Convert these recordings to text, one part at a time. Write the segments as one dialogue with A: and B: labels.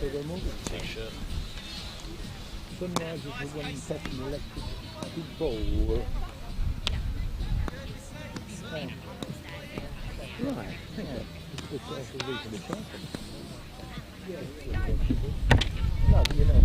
A: T-shirt.
B: Sunrise is the one taking electric ball. Right, yeah. It's a reasonable chance. Yeah, no, but you know.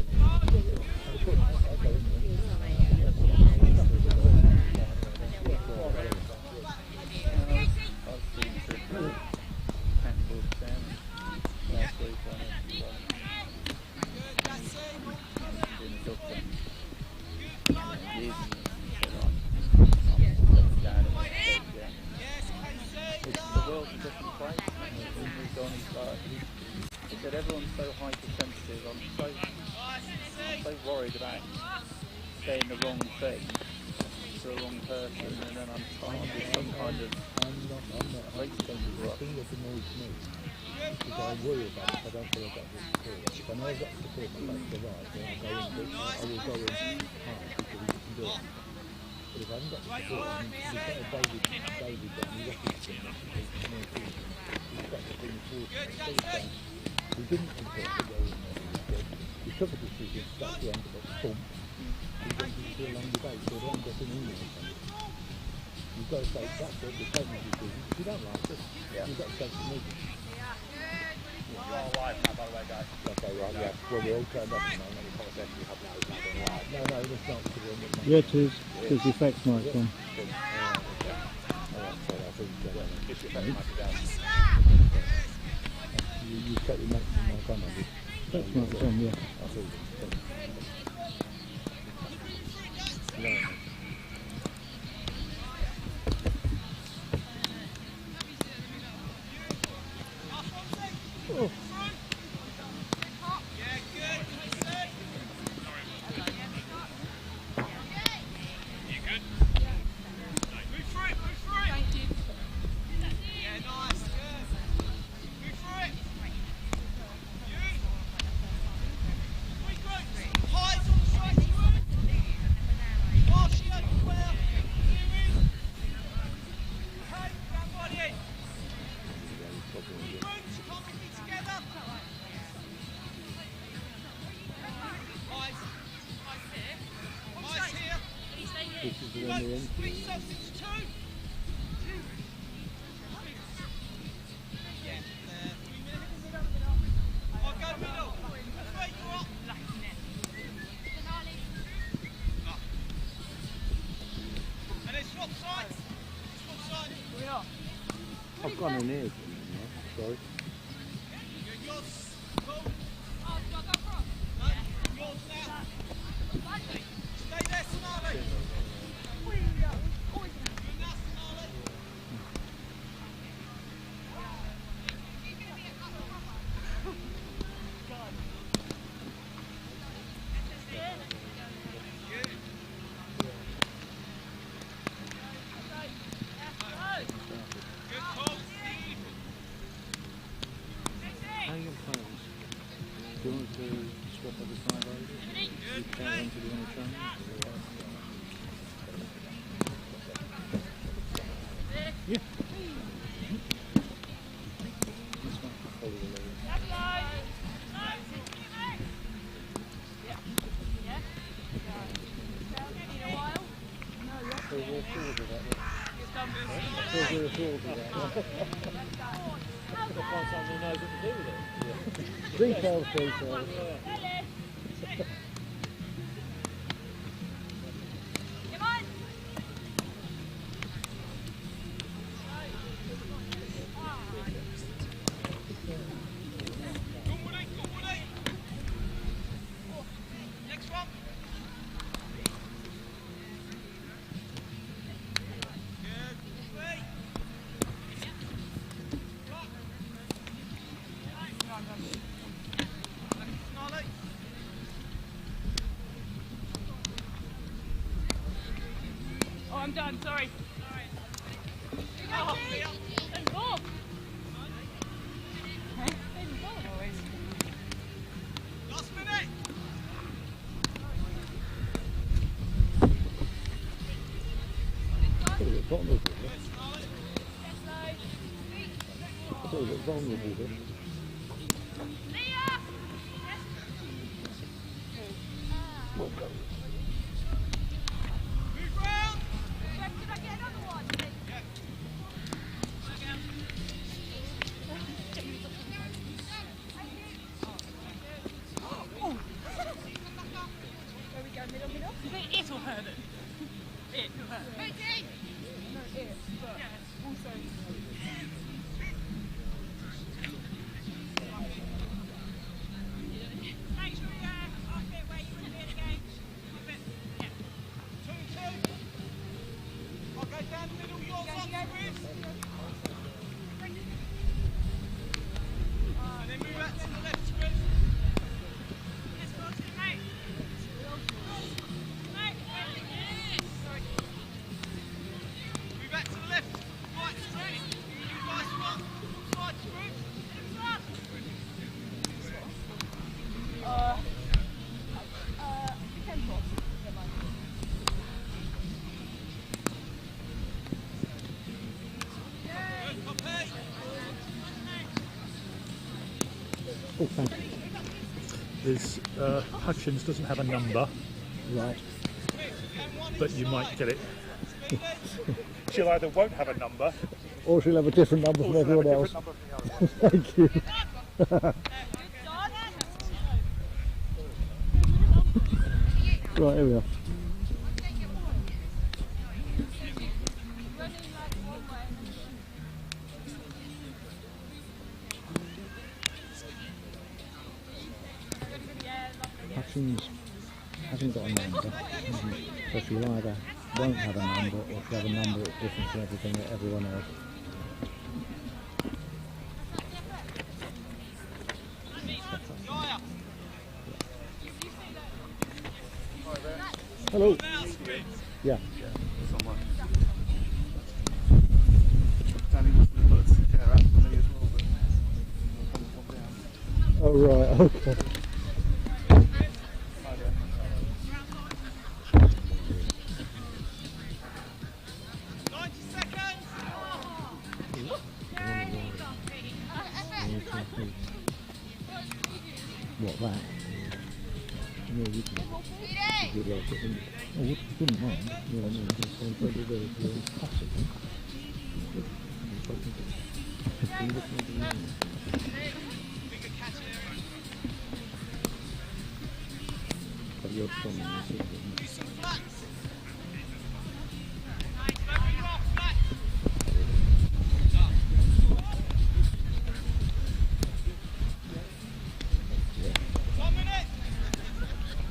C: He said everyone's so hypersensitive, I'm so worried about saying the wrong thing to the wrong person, and then I'm charged with some kind of racism.
B: The thing that annoys me is I worry about it if I don't feel I've got the support. If I know I've got the support, my back's the right, then I will go in hard because we can do it. But if I haven't got the support, we've got a David got me rocket thing, he's got the thing forward. We didn't support the go in there. We took a decision, that's the end of it, boom. We went into a long debate, so they end up in England or something. You've got to say, that's it, we're taking a decision. If you don't like it, you've got to take the meeting.
A: You're all right now, by the way, guys.
B: Okay, right, yeah. Well, we're all turned up at the moment. The conversation we have now is not going live. No, that's not to the end.
D: Yeah, it is. Because the effects mic on.
A: Just your face might be down.
B: You set your maximum mic on, have you?
D: Effects mic's on, yeah.
B: I see. Oh. This is the one we're in. I've gone in here. Sorry. How are you going to play this? Do you want to swap over 5 overs? You carry on to the other train? Yeah. This one can follow the lead. We're forward with that one. We're forward with that one.
A: I'll find someone who knows what to do with it.
B: Yeah. 3 fails, 3 fails.
E: I'm done, sorry. Oh, and Bob.
F: Last minute.
B: A bit vulnerable, a bit vulnerable,
D: Oh, thank you.
A: Is Hutchins doesn't have a number,
D: Right.
A: but you might get it. She'll either won't have a number,
D: Or she'll have a different number
A: or
D: from
A: she'll have a
D: everyone
A: different
D: else.
A: number from the others.
D: Thank you. Right, here we are. Hutchins hasn't got a number, so she'll either won't have a number or she'll have a number that's different to everyone else. Hello. Yeah.
C: Danny was going to put a chair out for me as well, but I'll come down.
D: Oh right. Okay.
C: Hi there.
F: 90 seconds.
D: What that? Yeah, you can. You like it, wouldn't you? I wouldn't mind. You know what I mean? It's probably very classic. But you're from
F: Do some flats.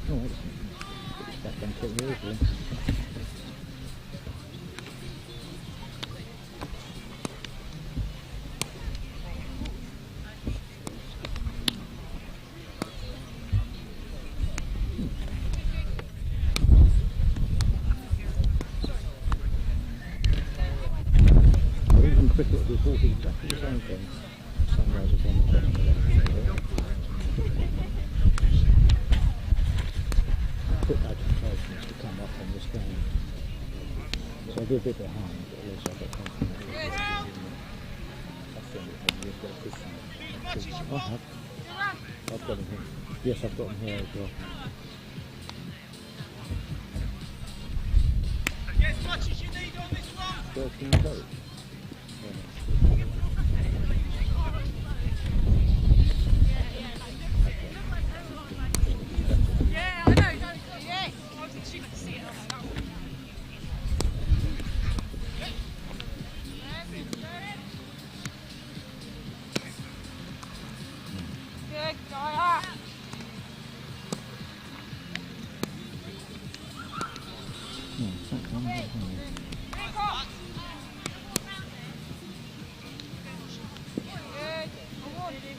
D: Oh, it's back on 10 years then. Even cricket reported exactly the same thing. Sunrise is on the best put notifications to come up on the screen. So I'll be a bit behind, but at least I've got confirmation. I think you've got a good sign. I have. I've got him here. Yes, I've got him here as well.
F: Get as much as you need on this one.
D: 13 votes.
E: Yeah, I know, don't see it. I wasn't sure to see it. Good, Gaia.
D: No, it's not one, but
E: Good. I wanted him.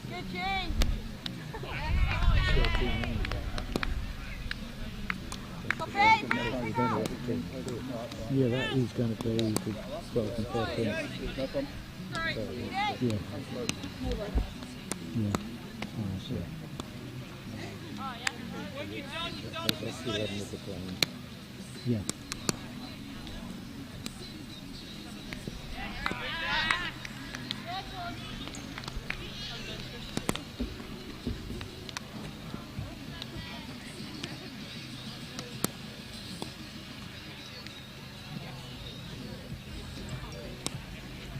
E: Good, Gene.
D: yeah, that is going to be the 12th and 13th.
E: Sorry.
D: Yeah. Yeah. Oh, I see.
F: When you're done, you've done.
D: That's the 11 of the plane. Yeah.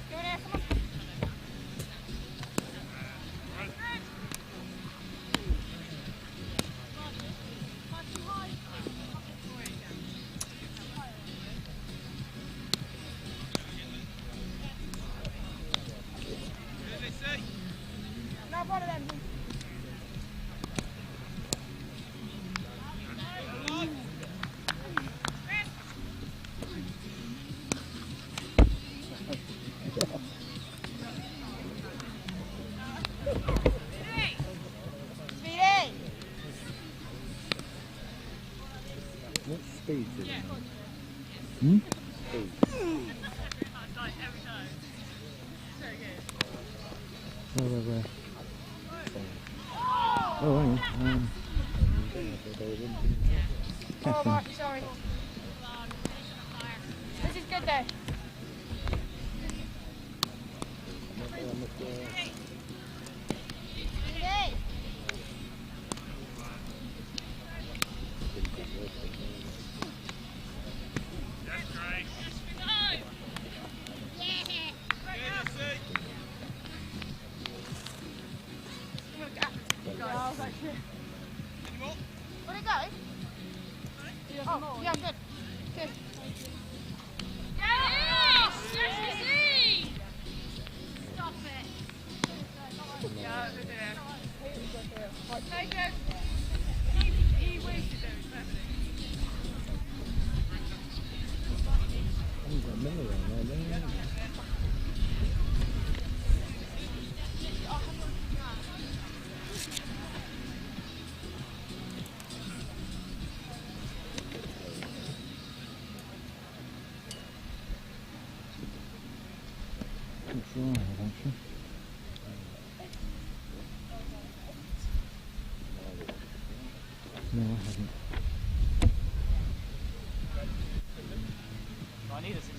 E: Go there, come on. No, one of them. Speedy!
D: What speed is it?
E: Hmm?
D: Speed. Where? Oh, hang on.
E: Oh, right, sorry. This is good though. Where'd it go? Oh, yeah, good. Good. Yes! Yes, easy! Stop it. Yeah, we'll do it. Take it. He wasted it.
D: No, I haven't.
C: I need a 60.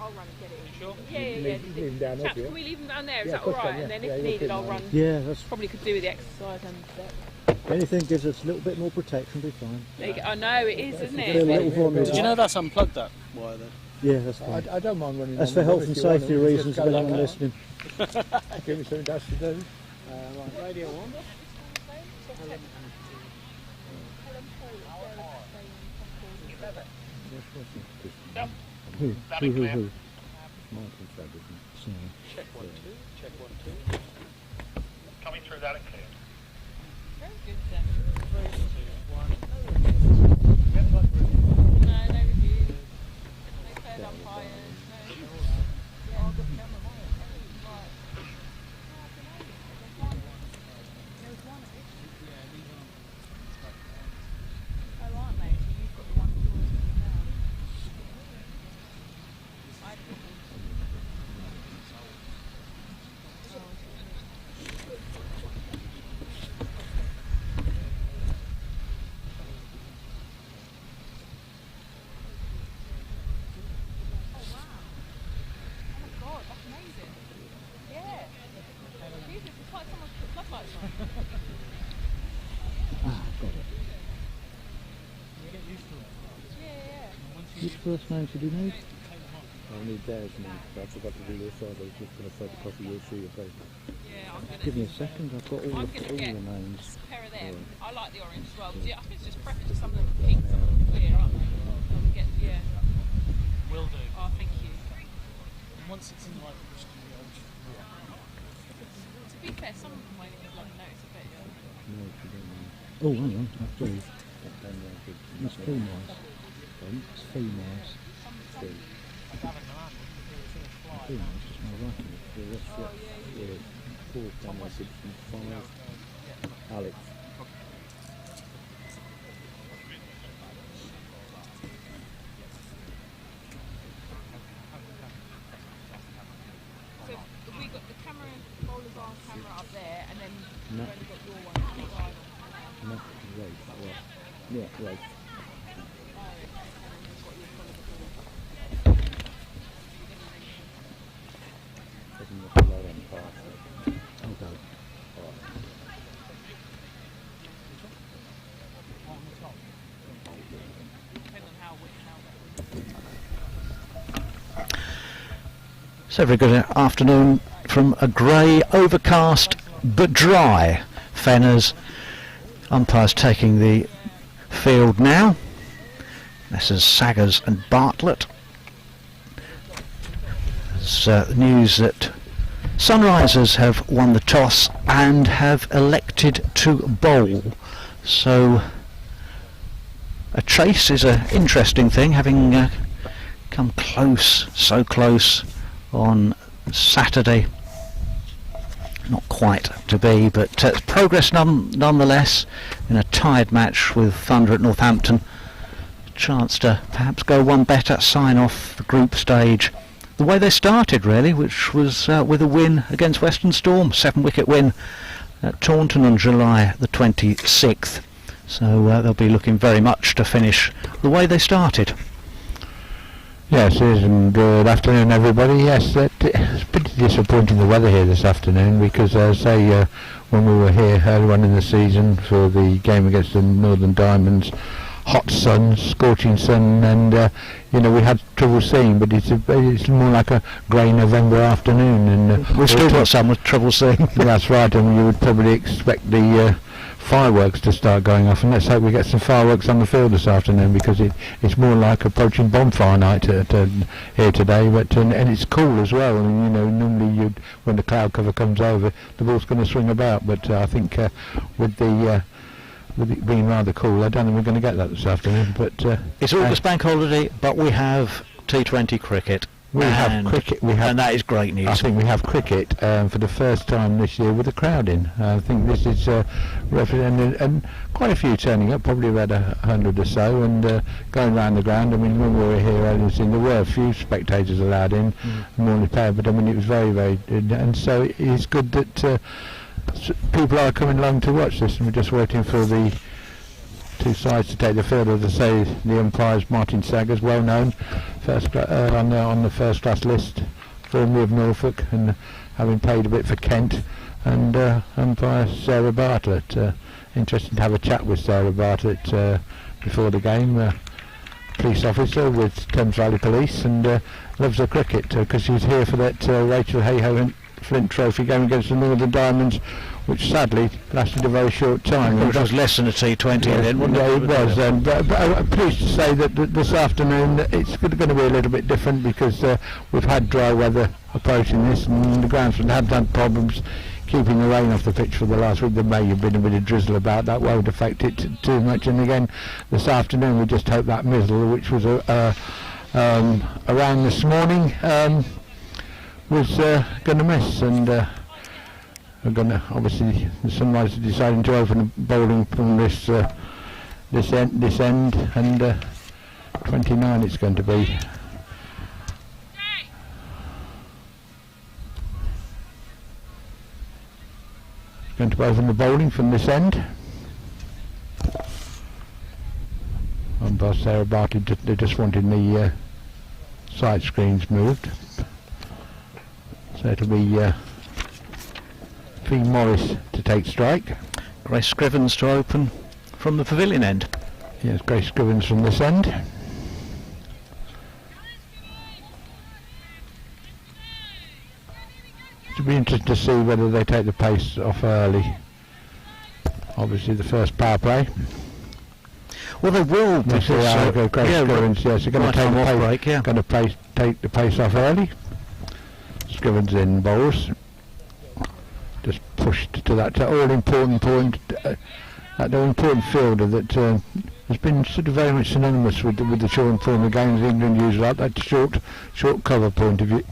E: I'll run and get it.
C: Sure?
E: Yeah.
B: Leave him down
E: Chaps,
B: there.
E: can we leave them down there? Is
B: Yeah,
E: that
B: of course
E: alright?
B: can,
E: And then
B: yeah.
E: if
B: Yeah,
E: needed,
B: you'll
E: I'll
B: fit
E: run.
D: Yeah, that's
E: Probably could do with the exercise and
D: anything gives us a little bit more protection, be fine.
E: there you go. I know it is, isn't
D: Get a
E: it?
D: little volume.
C: Did you know that's unplugged that wire then?
D: Yeah, that's fine.
B: I don't mind running.
D: That's
B: on
D: for
B: with
D: health
B: them
D: and
B: if you want
D: safety
B: them, just
D: reasons
B: go
D: of anyone
B: like that.
D: listening.
B: Give me something else to do.
G: Right, radio on.
D: Who?
B: Martin Fab,
D: Sorry.
C: Check 1 2. Check 1 2.
A: Coming through that and clear.
E: Very good then.
C: 3 2 1.
E: No reviews. No third umpires. No. Yeah. Right. There was one of it. Oh, aren't they? So you've got the one yours now. I didn't. God, that's amazing. Yeah. Jesus, it's like someone's put floodlights on.
D: Ah, got it.
E: Yeah.
D: Which first name should you need?
B: I need theirs now. I forgot to do this. I was just going to photocopy your sheet of paper.
E: Yeah, I'm gonna.
D: Give me a second, I've got all
E: I'm
D: the
E: gonna get
D: names.
E: a pair of them. I like the orange as well. Yeah, I think it's just preference. Some of them are pink, some of them are clear, aren't they? I'll get, yeah.
G: Will do.
E: Oh, thank you.
G: And once it's in the light position, I'll just
E: To be fair, some of them won't even bloody notice a bit. Yeah.
B: No, if you don't mind.
D: Oh, hang on, I've got it.
B: That time I could.
D: It's females. It's females. Females, just my writing it.
B: Yeah, that's what. Yeah, 4 time I could. 5. Alex.
E: So we got the camera, bowler's arm camera up there, and then
B: No.
E: you've only got your one on the side.
B: No, right. Well, yeah, right. Doesn't look low on pass.
D: Okay.
E: Depending on how wet.
H: So very good afternoon from a grey, overcast but dry Fenners. Umpires taking the field now. This is Saggers and Bartlett. There's news that Sunrisers have won the toss and have elected to bowl. So a chase is an interesting thing, having come close, so close on Saturday. Not quite to be, but progress nonetheless in a tied match with Thunder at Northampton. Chance to perhaps go one better, sign off the group stage the way they started really, which was with a win against Western Storm, 7-wicket win at Taunton on July the 26th. So they'll be looking very much to finish the way they started.
I: Yes, it is, and good afternoon everybody. Yes, it's pretty disappointing the weather here this afternoon, because as I say, when we were here early on in the season for the game against the Northern Diamonds, hot sun, scorching sun, and we had trouble seeing, but it's more like a grey November afternoon, and
H: We've still got some with trouble seeing.
I: that's right, and you would probably expect the fireworks to start going off, and let's hope we get some fireworks on the field this afternoon, because it's more like approaching bonfire night here today, but and it's cool as well. I mean, normally when the cloud cover comes over, the ball's going to swing about, but I think with it being rather cool, I don't think we're going to get that this afternoon. But
H: It's August bank holiday, but we have T20 cricket.
I: we have cricket.
H: And that is great news.
I: I think we have cricket for the first time this year with a crowd in. I think this is represented, and quite a few turning up, probably about 100 or so, and going around the ground. I mean, when we were here earlier, there were a few spectators allowed in, more than pair, but I mean, it was very, very good, and so it's good that people are coming along to watch this, and we're just waiting for the two sides to take the field. As I say, the umpire's Martin Saggers, well known, on the first class list, formerly of Norfolk, and having played a bit for Kent, and umpire Sarah Bartlett. Interesting to have a chat with Sarah Bartlett before the game. police officer with Thames Valley Police, and loves the cricket because she was here for that Rachel Hayhoe Flint Trophy game against the Northern Diamonds, which sadly lasted a very short time.
H: It was less than a T20 then, wasn't
I: yeah,
H: it?
I: it was. But I'm pleased to say that this afternoon it's going to be a little bit different because we've had dry weather approaching this, and the groundsmen have had problems keeping the rain off the pitch for the last week. There may have been a bit of drizzle about, that won't affect it too much. And again, this afternoon we just hope that mizzle, which was around this morning, was going to miss, and we're going to, obviously the Sunrise are deciding to open bowling from this end, and 29 it's going to be. Going to open the bowling from this end. And by Sarah Bartley, they just wanted the side screens moved. So it'll be Fee Morris to take strike.
H: Grace Scrivens to open from the pavilion end.
I: Yes, Grace Scrivens from this end. It'll be interesting to see whether they take the pace off early. Obviously the first power play.
H: Well, they will, because
I: Grace Scrivens, yes, they're going to take the pace off early. Scrivens in bowls. Just pushed to that all-important point, that important fielder that has been sort of very much synonymous with the short form of games England use, like that short cover point of view,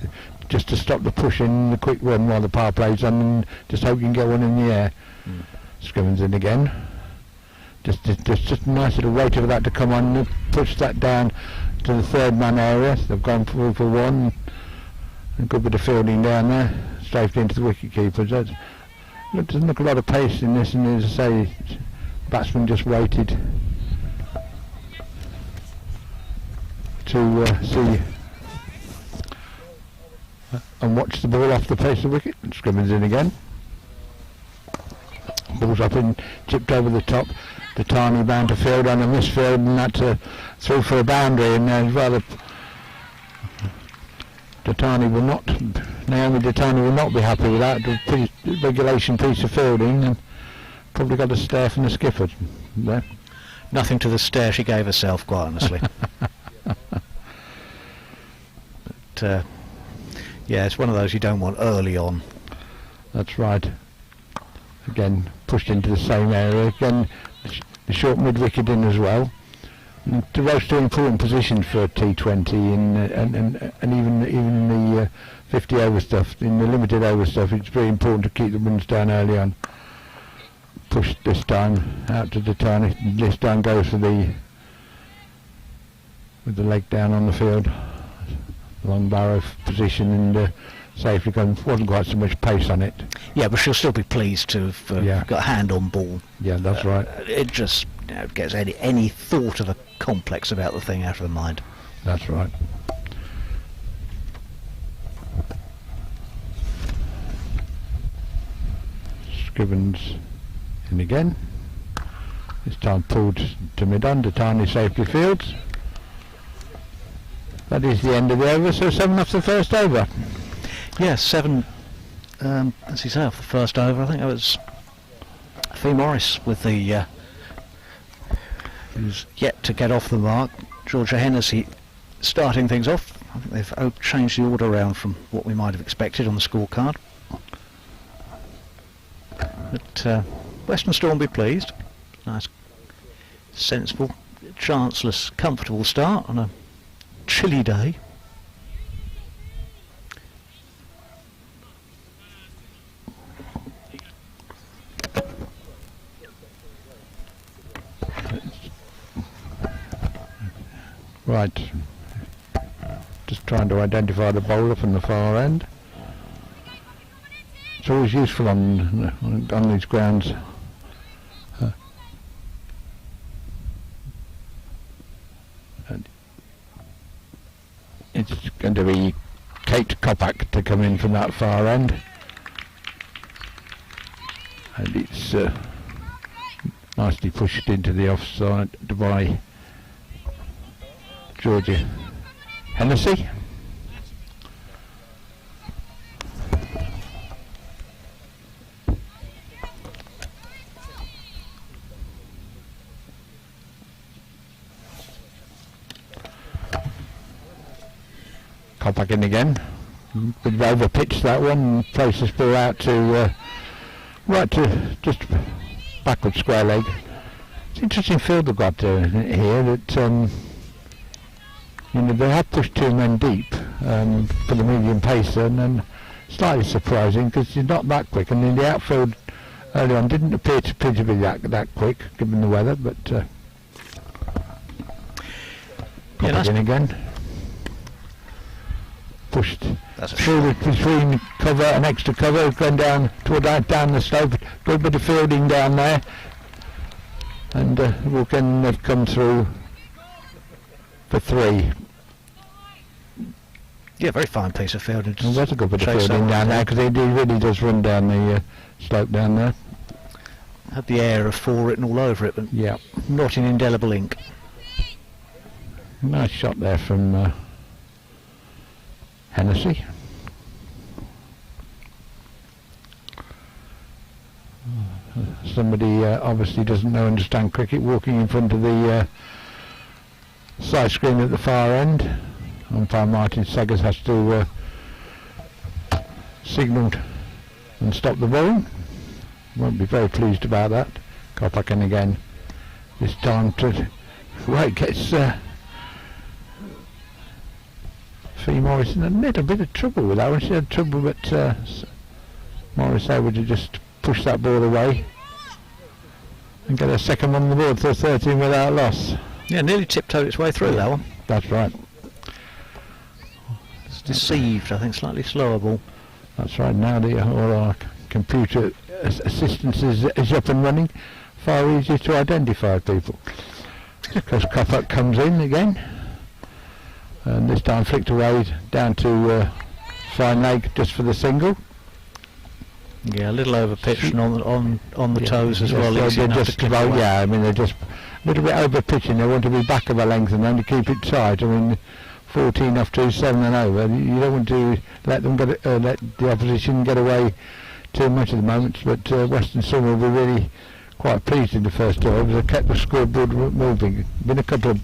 I: just to stop the push in the quick run while the power plays on, and just hope you can get one in the air. Scrivens in again. Just a nice little wait for that to come on, push that down to the third man area. They've gone for one. A good bit of fielding down there, straight into the wicket keepers. Doesn't look a lot of pace in this, and as I say, batsman just waited to see and watch the ball off the face of the wicket. Scrivens in again. Ball's up and chipped over the top. The Tiny bound to field on a misfield, and that's through for a boundary, and rather. Naomi Datani will not be happy with that. Regulation piece of fielding, and probably got a stare from the skipper there.
H: Nothing to the stare she gave herself, quite honestly. But yeah, it's one of those you don't want early on.
I: That's right. Again, pushed into the same area. Again, the short mid wicket in as well. The most important position for T20 and even the 50 over stuff, in the limited over stuff, it's very important to keep the runs down early on. Push this time out to the tiny. This time goes with the leg down on the field, long barrow position, and safely gone. Wasn't quite so much pace on it.
H: Yeah, but she'll still be pleased to have got a hand on ball.
I: Yeah, that's right.
H: It just gets any thought of a complex about the thing out of the mind.
I: That's right. Scrivens in again. This time pulled to mid-on to Tiny safely fields. That is the end of the over, so 7 off the first over.
H: Yes, 7, as you say, off the first over. I think it was Fee Morris with the who's yet to get off the mark. Georgia Hennessy starting things off. I think they've changed the order around from what we might have expected on the scorecard. But Western Storm be pleased. Nice, sensible, chanceless, comfortable start on a chilly day.
I: Right, just trying to identify the bowler from the far end. It's always useful on these grounds. And it's going to be Kate Kopak to come in from that far end, and it's nicely pushed into the offside by Georgia Hennessy. Back in again. Bit over pitched that one. Places this ball out to right to just backward square leg. It's interesting field they've got here. That you know, they have pushed 2 men deep for the medium pacer, and then slightly surprising because he's not that quick. And in the outfield early on didn't appear to be that quick given the weather, but back in again. Pushed through between cover and extra cover, going down toward down the slope. Good bit of fielding down there, and Wilkin have come through for 3.
H: Yeah, very fine piece of fielding.
I: Well, that's a good bit of fielding down there because he really does run down the slope down there.
H: Had the air of 4 written all over it, but
I: yeah,
H: not in indelible ink.
I: Nice shot there from Hennessy. Somebody obviously doesn't understand cricket, walking in front of the side screen at the far end. Umpire Martin Seggers has to signal and stop the ball. Won't be very pleased about that. Kopak in again. This time to Wright gets Fee Morris in a little bit of trouble with that one. She had trouble, but Morris able to just push that ball away and get a second on the board for 13 without loss.
H: Yeah, nearly tiptoed its way through that one.
I: That's right.
H: It's deceived, I think, slightly slower ball.
I: That's right. Now all our computer assistance is up and running, far easier to identify people. Because Kopak comes in again. And this time flicked away down to fine leg just for the single.
H: Yeah, a little over pitched and on the toes as well.
I: Yeah, I mean they're just a little bit over pitching. They want to be back of a length and then to keep it tight. I mean, 14 off to 7 and over. You don't want to let them let the opposition get away too much at the moment. But Western Sun will be really quite pleased in the first over. They kept the scoreboard moving. Been a couple of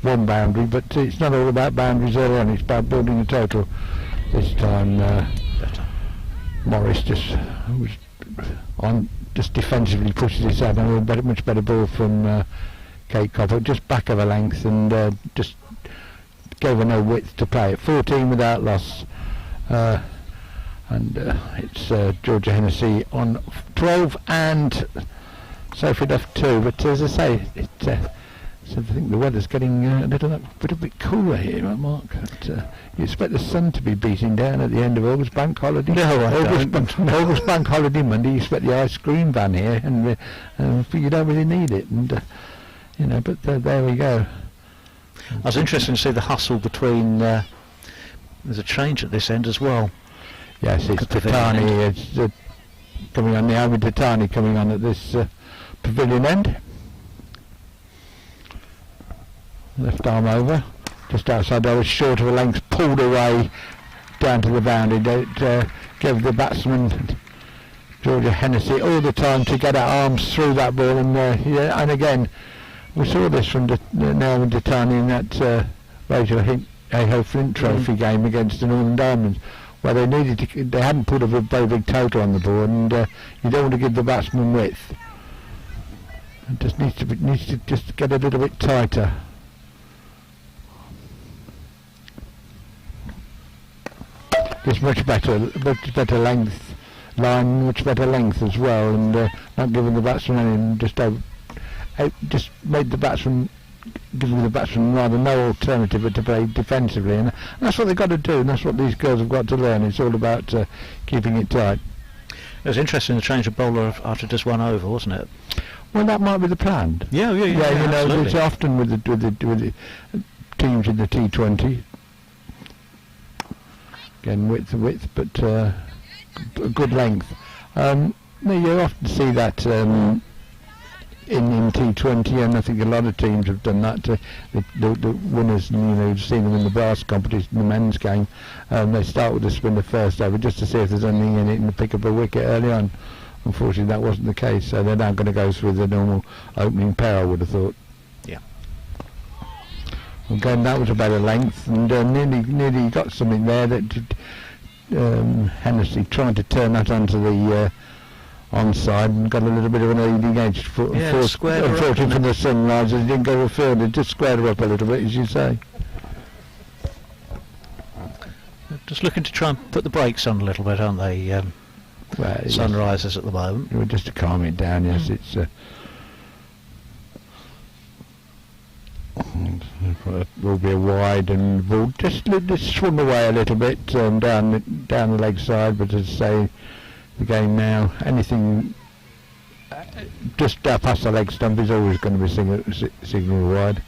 I: one boundary, but it's not all about boundaries early on, it's about building a total. This time Morris just was on, just defensively pushes his head and a much better ball from Kate Kopak, just back of a length, and just gave her no width to play it. 14 without loss, and it's Georgia Hennessy on 12 and Sophie Duff 2, but as I say, so I think the weather's getting a little bit cooler here, right, Mark? But, you expect the sun to be beating down at the end of August bank holiday.
H: No,
I: August bank holiday Monday. You expect the ice cream van here, and but you don't really need it. And you know, but there we go.
H: I was interested to see the hustle between. There's a change at this end as well.
I: Yes, it's Tatani. It's coming on the Naomi Tatani coming on at this pavilion end. Left arm over, just outside there, was short of a length, pulled away down to the boundary. It gave the batsman Georgia Hennessy all the time to get her arms through that ball, and yeah, and again we saw this from Naomi Tatani in that Rachel Aho Flint Trophy game against the Northern Diamonds, where they hadn't put a very big total on the board, and you don't want to give the batsman width. It just needs to just get a little bit tighter. It's much better length line, much better length as well, and not giving the batsman any, just made the batsman, giving the batsman rather no alternative but to play defensively, and that's what they've got to do, and that's what these girls have got to learn. It's all about keeping it tight.
H: It was interesting the change of bowler after just one over, wasn't it?
I: Well, that might be the plan.
H: Yeah.
I: You know,
H: absolutely.
I: it's often with the teams in the T20. Again, width, but good length. You often see that in T20, and I think a lot of teams have done that. The winners, you know, you've seen them in the brass competition, the men's game. They start with a spin the first over just to see if there's anything in it and pick up a wicket early on. Unfortunately, that wasn't the case, so they're now going to go through the normal opening pair, I would have thought.
H: Yeah.
I: Again, that was about a length, and nearly got something there that Hennessy tried to turn that onto the onside and got a little bit of an leading edge. Unfortunately from the Sunrisers, he didn't go to field, it just squared her up a little bit, as you say.
H: Just looking to try and put the brakes on a little bit, aren't they?
I: Well,
H: Sunrisers
I: yes.
H: at the moment.
I: Well, just to calm it down, yes. It's will be a wide, and will just swung away a little bit down the leg side. But as I say, the game now, anything just past the leg stump is always going to be signal wide.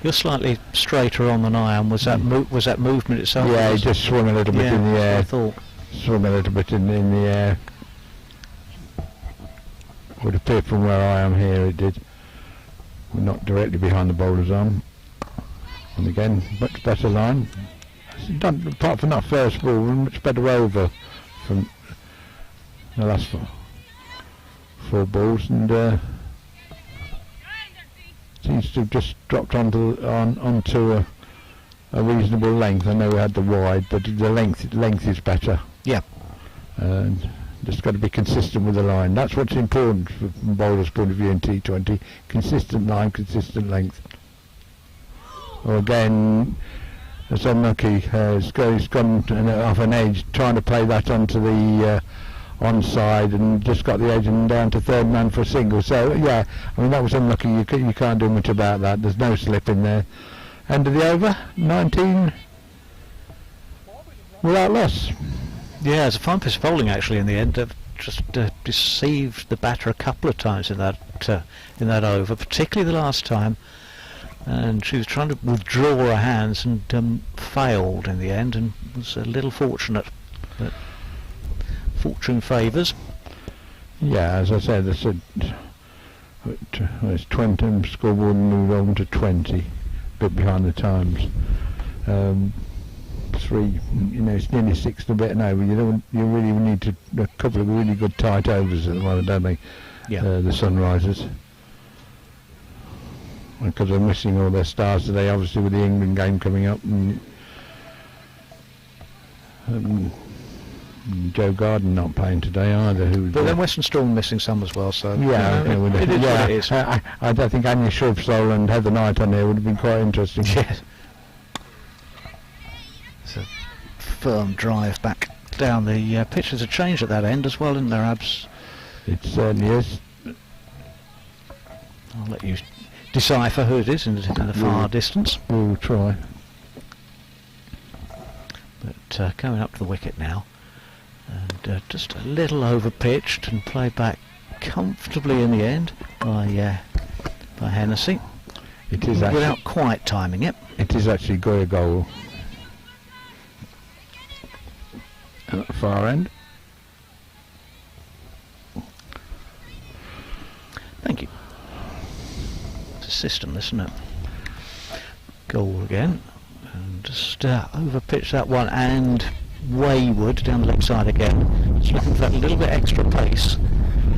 H: You're slightly straighter on than I am. Was that movement itself?
I: Yeah, he just swung a little bit in the air.
H: I thought.
I: Swung a little bit in the air. Would appear from where I am here, it did. We're not directly behind the bowler's arm. And again, much better line. Done, apart from that first ball, much better over from the last four balls, and seems to have just dropped onto a reasonable length. I know we had the wide, but the length is better.
H: Yeah.
I: And just got to be consistent with the line. That's what's important from bowler's point of view in T20. Consistent line, consistent length. Or again, it's unlucky. He's gone off an edge, trying to play that onto the onside, and just got the edge and down to third man for a single. So yeah, I mean that was unlucky. You can't do much about that. There's no slip in there. End of the over, 19 without loss.
H: Yeah, it's a fine piece of bowling actually in the end. They've just deceived the batter a couple of times in that over, particularly the last time. And she was trying to withdraw her hands and failed in the end, and was a little fortunate. But fortune favours.
I: Yeah, as I said, it's 20 scoreboard moved on to 20, a bit behind the times. 3, you know, it's nearly 6 and a bit over. You really need a couple of really good tight overs at the moment, don't they?
H: Yeah.
I: The Sunrisers, because they're missing all their stars today, obviously with the England game coming up, and Joe Garden not playing today either.
H: But then Western Storm missing some as well, so
I: yeah,
H: you know, it is what it is.
I: I don't think Anya Shrubsole and Heather Knight on there would have been quite interesting.
H: Yes. It's a firm drive back down the pitch. There's a change at that end as well, isn't there, Abs?
I: It certainly is.
H: I'll let you decipher who it is in the far distance.
I: We'll try.
H: But coming up to the wicket now, and just a little over pitched and played back comfortably in the end by Hennessy.
I: It is actually,
H: without quite timing it.
I: It is actually Goya goal at the far end.
H: Thank you. It's a system, isn't it? Goal again, and just over pitch that one, and wayward down the leg side again. Just looking for that little bit extra pace.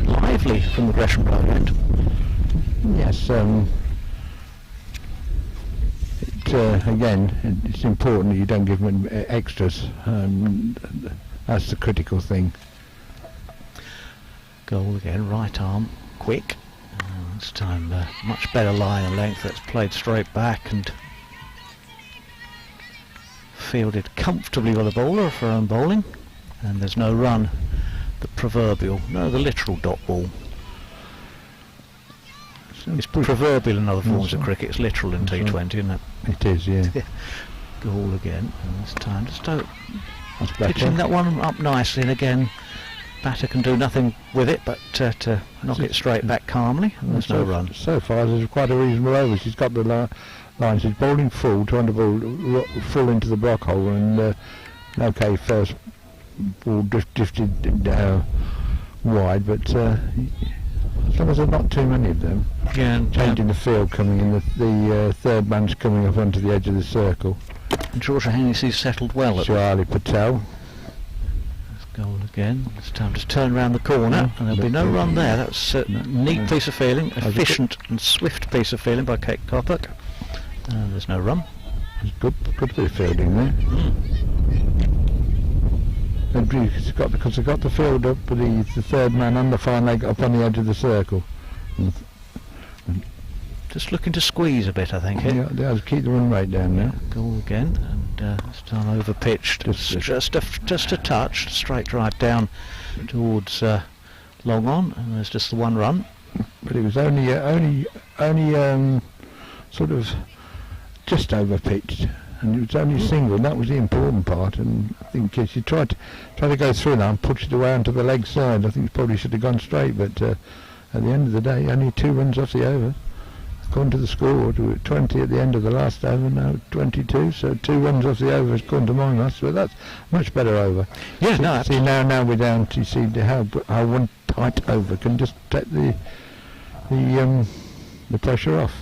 H: Lively from the Gresham Road end.
I: Yes. Again, it's important that you don't give them extras. That's the critical thing.
H: Goal again, right arm, quick. This time much better line and length. That's played straight back and fielded comfortably by the bowler for own bowling. And there's no run. The literal dot ball. It's proverbial in other forms of cricket. It's literal in T20, isn't it?
I: It is, yeah.
H: Goal again, and this time just pitching that one up nicely, and again batter can do nothing with it but to knock it straight back calmly, and there's no run.
I: So far there's quite a reasonable over. She's got the line, she's bowling full, trying to bowl full into the block hole, and okay, first ball drifted wide, but as long as there's not too many of them.
H: Yeah, and
I: Changing the field coming in, the third man's coming up onto the edge of the circle.
H: Georgia Hennessy's settled well at
I: Charlie Patel.
H: goal again. It's time to turn around the corner, and there'll be no run there. That's a neat piece of fielding, efficient and swift piece of fielding by Kate Kopak. There's no run.
I: It's good bit of fielding there. And it's got, because they got the field up, but the third man and the fine leg up on the edge of the circle.
H: Just looking to squeeze a bit, I think.
I: Yeah, they'll keep the run rate down now.
H: Goal again, and this time over pitched. Just a touch, straight drive down towards long on, and there's just the one run.
I: But it was only sort of just over pitched, and it was only single, and that was the important part. And I think if you tried to go through that and push it away onto the leg side, I think it probably should have gone straight. But at the end of the day, only 2 runs off the over. According to the score, 20 at the end of the last over, now 22, so 2 runs off the over according to my maths, but that's much better over.
H: Yeah,
I: see,
H: no,
I: see now we're down to see how one tight over can just take the pressure off.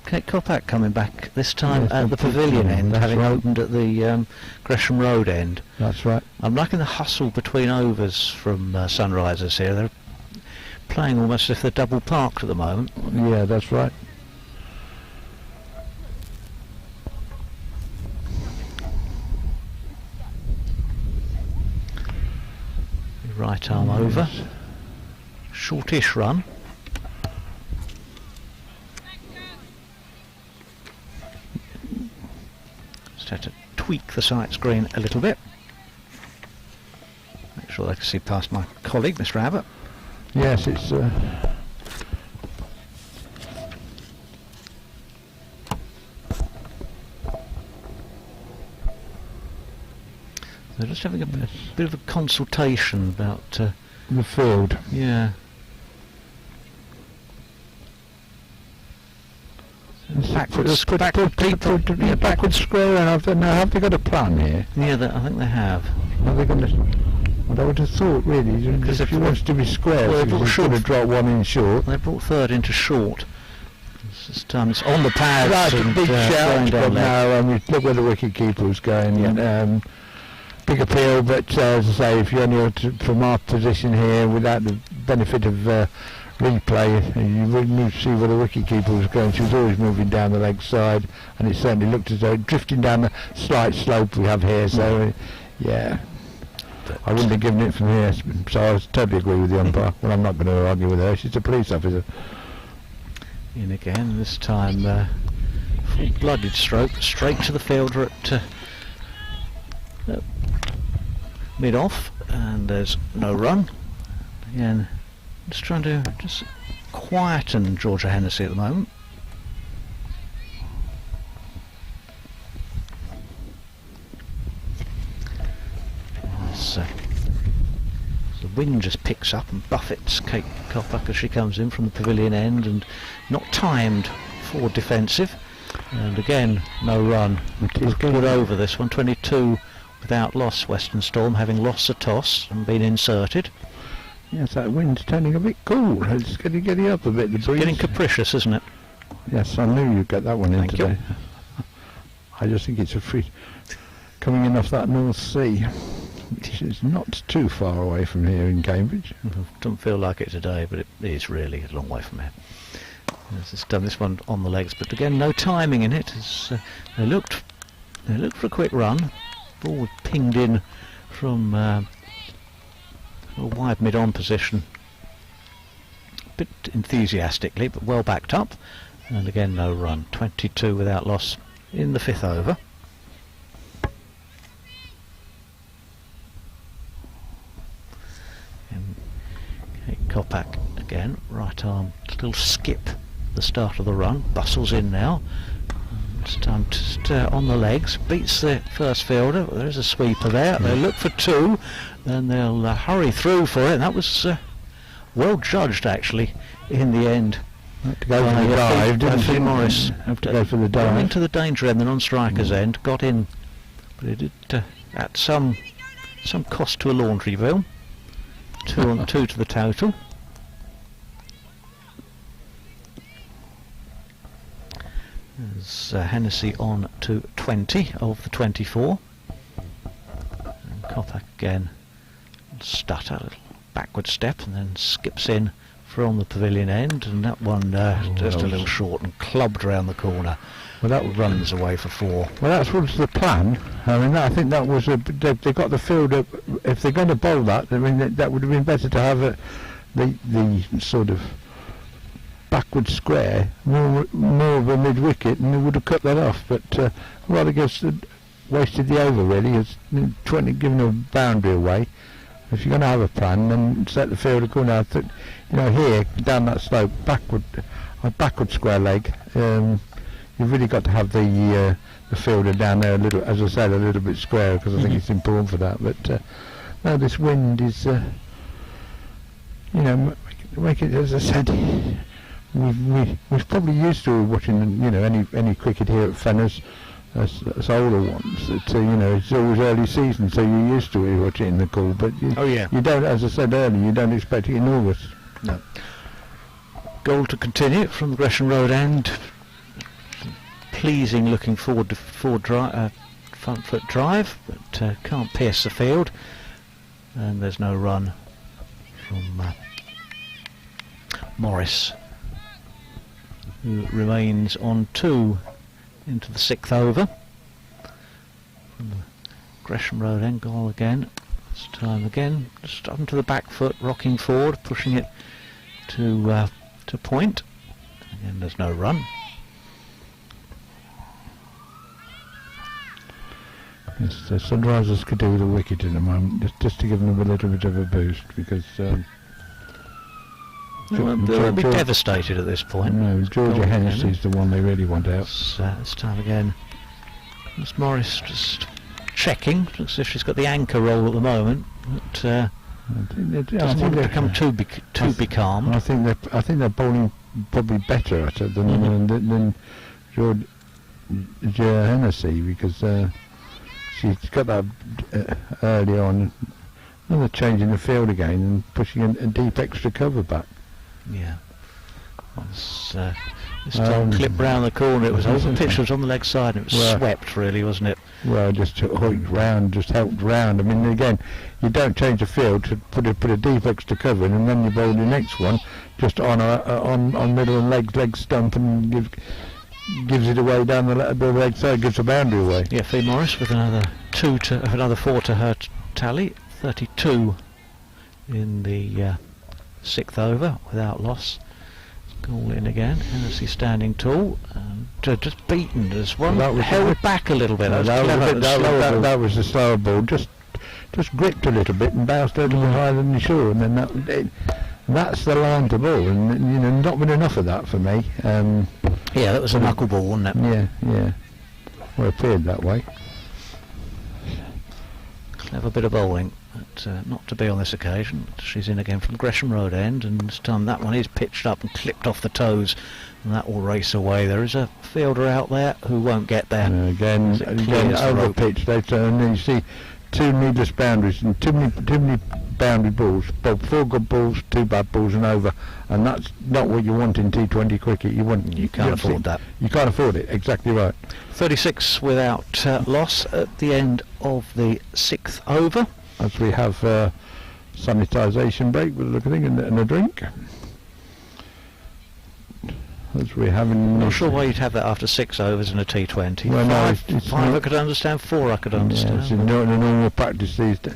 H: Kate Kopak coming back this time
I: Yes,
H: at the pavilion end,
I: that's
H: having
I: right.
H: opened at the Gresham Road end.
I: That's right.
H: I'm liking the hustle between overs from Sunrisers here. They're playing almost as if they're double parked at the moment.
I: Yeah, that's right.
H: Right arm over. Shortish run. Just had to tweak the sight screen a little bit. Make sure I can see past my colleague, Mr. Abbott.
I: Yes, it's
H: They're just having a bit of a consultation about
I: the field.
H: yeah. Backwards
I: square, and have they got a plan here?
H: Yeah, I think they have.
I: Are they going to? What I would have thought, really,
H: Because
I: if you want to be square,
H: well,
I: you should have dropped one in short.
H: They brought third into short. This time it's on the pads.
I: That's a
H: and,
I: big
H: going
I: shout,
H: down
I: but
H: there.
I: now look where the wicket keeper was going. Big appeal, but as I say, if you're only from our position here, without the benefit of replay, you wouldn't see where the wicket keeper was going. She was always moving down the leg side, and it certainly looked as though drifting down the slight slope we have here. So, yeah. I wouldn't have given it from here, so I totally agree with the umpire. Well, I'm not going to argue with her. She's a police officer.
H: In again, this time full-blooded stroke, straight to the fielder at mid-off, and there's no run. Again, just trying to quieten Georgia Hennessy at the moment. So the wind just picks up and buffets Kate Kopak as she comes in from the pavilion end, and not timed for defensive. And again, no run. It's good over this one. 22 without loss. Western Storm having lost a toss and been inserted.
I: Yes, that wind's turning a bit cool. It's getting up a bit. The breeze.
H: Getting capricious, isn't it?
I: Yes, I knew you'd get that one in
H: Thank
I: today.
H: you.
I: I just think it's a free coming in off that North Sea, which is not too far away from here in Cambridge.
H: Doesn't feel like it today, but it is really a long way from here. It's just done this one on the legs, but again, no timing in it. They looked for a quick run. Ball was pinged in from a wide mid-on position, a bit enthusiastically, but well backed up. And again, no run. 22 without loss in the 5th over. Kate Kopak again, right arm, little skip the start of the run, bustles in now. This time just on the legs, beats the first fielder. There is a sweeper there. They look for 2, then they'll hurry through for it. And that was well judged, actually, in the end.
I: Had to go for the dive, didn't she?
H: Morris
I: Have to go for the
H: got
I: dive.
H: into the danger end, then on striker's end, got in, but it did at some cost to a laundry bill. 2 on 2 to the total. There's Hennessy on to 20 of the 24. And Kopak again, stutter, a little backward step, and then skips in from the pavilion end, and that one just a little short and clubbed round the corner.
I: Well, that
H: Runs away for 4.
I: Well, that was the plan. I mean, I think that was they got the field up. If they're going to bowl that, I mean, that would have been better to have the sort of backward square, more of a mid wicket, and they would have cut that off. But well, I guess wasted the over really. It's 20, giving a boundary away. If you're going to have a plan, then set the field according. I think, here down that slope, a backward square leg. You've really got to have the fielder down there a little, as I said, a little bit square, because I think it's important for that. But no, this wind is, make it, as I said, we're probably used to watching, any cricket here at Fenners, as older ones. It's always early season, so you're used to it watching the call. But you don't, as I said earlier, you don't expect it in August.
H: No. Goal to continue from the Gresham Road end. Pleasing looking forward to front foot drive, but can't pierce the field, and there's no run from Morris, who remains on 2 into the 6th over. From the Gresham Road end goal again, this time again just onto the back foot, rocking forward, pushing it to point. Again, there's no run.
I: Yes, the Sunrisers could do with a wicket in a moment, just to give them a little bit of a boost, because
H: they'll be devastated at this point.
I: No, Georgia Hennessy's the one they really want out.
H: This time again, Miss Morris just checking. Looks as if she's got the anchor roll at the moment, but doesn't want to become too calm.
I: I think they're bowling probably better at it than Georgia Hennessy, because. She's got that early on, and they're changing the field again and pushing a deep extra cover back.
H: Yeah. This time clipped round the corner. It was the pitch was on the leg side, and it was swept really, wasn't it?
I: Well, just hooked round, just helped round. I mean, again, you don't change the field to put a deep extra cover in, and then you bowl the next one just on middle and leg stump, and gives it away down the leg side, gives a boundary away.
H: Yeah, Fee Morris with another 4 to her tally, 32 in the 6th over without loss. Goal in again. Hennessy standing tall, just beaten as one. Held back a little bit.
I: That was the slower ball. Just gripped a little bit and bounced a little bit higher than you should, and then that's the line to ball, and not been enough of that for me.
H: Yeah, that was a knuckleball, wasn't it?
I: Yeah. Well, it appeared that way.
H: Clever bit of bowling, but not to be on this occasion. She's in again from Gresham Road end, and this time that one is pitched up and clipped off the toes, and that will race away. There is a fielder out there who won't get there.
I: Again over pitch, they turn, and you see 2 needless boundaries and too many boundary balls. Both 4 good balls, 2 bad balls, and over. And that's not what you want in T20 cricket. You
H: can't afford that.
I: You can't afford it. Exactly right.
H: 36 without loss at the end of the 6th over.
I: As we have sanitisation break with a look at thing and a drink. As we're having.
H: I'm not sure why you'd have that after 6 overs in a T20.
I: Well, no,
H: five I could understand. 4 I could understand.
I: Yeah, it's in normal practice these days.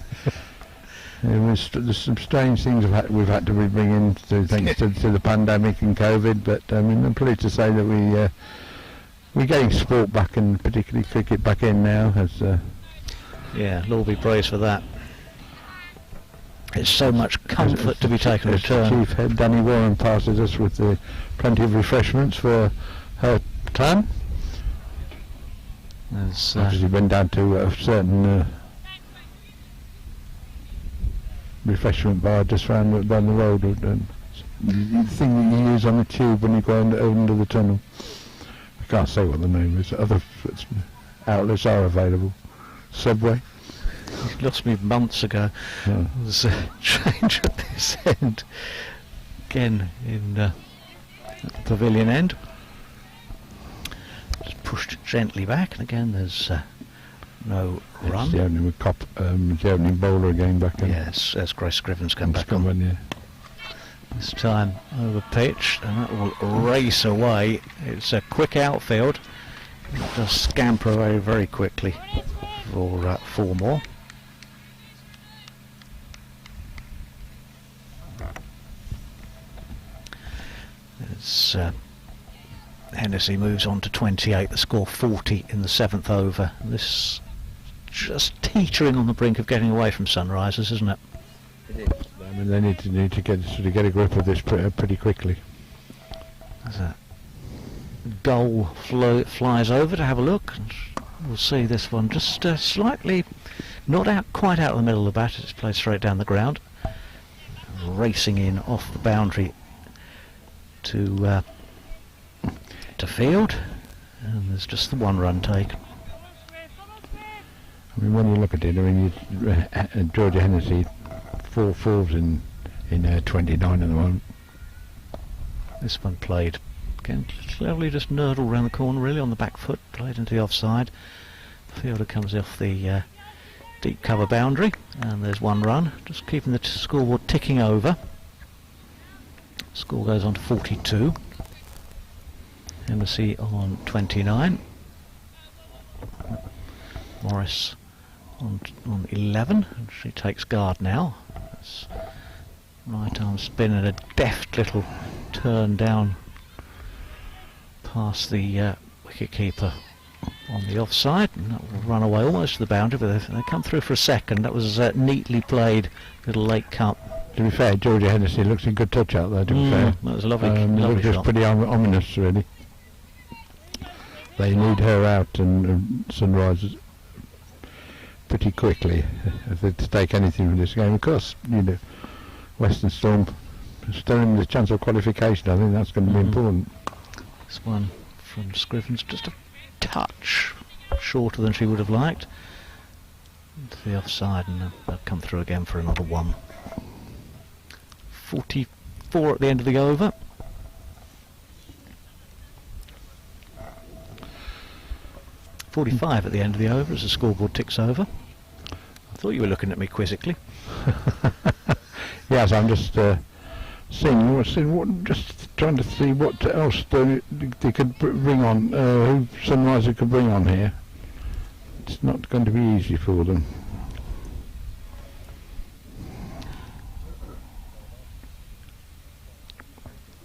I: There's some strange things we've had to bring in thanks to the pandemic and COVID, but I mean, I'm pleased to say that we're getting sport back, and particularly cricket back in now.
H: Yeah, Lord be praised for that. It's so much comfort to be taken a turn.
I: Chief Head Danny Warren passes us with plenty of refreshments for her time. Obviously went down to a certain refreshment bar just down the road. The thing that you use on the tube when you go under the tunnel. I can't say what the name is. Other outlets are available. Subway.
H: You lost me months ago.
I: Yeah.
H: There's a change at this end. Again in at the pavilion end. Just pushed gently back, and again there's no
I: It's
H: run.
I: the opening with the opening bowler again back in.
H: Yes, as Grace Scrivens come back
I: Come
H: on.
I: on, yeah.
H: This time over pitch, and that will race away. It's a quick outfield. It does scamper away very quickly for 4 more. As Hennessy moves on to 28, the score 40 in the 7th over. This just teetering on the brink of getting away from Sunrisers, isn't it?
C: It is.
I: I mean, they need to get a grip of this pretty quickly.
H: As a goal flies over to have a look, and we'll see this one just slightly not quite out of the middle of the bat. It's played straight down the ground, racing in off the boundary to field, and there's just the 1 run taken.
I: I mean, when you look at it, I mean, Georgia Hennessy 4 fours in 29 at the moment.
H: This one played again cleverly, just nurdled around the corner really on the back foot, played into the offside. The fielder comes off the deep cover boundary, and there's 1 run, just keeping the scoreboard ticking over. Score goes on to 42. Hennessy on 29. Morris on 11, and she takes guard now. That's right arm spin and a deft little turn down past the wicket keeper on the offside, and that will run away almost to the boundary, but they come through for a second. That was a neatly played little late cut.
I: To be fair, Georgia Hennessy looks in good touch out there, to be fair.
H: That was a lovely,
I: It
H: lovely
I: looks just
H: shot.
I: pretty ominous, really. They need her out, and Sunrise pretty quickly if they're to take anything from this game. Of course, you know, Western Storm still in the chance of qualification. I think that's going to be important.
H: This one from Scrivens just a touch shorter than she would have liked. To the offside, and they'll come through again for another 1. 44 at the end of the over. .45 at the end of the over as the scoreboard ticks over. I thought you were looking at me quizzically.
I: Yes, I'm just seeing what, just trying to see what else they could bring on, who Sunrise could bring on here. It's not going to be easy for them.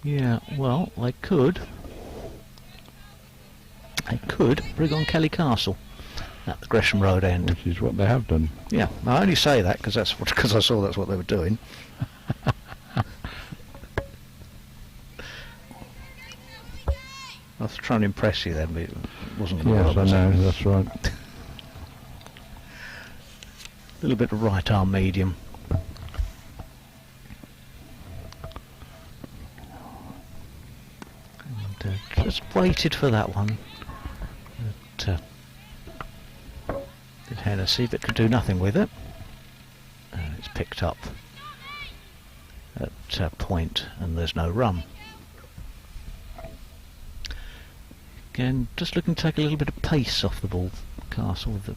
H: Yeah, well, they could bring on Kelly Castle at the Gresham Road end.
I: Which is what they have done.
H: Yeah, I only say that because I saw that's what they were doing. I was trying to impress you then, but it wasn't going to
I: Yes,
H: work.
I: I know, that's right.
H: A little bit of right arm medium. And just waited for that one. Did Hennessy, but could do nothing with it. And it's picked up at point, and there's no run. Again, just looking to take a little bit of pace off the ball, Castle, with the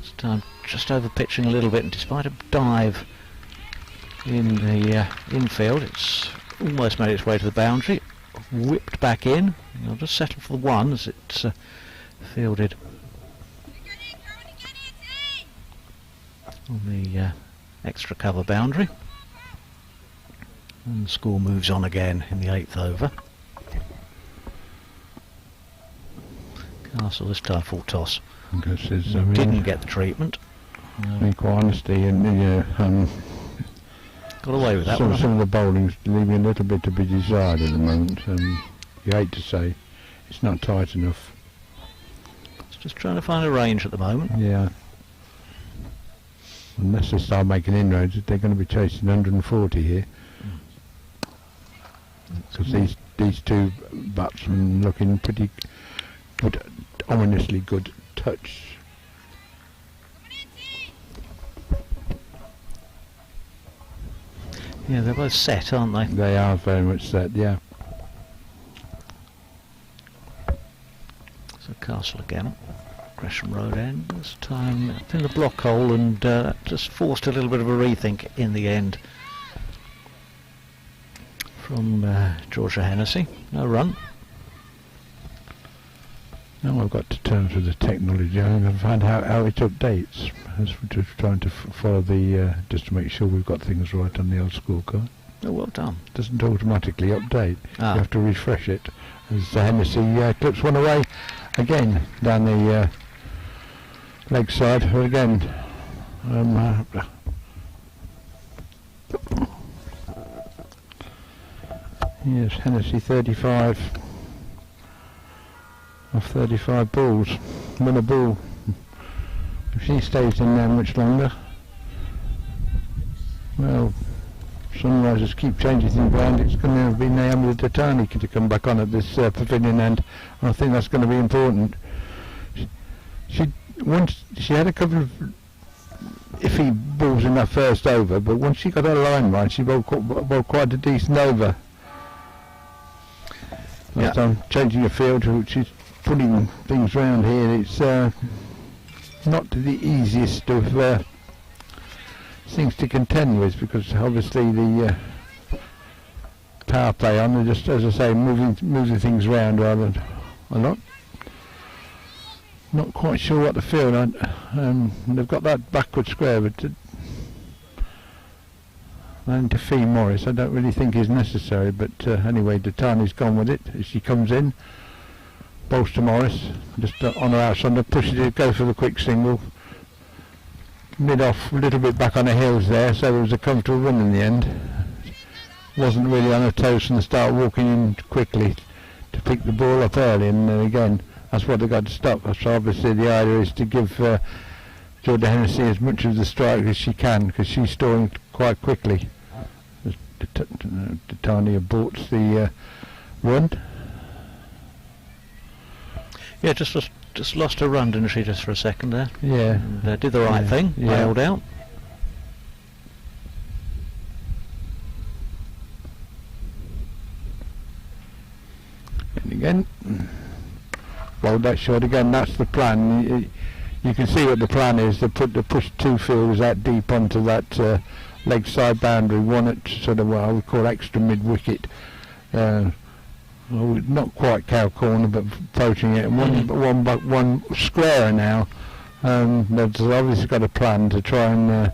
H: this time just over pitching a little bit, and despite a dive in the infield, it's almost made its way to the boundary, whipped back in. I'll just settle for the 1 as it's fielded on the extra cover boundary, and the score moves on again in the 8th over. Castle this time full toss.
I: Because
H: Didn't get the treatment.
I: in quite honesty, and
H: Got away with that
I: some
H: one.
I: of the bowling's leaving a little bit to be desired at the moment. You hate to say it's not tight enough.
H: It's just trying to find a range at the moment.
I: Yeah. Unless they start making inroads, they're going to be chasing 140 here. Because these 2 batsmen looking pretty good, ominously good touch.
H: Yeah, they're both set, aren't they?
I: They are very much set, yeah.
H: Castle again. Gresham Road end. This time in the block hole, and just forced a little bit of a rethink in the end from Georgia Hennessy. No run.
I: Now I've got to terms with the technology. I've found how it updates. As we're just trying to follow the just to make sure we've got things right on the old scorecard.
H: Oh, well done.
I: It doesn't automatically update.
H: Ah.
I: You have to refresh it. As Hennessy clips one away again down the leg side. Again, yes, Hennessy 35 of 35 balls. Win a ball. If she stays in there much longer, well, Sunrisers keep changing things around. It's going to be Naomi Datani to come back on at this pavilion end, and I think that's going to be important. She had a couple of iffy balls in that first over, but once she got her line right, she bowled quite a decent over.
H: Yeah.
I: I'm changing the field, which is putting things round here. It's not the easiest of things to contend with, because obviously the power play on, they're just, as I say, moving things around rather a lot. Not quite sure what to feel. They've got that backward square, but and to Fee Morris I don't really think is necessary, but anyway, Datani's gone with it. As she comes in, bowls to Morris, just on her outside, pushes it, go for the quick single, mid off, a little bit back on her heels there, so it was a comfortable run in the end. Wasn't really on her toes from the start, walking in quickly to pick the ball up early, and then again, that's what they've got to stop. So obviously the idea is to give Georgia Hennessy as much of the strike as she can, because she's stalling quite quickly. Titania aborts the run.
H: Yeah, just lost her run, didn't she, just for a second there?
I: Yeah.
H: And, did the right thing, bailed out.
I: And again, well, that shot again. That's the plan. You can see what the plan is. They push two fielders out deep onto that leg side boundary. One at sort of what I would call extra mid wicket. Well, not quite cow corner, but approaching it. And one square now. They've obviously got a plan to try and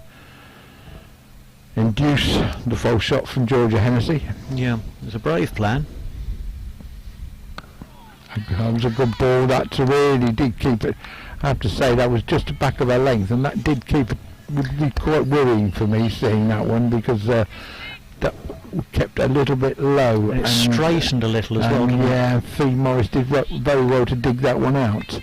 I: induce the false shot from Georgia Hennessy.
H: Yeah, it's a brave plan.
I: That was a good ball. That really did keep it. I have to say that was just the back of her length, and that did keep it. Would be quite worrying for me seeing that one, because that kept a little bit low.
H: And it straightened a little as well. Didn't
I: yeah, Fee Morris did very well to dig that one out.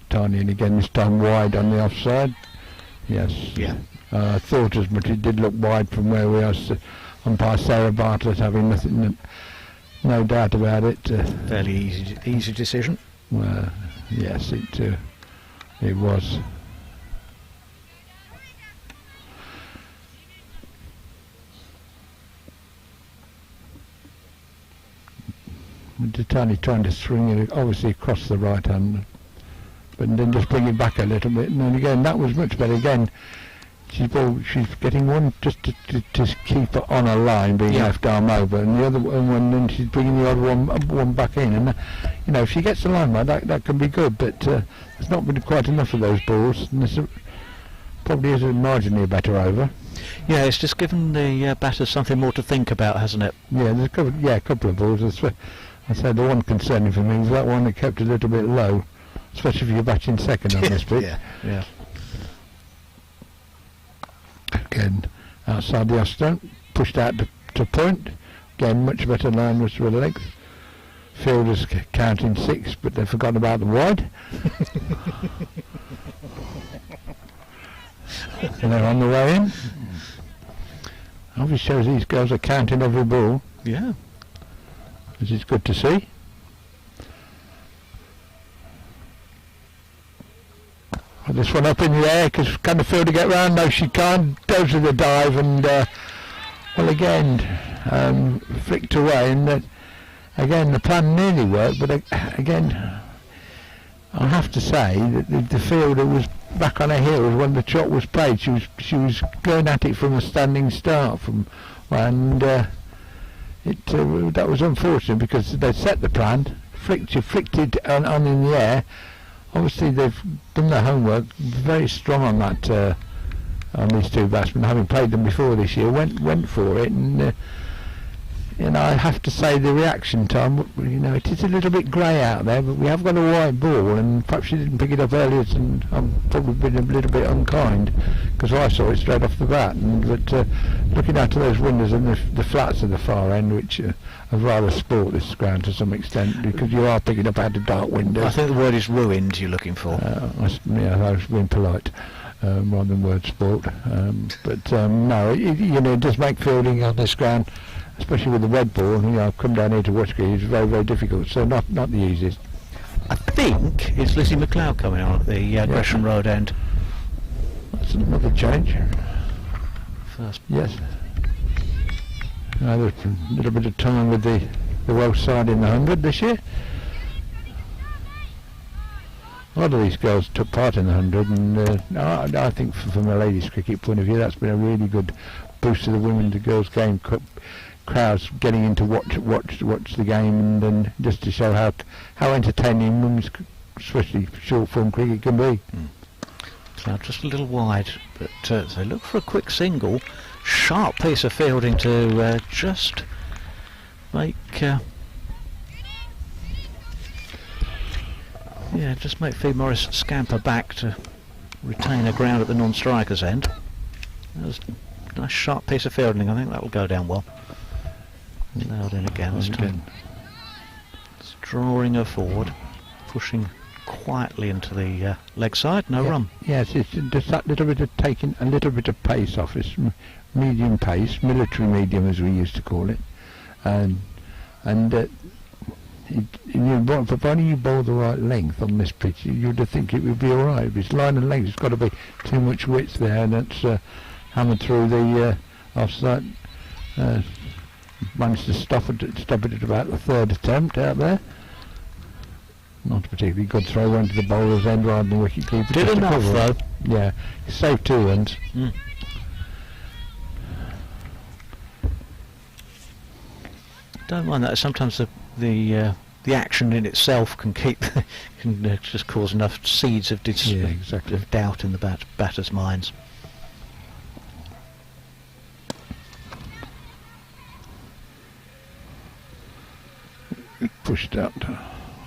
I: Tiny, and again this time wide on the offside. Yes.
H: Yeah.
I: I thought as much. It did look wide from where we are. Umpire Sarah Bartlett having nothing, no doubt about it.
H: Fairly easy decision.
I: Well, yes, it was. Tiny trying to swing it obviously across the right hand, but then just bring it back a little bit, and then again that was much better. Again, she's getting one just to keep it on a line, being left arm over, and the other one, then she's bringing the other one back in, and you know, if she gets the line right, that can be good, but there's not been quite enough of those balls, and there probably is a marginally better over.
H: Yeah, it's just given the batters something more to think about, hasn't it?
I: Yeah, there's a couple of balls. I said the one concerning for me is that one that kept a little bit low, especially if you're batting second on this pitch.
H: Yeah.
I: Again, outside the off-stump, pushed out to point. Again, much better line with the legs. Fielders counting 6, but they've forgotten about the wide. And they're on the way in. Obviously shows these girls are counting every ball.
H: Yeah.
I: Which is good to see. This one up in the air because can the fielder get round? No, she can't. Goes with the dive and well again flicked away, and again the plan nearly worked, but again I have to say that the fielder was back on her heels when the shot was played. She was going at it from a standing start and that was unfortunate because they set the plan, flicked it on in the air. Obviously they've done their homework, very strong on that on these two batsmen, having played them before this year, went for it, and I have to say the reaction time, it is a little bit grey out there, but we have got a white ball, and perhaps she didn't pick it up earlier, and I've probably been a little bit unkind because I saw it straight off the bat. But looking out of those windows and the flats at the far end, which have rather spoilt this ground to some extent, because you are picking up out of dark windows.
H: I think the word is ruined you're looking for.
I: I was being polite. Rather than word sport, but no, it does make fielding on this ground, especially with the red ball. I've come down here to watch it. It's very, very difficult. So not the easiest.
H: I think it's Lizzie McLeod coming on at the Gresham Road end.
I: That's another change.
H: First,
I: yes. There's a little bit of time with the Welsh side in the 100 this year. A lot of these girls took part in the 100, and I think from a ladies' cricket point of view, that's been a really good boost to the women's and girls' game. Crowds getting in to watch the game, and then just to show how entertaining women's, especially short form cricket, can be.
H: Cloud just a little wide, but they look for a quick single. Sharp piece of fielding to just make. Just make Fee Morris scamper back to retain her ground at the non-striker's end. That was a nice sharp piece of fielding. I think that will go down well. Allowed in again this time. It's drawing her forward, pushing quietly into the leg side. No run.
I: Yes, it's just that little bit of taking a little bit of pace off. It's medium pace, military medium as we used to call it, and providing you bowl the right length on this pitch, you'd think it would be all right. If it's line and length, it's got to be too much width there, and that's hammered through the offside. Managed to stop it at about the third attempt out there. Not a particularly good throw, went to the bowler's end rather than wicket keeper.
H: Did enough though.
I: Yeah, he saved 2 runs.
H: Don't mind that. Sometimes the action in itself can just cause enough seeds of of doubt in the batters' minds.
I: Pushed out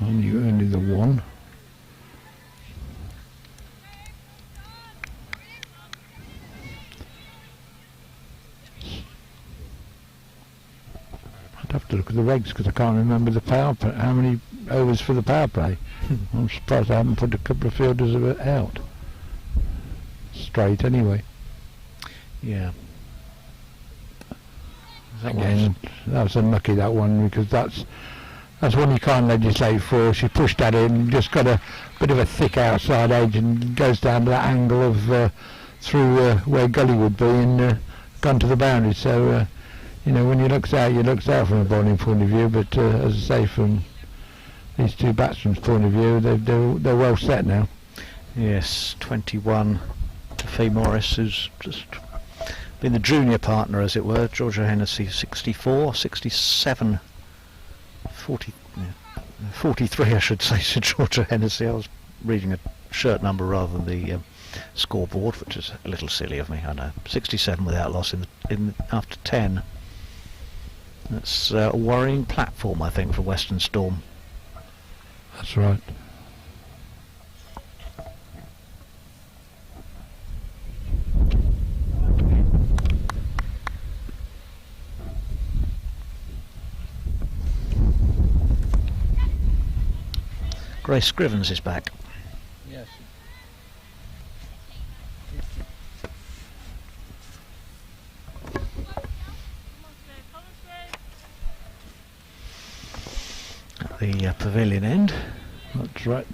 I: only the one. I'd have to look at the regs because I can't remember the power play, how many overs for the power play. I'm surprised I haven't put a couple of fielders of it out. Straight anyway.
H: Yeah.
I: Again, that was unlucky, that one, because that's one you can't legislate for. She pushed at it and just got a bit of a thick outside edge and goes down to that angle of through where gully would be and gone to the boundary. So when you looks out from a bowling point of view. But as I say, from these two batsmen's point of view, they're well set now.
H: Yes, 21 to Fee Morris, who's just been the junior partner, as it were. Georgia Hennessy 64, 67, 43 I should say to Georgia Hennessy. I was reading a shirt number rather than the scoreboard, which is a little silly of me, I know. 67 without loss in after 10. That's a worrying platform, I think, for Western Storm.
I: That's right.
H: Grace Scrivens is back.
C: Yes.
H: At the pavilion end.
I: That's right.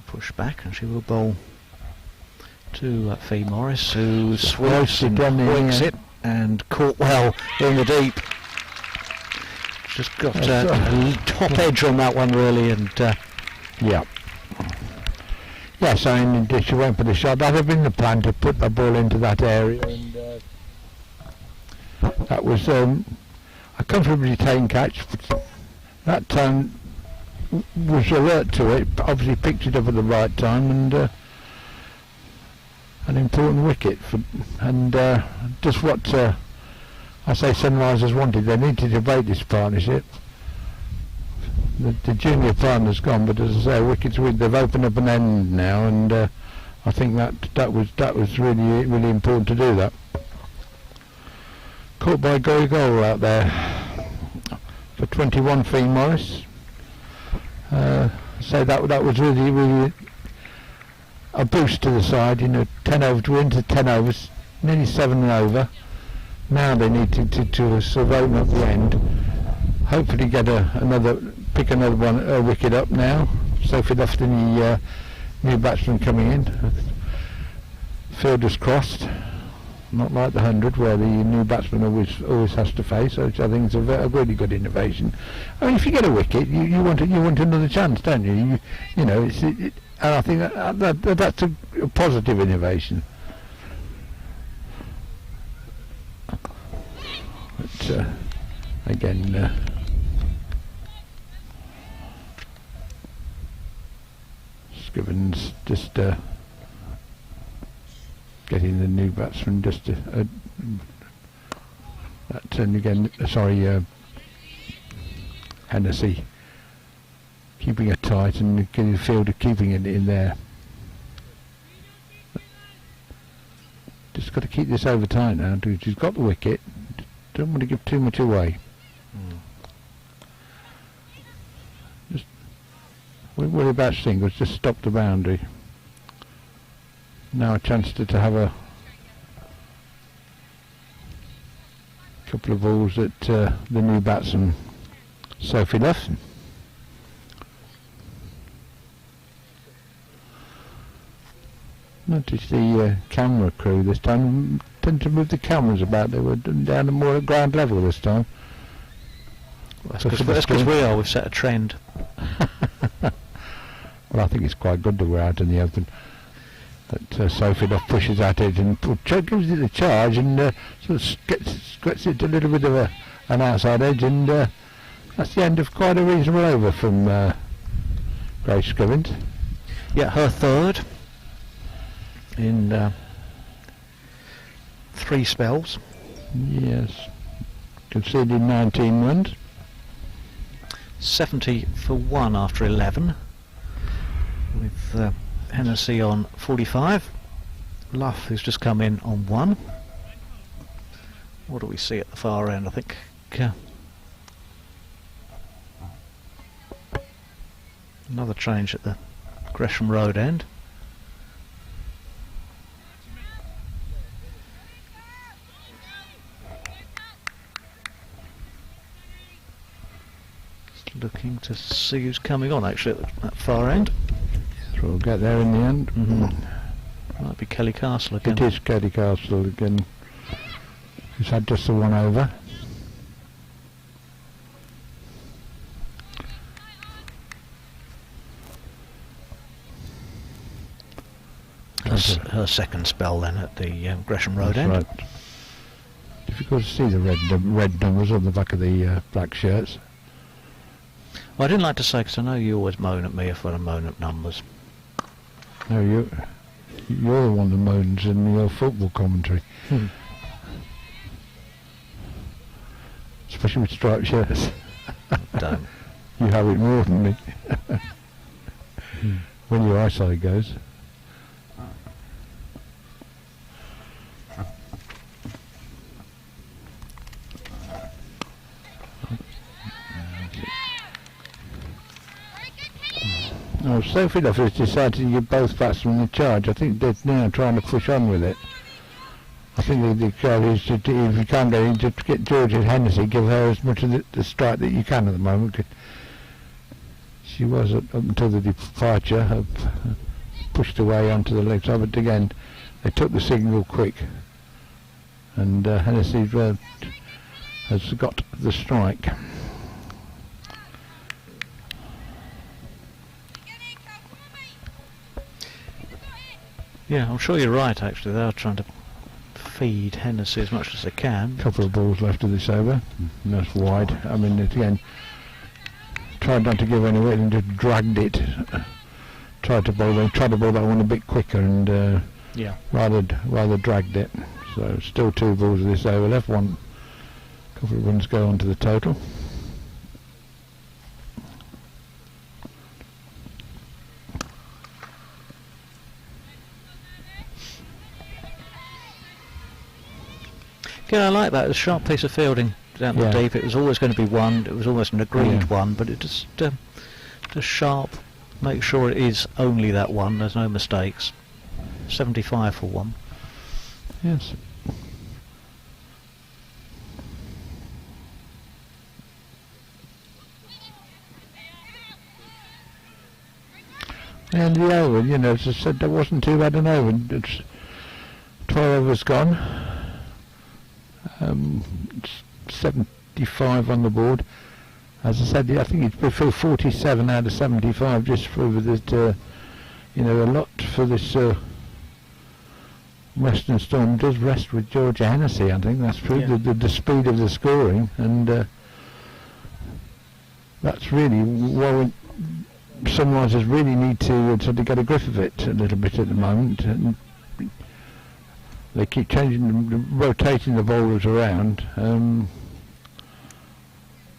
H: Push push back, and she will bowl to Fee Morris, who sweeps
I: Hoisted
H: and
I: down there,
H: wicks
I: yeah.
H: it, and caught well in the deep. Just got a top edge on that one really, and
I: Yeah. Yes, I mean, she went for the shot. That had been the plan, to put the ball into that area, and that was a comfortably taken catch. That time was alert to it, but obviously picked it up at the right time, and an important wicket. Just what I say Sunrisers wanted. They needed to break this partnership. The junior partner's gone, but as I say, wickets they've opened up an end now, and I think that was really important to do that. Caught by Gory Goal out there for 21, Fee Morris. So that was really a boost to the side. 10 overs, we're into 10 overs, nearly 7 over. Now they need to sort of open up the end. Hopefully get pick another wicket up now. Sophie Lofton, the new batsman coming in. Fielders crossed. Not like the 100 where the new batsman always has to face, which I think is a really good innovation. I mean, if you get a wicket, you want another chance, don't you? And I think that's a positive innovation. But again, Scrivens just getting the new batsman just that, and again, Hennessy keeping it tight and getting the fielder keeping it in there. Just got to keep this over tight now. She's got the wicket. Don't want to give too much away. Just worry about singles. Just stop the boundary. Now a chance to have a couple of balls at the new batsman, Sophie Lofton. Notice the camera crew this time tend to move the cameras about. They were down to more at ground level this time.
H: That's because we've set a trend.
I: Well, I think it's quite good that we're out in the open. But Sophie Lofton pushes at it and gives it a charge, and sort of gets it a little bit of an outside edge, and that's the end of quite a reasonable over from Grace Scrivens.
H: Yeah, her third in 3 spells.
I: Yes, conceded 19 runs.
H: 70 for 1 after 11, with Hennessy on 45. Luff, who's just come in, on 1. What do we see at the far end? I think another change at the Gresham Road end. Just looking to see who's coming on actually at that far end.
I: So we'll get there in the end.
H: Might be Kelly Castle again.
I: It is Kelly Castle again. He's had just the 1 over.
H: Her second spell then at the Gresham Road end.
I: Right. Difficult to see the red numbers on the back of the black shirts.
H: Well, I didn't like to say, because I know you always moan at me if I moan at numbers.
I: No, you're the one that moans in your football commentary. Especially with striped shirts.
H: Don't.
I: You have it more than me. When your eyesight goes. Oh, Sophie Lofton has decided to give both batsmen the charge. I think they're now trying to push on with it. I think the charge is to, if you can't get in, to get Georgia Hennessy, give her as much of the strike that you can at the moment. She was up until the departure of pushed away onto the leg side, but again they took the signal quick, and Hennessy has got the strike.
H: Yeah, I'm sure you're right actually, they are trying to feed Hennessy as much as they can.
I: Couple of balls left of this over, and that's wide. I mean, it, again, tried not to give any weight and just dragged it. Tried to bowl that one a bit quicker, and
H: Yeah.
I: rather dragged it. So still 2 balls of this over left. One, couple of runs go on to the total.
H: Yeah, I like that. It was a sharp piece of fielding down the
I: Yeah.
H: deep. It was always going to be one. It was almost an agreed
I: Yeah.
H: one, but it just sharp. Make sure it is only that one. There's no mistakes. 75 for 1.
I: Yes. And the over, you know, as I said, that wasn't too bad an over. It's 12 overs gone. It's 75 on the board. As I said, I think it's 47 out of 75, just for that, you know, a lot for this Western Storm does rest with Georgia Hennessy. I think that's true.
H: Yeah.
I: The speed of the scoring, and that's really what Sunrisers really need to sort of get a grip of it a little bit at the moment. And they keep changing, rotating the bowlers around, and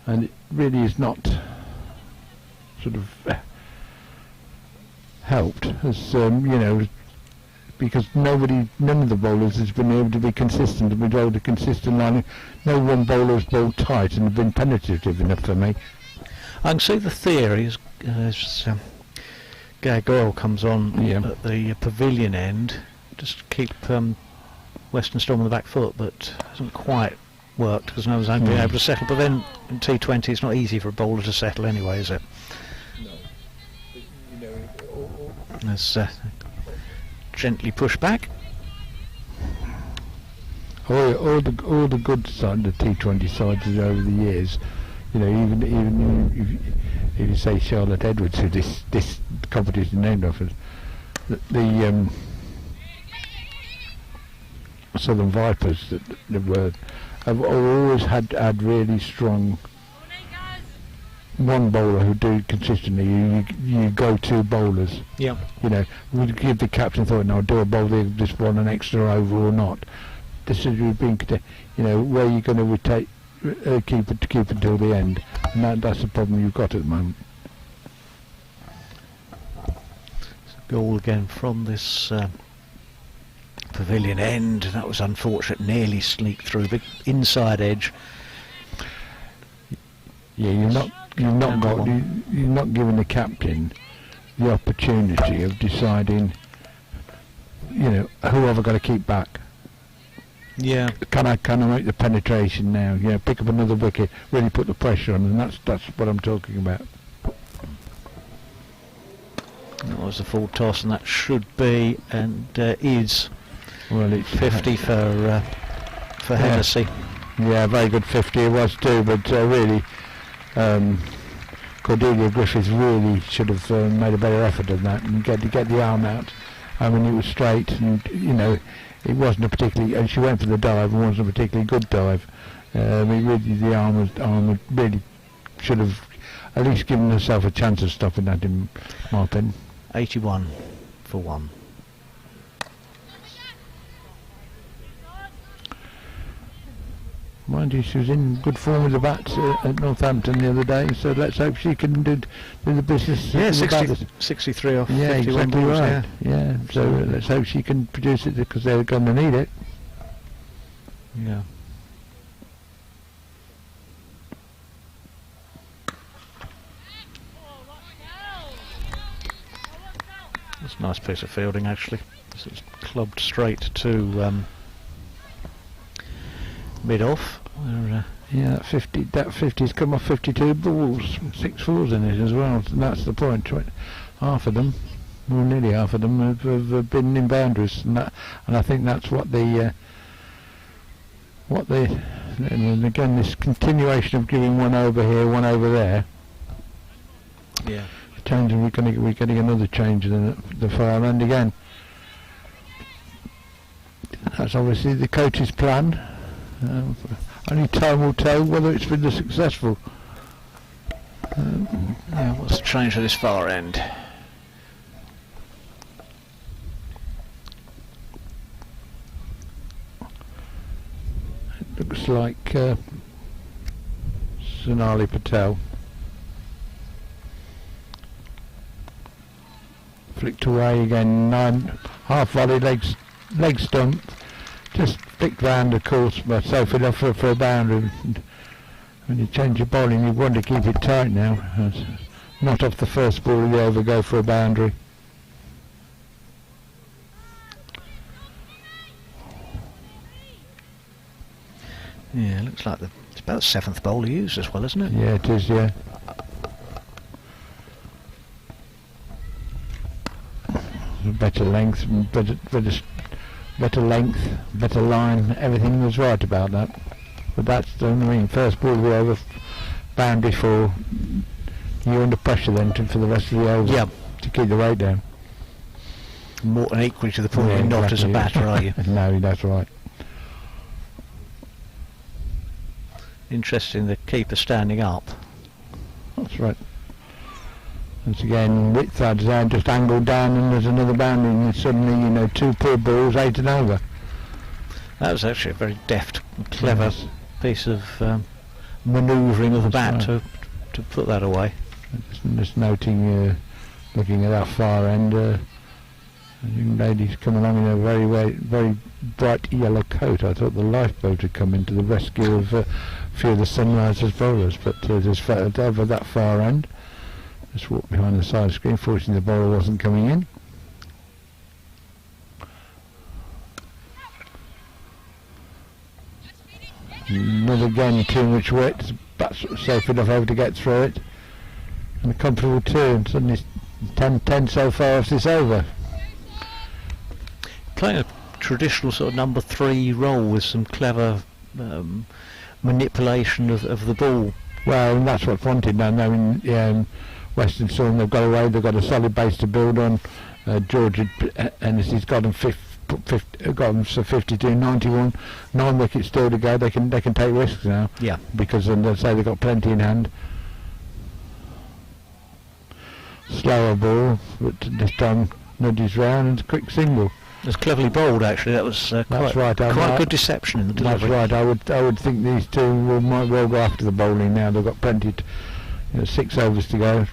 I: it really is not sort of helped, as you know, because none of the bowlers has been able to be consistent and been able to consistent line. No one bowler has bowled tight and been penetrative enough for me.
H: I can see the theory as Gag Oil comes on at the pavilion end, just keep Western Storm on the back foot, but hasn't quite worked because no one's been able to settle. But then in T20 it's not easy for a bowler to settle anyway, is it?
B: No. But, you know,
H: Let's gently push back.
I: All the good side, the T20 sides over the years, you know, even if you say Charlotte Edwards, who this competition named after, the Southern Vipers that have always had really strong one bowler who do consistently. You go to bowlers.
H: Yeah.
I: You know, would give the captain thought, no, do a bowl this one an extra over or not. This is being, you know, where you're going to rotate, keep it until the end, and that's the problem you've got at the moment.
H: Goal again from this pavilion end. That was unfortunate. Nearly sneaked through. Big inside edge.
I: Yeah, you're not giving the captain the opportunity of deciding, you know, who have I got to keep back.
H: Yeah.
I: Can I make the penetration now? You know, pick up another wicket, really put the pressure on, and that's what I'm talking about.
H: That was a full toss, and that should be and is.
I: Well, it's
H: 50 for Hennessy.
I: Yeah, very good 50 it was too, but really, Cordelia Griffiths really should have made a better effort than that and get the arm out. I mean, it was straight, and you know, it wasn't a particularly. And she went for the dive, and wasn't a particularly good dive. Really, the arm really should have at least given herself a chance of stopping that, in my opinion.
H: 81 for 1.
I: Mind you, she was in good form with the bats at Northampton the other day, so let's hope she can do the business.
H: Yeah,
I: with the
H: 60,
I: batters.
H: 63 off.
I: Yeah,
H: 51
I: exactly
H: balls,
I: right. Yeah, so let's hope she can produce it, because they're going to need it.
H: Yeah. That's a nice piece of fielding, actually. It's clubbed straight to mid-off.
I: Yeah, that 50's come off 52 balls, 6 fours in it as well, and that's the point. Half of them. Well, nearly half of them have been in boundaries, and I think that's what the and again, this continuation of giving one over here, one over there.
H: Yeah.
I: Changing, we're getting another change in the far end again. That's obviously the coach's plan. Only time will tell whether it's been successful.
H: Yeah, what's the change at this far end?
I: It looks like Sonali Patel flicked away again, 9 half volley, leg stump, just flicked round, of course, but safe enough for a boundary. When you change your bowling, you want to keep it tight now. Not off the first ball of the over, go for a boundary.
H: Yeah, looks like it's about the 7th bowl used as well, isn't it?
I: Yeah, it is, yeah. Better length, better length, better line, everything was right about that. But that's, I mean, first ball of the over, boundary for you under pressure then for the rest of the over.
H: Yeah.
I: To keep the weight down.
H: More than equally to the point
I: Yeah,
H: you're not as a
I: exactly.
H: batter, are you?
I: No, that's right.
H: Interesting, the keeper standing up.
I: That's right. Once again, width side's down, just angled down, and there's another boundary, and suddenly, you know, 2 poor balls, 8 and over.
H: That was actually a very deft, clever
I: Yes.
H: piece of manoeuvring of the bat
I: That's right.
H: to put that away.
I: Just noting, looking at that far end, a young lady's come along in a very bright yellow coat. I thought the lifeboat had come in to the rescue of a few of the Sunrisers bowlers, but just over that far end. Just walked behind the side screen. Fortunately, the bowler wasn't coming in. Another again, too much wet. Bat's safe enough over to get through it. And a comfortable 2. And suddenly it's 10-10 so far as this over.
H: Playing a traditional sort of number 3 role with some clever manipulation of the ball.
I: Well, and that's what's wanted now. I mean, Western Sun, they've got away, they've got a solid base to build on. George Hennessy's got them 52, 91, 9 wickets still to go. They can take risks now.
H: Yeah.
I: Because they say they've got plenty in hand. Slower ball, but this time nudges round and quick single.
H: It was cleverly bowled, actually. That was quite
I: right,
H: quite good deception in the delivery.
I: That's right. I would think these two might well go after the bowling now. They've got plenty, 6 overs to go.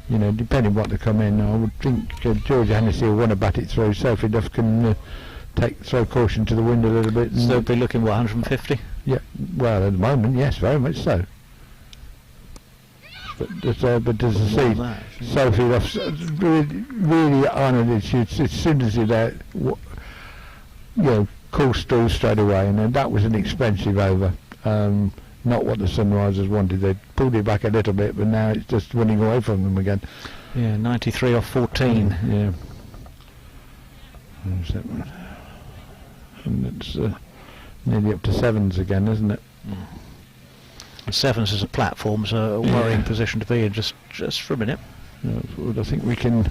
I: You know, depending what they come in, I would think George Hennessy will want to bat it through. Sophie Duff can throw caution to the wind a little bit.
H: So they'll be looking, what, 150?
I: Yeah, well, at the moment, yes, very much so. But as I see, Sophie Duff's really honoured it. As soon as he course through straight away, and then that was an expensive over. Not what the Sunrisers wanted. They pulled it back a little bit, but now it's just running away from them again.
H: Yeah, 93 off 14.
I: Yeah. And it's nearly up to 7s again, isn't it?
H: The 7s as a platform's a worrying position to be in just for a minute.
I: I think we can.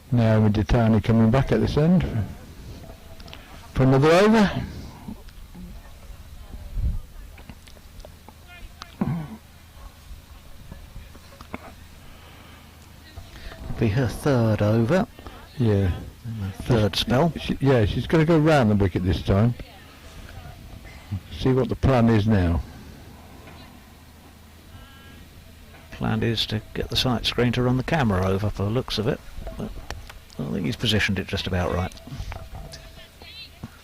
I: Now with Ditani coming back at this end for another over.
H: Be her 3rd over.
I: Yeah.
H: 3rd spell.
I: She's going to go round the wicket this time. See what the plan is now.
H: Plan is to get the sight screen to run the camera over, for the looks of it. But I think he's positioned it just about right.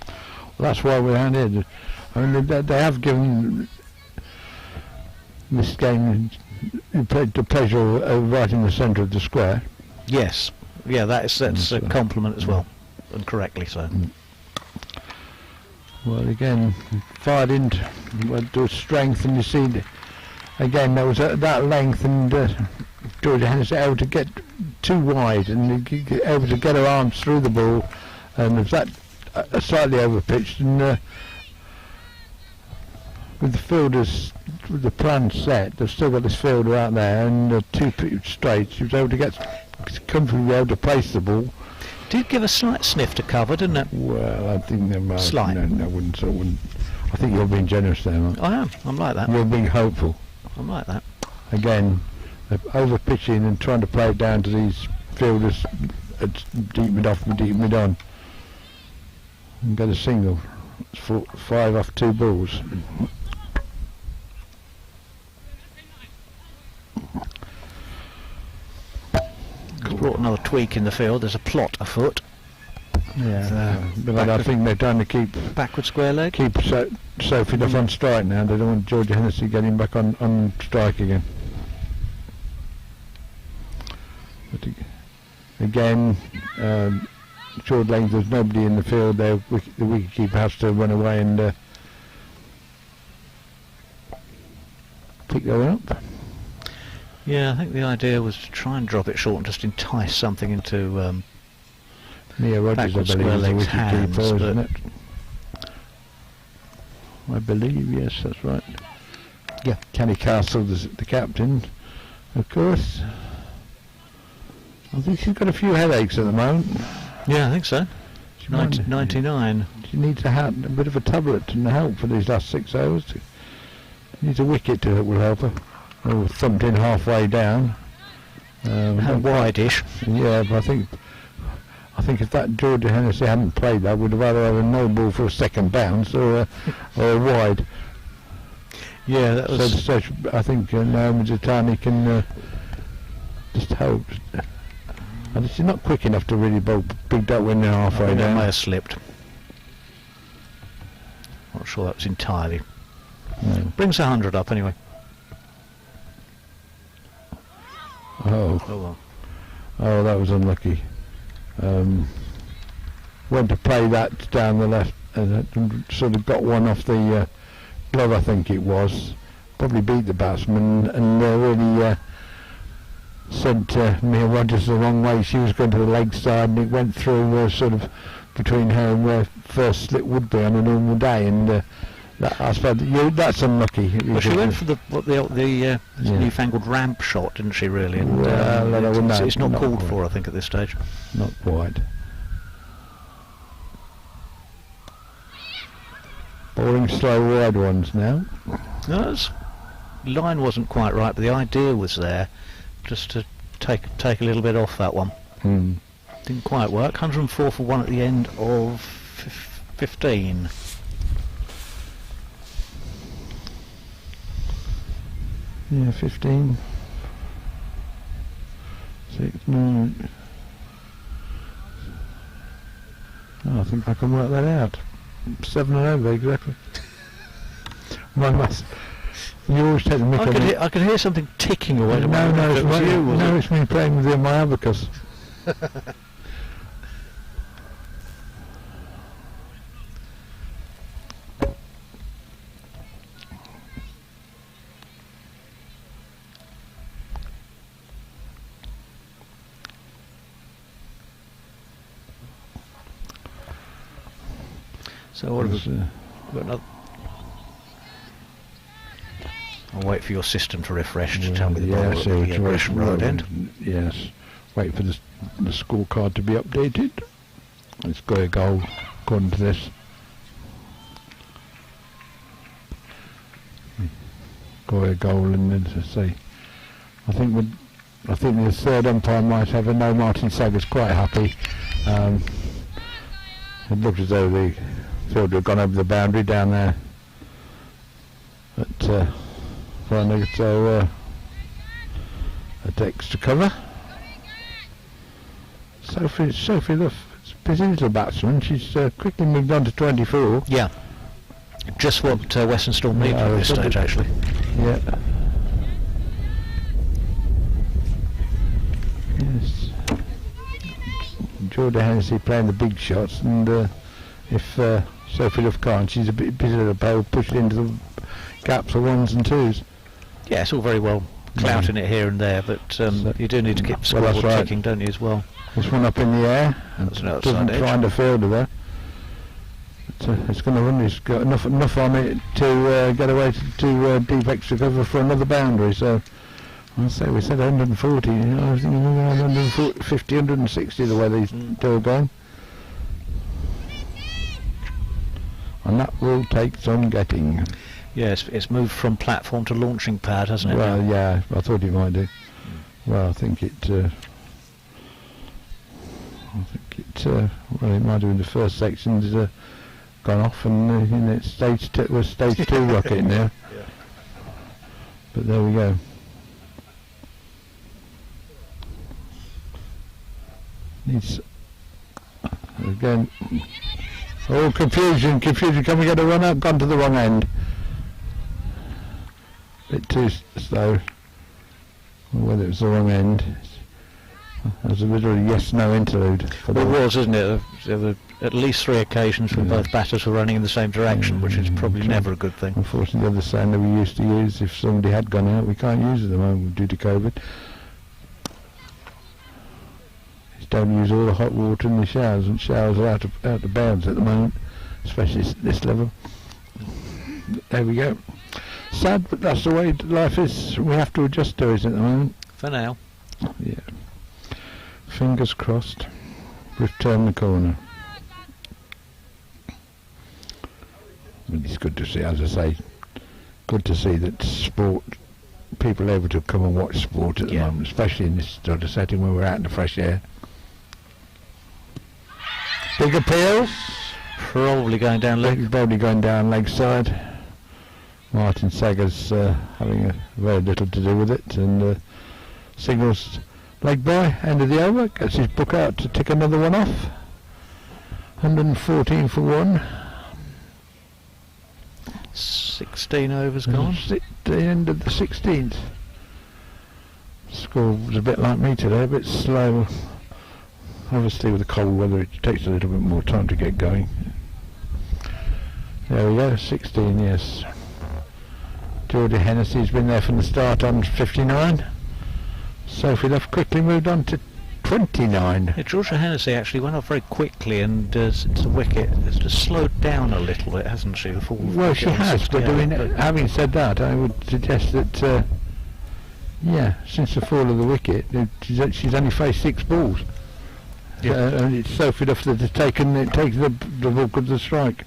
I: Well, that's why we're out here. I mean, they have given this game the pleasure of right in the centre of the square.
H: Yes. Yeah, that's a compliment as well, and correctly so.
I: Well, again, fired into strength, and you see again, that was at that length, and Georgia Hennessy able to get too wide and able to get her arms through the ball, and was that slightly overpitched, and with the fielders, with the plan set, they've still got this fielder out there, and 2 pitch straight, she was able to get comfortably able to place the ball.
H: Did give a slight sniff to cover, didn't it?
I: Well, I think they might.
H: Slight.
I: No, I wouldn't. I think you're being generous there, Mark.
H: I am. I'm like that.
I: You're being hopeful.
H: I'm like that.
I: Again, over pitching and trying to play it down to these fielders at deep mid off, deep mid on, and get a single. It's 5 off 2 balls.
H: Brought another tweak in the field. There's a plot afoot.
I: Yeah, but I think they're trying to keep
H: backward square leg.
I: Keep Sophie Duff on strike now. They don't want Georgia Hennessy getting back on strike again. But again, short length. There's nobody in the field there. The wicketkeeper has to run away and pick that one up.
H: Yeah, I think the idea was to try and drop it short and just entice something into
I: Mia Rogers, I believe, is the wicketkeeper, isn't it? I believe, yes, that's right. Yeah, Kenny Castle, the captain, of course. I think she's got a few headaches at the moment.
H: Yeah, I think so. 99.
I: She needs a bit of a tablet and help for these last 6 overs. She needs a wicket that will help her. Oh, thumped in halfway down.
H: Wide-ish.
I: Yeah, but I think if that Georgia Hennessy hadn't played that, we'd have either had a no ball for a second bounce or a wide.
H: Yeah, that was.
I: So I think Naomi Zatani can just hope. And she's not quick enough to really bowl big duck when they're halfway down.
H: That may have slipped. Not sure that was entirely.
I: No.
H: Brings 100 up anyway.
I: Oh, that was unlucky. Went to play that down the left and sort of got one off the glove, I think it was. Probably beat the batsman and really sent Mia Rogers the wrong way. She was going to the leg side and it went through sort of between her and where first slip would be on a normal day, and I suppose that's unlucky.
H: Well, she went for the newfangled ramp shot, didn't she? Really, and it's not called for, I think, at this stage.
I: Not quite. Bowling slow wide ones now.
H: No, line wasn't quite right, but the idea was there, just to take a little bit off that one. Didn't quite work. 104 for 1 at the end of 15.
I: Yeah, 15. 6, 9. Oh, I think I can work that out. 7 and over exactly. My maths. You always take the mick.
H: I could hear something ticking away.
I: No, it's me playing with my abacus.
H: So what have we got? Another. I'll wait for your system to refresh to tell me the ball at the Gresham Road end.
I: Yes. Wait for the scorecard to be updated. Let's go a goal according to this. Go a goal, and then to say, I think the third umpire might have a no. Martin Saggers quite happy. It looked as though the fielder had gone over the boundary down there. But finally, so a decks to cover. Sophie Luff, it's a busy little batsman. She's quickly moved on to 24.
H: Yeah. Just what Western Storm need at this stage, actually.
I: Yeah. Yes. Georgia Hennessy playing the big shots, and if Sophie Luff can't, she's a bit busy at the bowl, pushed into the gaps of 1s and 2s.
H: Yeah, it's all very well clouting it here and there, but you do need to keep the
I: Well, that's
H: scoreboard
I: right.
H: ticking, don't you, as well?
I: This one up in the air.
H: That's an
I: Doesn't
H: outside edge.
I: find a fielder there. It's going to run. It's got enough on it to get away to deep extra cover for another boundary. So I say we said 140. I was thinking 150, 160 the way these two are going. And that will take some getting.
H: Yeah, it's moved from platform to launching pad, hasn't it?
I: Well,
H: now?
I: yeah, I thought it might do. Well, I think it. Well, it might do in the first section. Gone off, and it's stage 2 rocket now.
H: Yeah.
I: But there we go. Needs again. Oh, confusion! Can we get a run out? Gone to the wrong end. Bit too slow. Whether it was the wrong end. That was a bit of a yes/no interlude.
H: Well, it was, isn't it? There were at least 3 occasions when both batters were running in the same direction, which is probably never a good thing.
I: Unfortunately, the other sound that we used to use, if somebody had gone out, we can't use it at the moment due to COVID. Just don't use all the hot water in the showers, and showers are out of bounds at the moment, especially at this level. There we go. Sad, but that's the way life is. We have to adjust to it at the moment.
H: For now.
I: Yeah. Fingers crossed. We've turned the corner. But it's good to see, as I say, good to see that sport, people are able to come and watch sport at the moment, especially in this sort of setting where we're out in the fresh air. Big appeals.
H: Probably going down leg.
I: Probably going down leg side. Martin Sager's having very little to do with it, and signals leg by, end of the over, gets his book out to tick another one off. 114 for 1.
H: 16 overs gone.
I: The end of the 16th. Score was a bit like me today, a bit slow. Obviously with the cold weather it takes a little bit more time to get going. There we go, 16, yes. Georgia Hennessy's been there from the start on 59. Sophie Luff quickly moved on to 29.
H: Yeah, Georgia Hennessy actually went off very quickly, and since the wicket has just slowed down a little bit, hasn't she?
I: Well, she has, but having said that, I would suggest that, yeah, since the fall of the wicket, she's only faced 6 balls.
H: Yeah.
I: And it's Sophie Luff that has taken the bulk of the strike.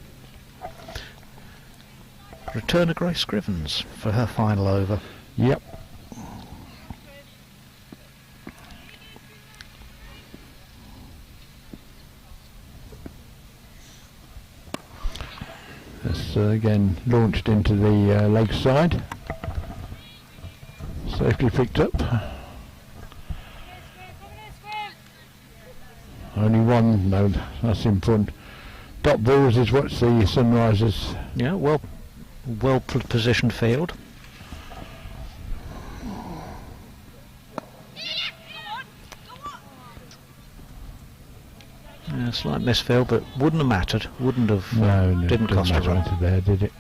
H: Return of Grace Scrivens for her final over.
I: Yep. That's again launched into the leg side. Safely picked up. Only one, no, that's important. Dot balls is what's the Sunrisers.
H: Yeah, well positioned field. Yeah, slight misfield, but wouldn't have mattered. Wouldn't have.
I: No,
H: didn't cost a run.
I: There, did it?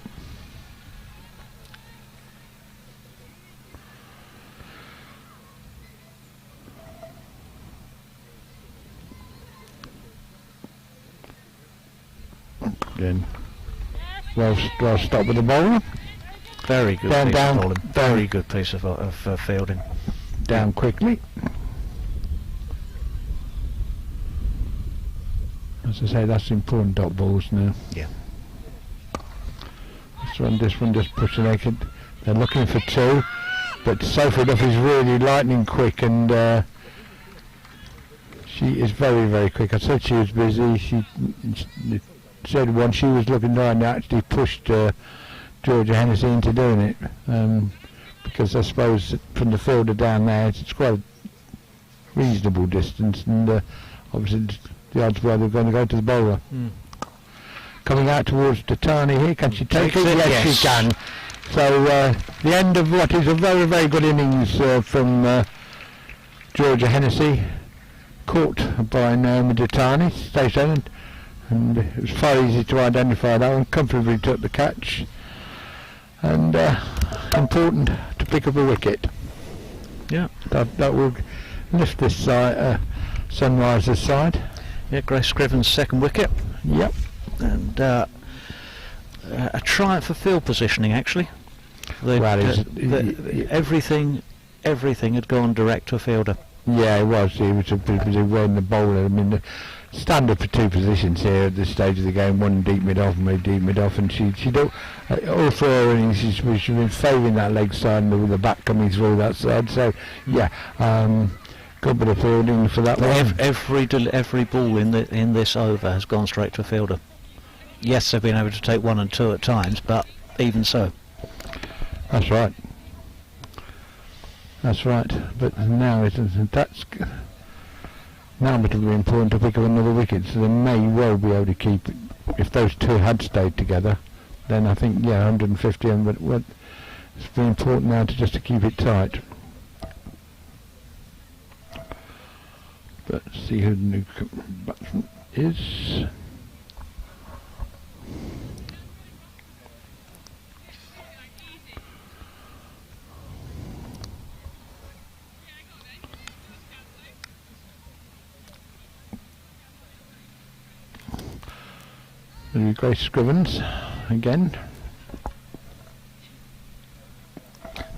I: Then, well stopped with the bowler.
H: Very good.
I: Down.
H: Very good piece of fielding.
I: Down quickly. As I say, that's important dot balls now.
H: Yeah.
I: This one just pushing naked. They're looking for 2, but Sophie Luff is really lightning quick, and she is very, very quick. I said she was busy. She said when she was looking down, they actually pushed Georgia Hennessy into doing it, because I suppose from the fielder down there it's quite a reasonable distance, and obviously the odds were they're going to go to the bowler. Coming out towards Tatani here, can she take it? Yes, she can. So the end of what is a very, very good innings from Georgia Hennessy, caught by Naomi Tatani, station, and it was far easy to identify that one. Comfortably took the catch, and important to pick up a wicket.
H: Yeah.
I: That will lift this side, Sunriser's side.
H: Yeah, Grace Scriven's second wicket.
I: Yep.
H: And a triumph for field positioning, actually. Everything had gone direct to a fielder.
I: Yeah, it was. He was wearing the bowler. I mean, the standard for two positions here at this stage of the game. One deep mid off, and made deep mid off, and she don't. All four innings, she's been favouring that leg side and with the bat coming through that side. So yeah, good bit of fielding for that one.
H: Every ball in this over has gone straight to a fielder. Yes, they've been able to take 1 and 2 at times, but even so.
I: That's right. That's right. But now now it'll be important to pick up another wicket, so they may well be able to keep. If those two had stayed together, then I think 150. But it's very important now to keep it tight. But see who the new batsman is. Grace Scrivens again.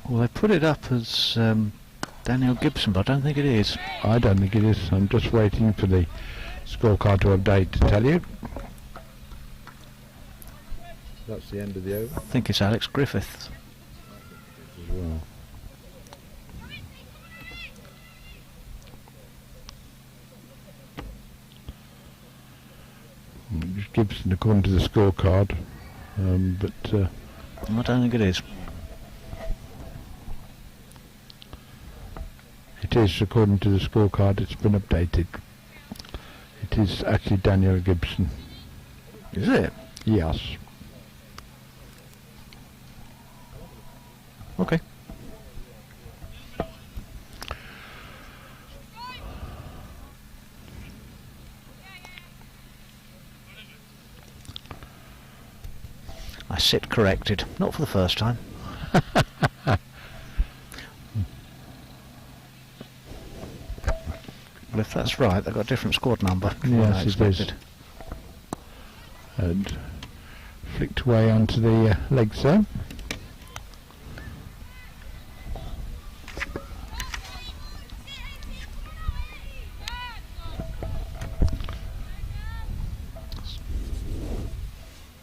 H: Well, they put it up as Danielle Gibson, but I don't think it is.
I: I don't think it is. I'm just waiting for the scorecard to update to tell you. That's the end of the over.
H: I think it's Alex Griffiths.
I: As well. Gibson according to the scorecard, but
H: I don't think it is.
I: It is according to the scorecard. It's been updated. It is actually Daniel Gibson.
H: Is it?
I: Yes.
H: Okay. I sit corrected. Not for the first time. Well, if that's right, they've got a different squad number.
I: Yes, it is. And flicked away onto the leg zone.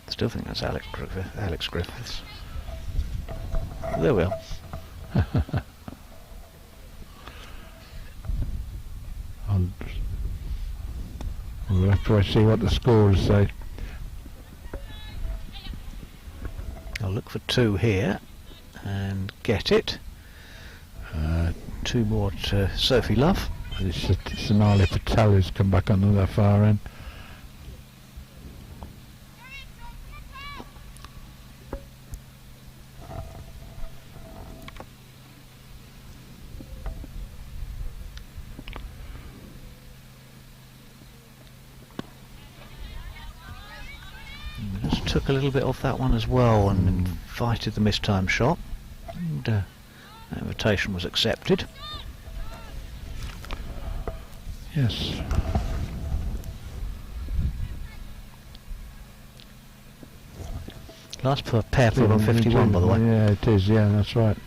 H: Still think that's Alex Griffiths. There we are.
I: We'll have to see what the scores say.
H: I'll look for 2 here and get it. 2 more to Sophie Love.
I: Sonali Patel has come back on the far end.
H: Took a little bit off that one as well and invited the mistime shot, and that invitation was accepted.
I: Yes.
H: Last pair put on 51, by the way.
I: Yeah, it is. Yeah, that's right.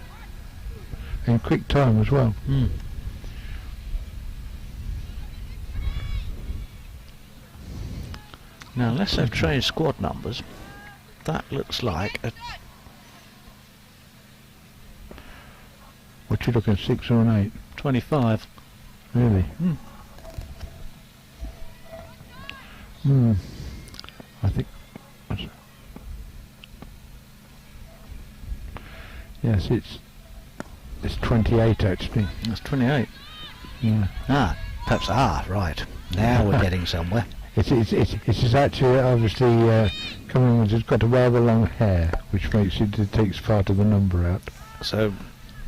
I: In quick time as well.
H: Mm. Now, unless they've changed squad numbers, that looks like a...
I: What you looking at, 6 or an 8?
H: 25.
I: Really? I think... Yes, it's 28 actually.
H: That's 28.
I: Yeah.
H: Perhaps, right. Now we're getting somewhere.
I: It's actually obviously coming with, it's got a rather long hair, which makes it takes part of the number out.
H: So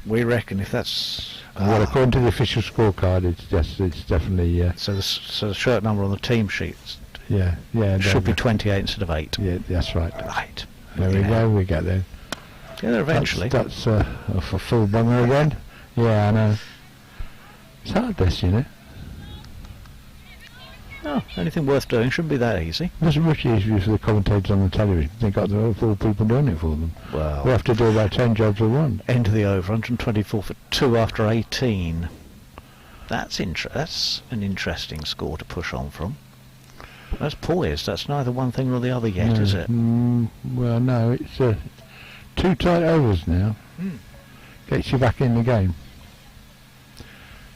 H: we reckon if that's
I: well, according to the official scorecard, it's definitely
H: so the shirt number on the team sheets
I: should
H: be 28 instead of 8.
I: Yeah, that's right.
H: Right.
I: There we go. We get there.
H: Yeah, eventually.
I: That's for full bummer again. Yeah, I know. It's hard this, you know.
H: Oh, anything worth doing shouldn't be that easy.
I: It wasn't much easier for the commentators on the television. They got the 4 people doing it for them.
H: Well,
I: We have to do about 10 jobs at once.
H: end of the over, 124 for 2 after 18. That's an interesting score to push on from. That's poised. That's neither one thing nor the other yet, is it?
I: Well, no, it's 2 tight overs now. Gets you back in the game.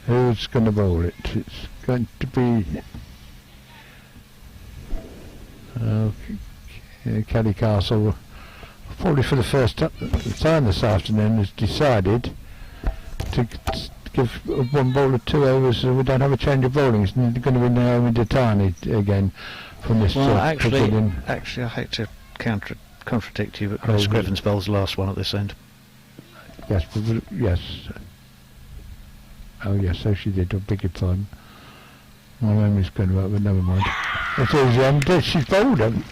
I: Who's going to bowl it? It's going to be Caddy Castle. Probably for the first time this afternoon has decided to give one bowler 2 overs, so we don't have a change of bowling. It's going to be Naomi Datani again from this.
H: Well, actually,
I: Brazilian.
H: I hate to contradict you, but Chris Scrivens bowls the last one at this end.
I: Yes, yes. Oh yes, so she did. I beg your pardon. My memory's going up, but never mind. It is, she's bowled him.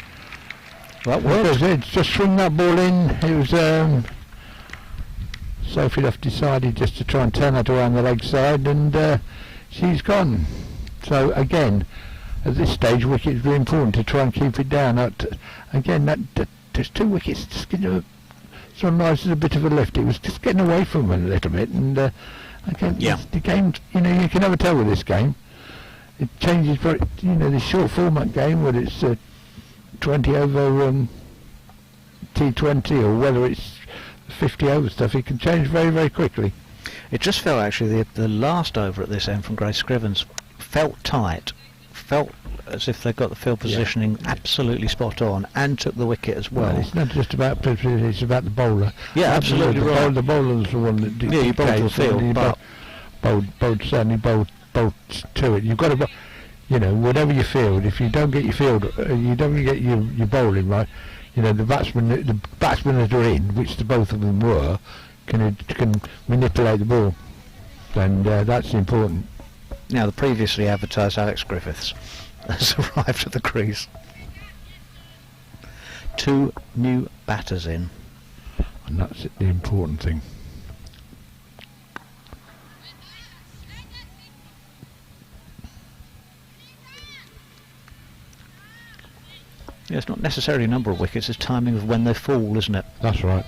H: That worked.
I: Just swing that ball in. It was Sophie Duff decided just to try and turn that around the leg side, and she's gone. So again, at this stage, wickets were important to try and keep it down. Again, there's 2 wickets. Just Sunrise is a bit of a lift. It was just getting away from them a little bit, and again, the game. You know, you can never tell with this game. It changes very. You know, this short format game, whether it's 20 over T20 or whether it's 50 over stuff, it can change very, very quickly.
H: It just felt actually the last over at this end from Grace Scrivens felt tight, felt as if they got the field positioning absolutely spot on and took the wicket as well.
I: It's not just about position, it's about the bowler.
H: Yeah, absolutely right.
I: The bowler's the one that
H: you bowled the field, but
I: certainly bowled to it. You've got to, you know, whatever your field, if you don't get your field, you don't get your bowling right, you know, the batsmen that are in, which the both of them were, can manipulate the ball, and that's important.
H: Now, the previously advertised Alex Griffiths has arrived at the crease. 2 new batters in.
I: And that's the important thing.
H: Yeah, it's not necessarily a number of wickets, it's timing of when they fall, isn't it?
I: That's right.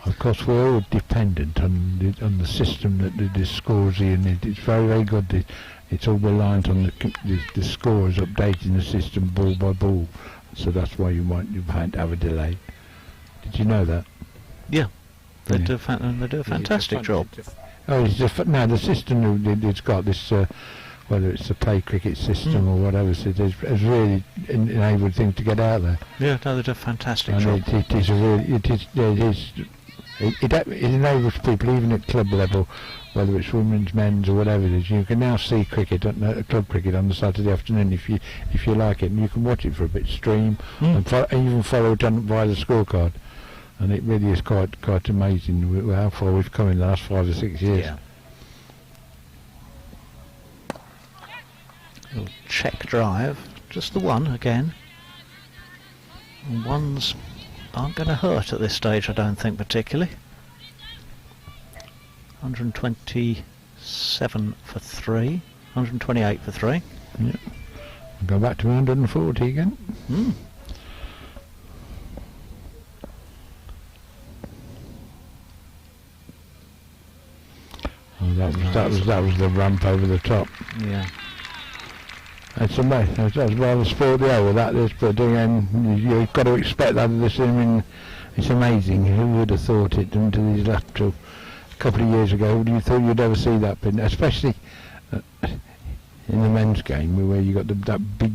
I: Of course, we're all dependent on the system that the scores in. It's very, very good. It's all reliant on the scores updating the system ball by ball. So that's why you might have a delay. Did you know that?
H: Yeah, they do a fantastic job.
I: Oh, now the system it's got this, whether it's the play cricket system or whatever, so it has really enabled things to get out there.
H: Yeah, no, they do a fantastic
I: And
H: job.
I: It enables people, even at club level, whether it's women's, men's, or whatever it is. You can now see cricket, club cricket, on the Saturday afternoon if you like it, and you can watch it for a bit, stream, and even follow it on via the scorecard. And it really is quite amazing how far we've come in the last 5 or 6 years.
H: Yeah. Little check drive, just the one again. And ones aren't going to hurt at this stage, I don't think, particularly. 127 for 3, 128 for 3.
I: Yep. Go back to 140 again. Oh, that was the ramp over the top.
H: Yeah.
I: It's amazing. That's rather spoiled the over that is, but again, you've got to expect that of this. I mean, it's amazing. Who would have thought it until these last a couple of years ago? You thought you'd ever see that, but especially in the men's game where you got that big.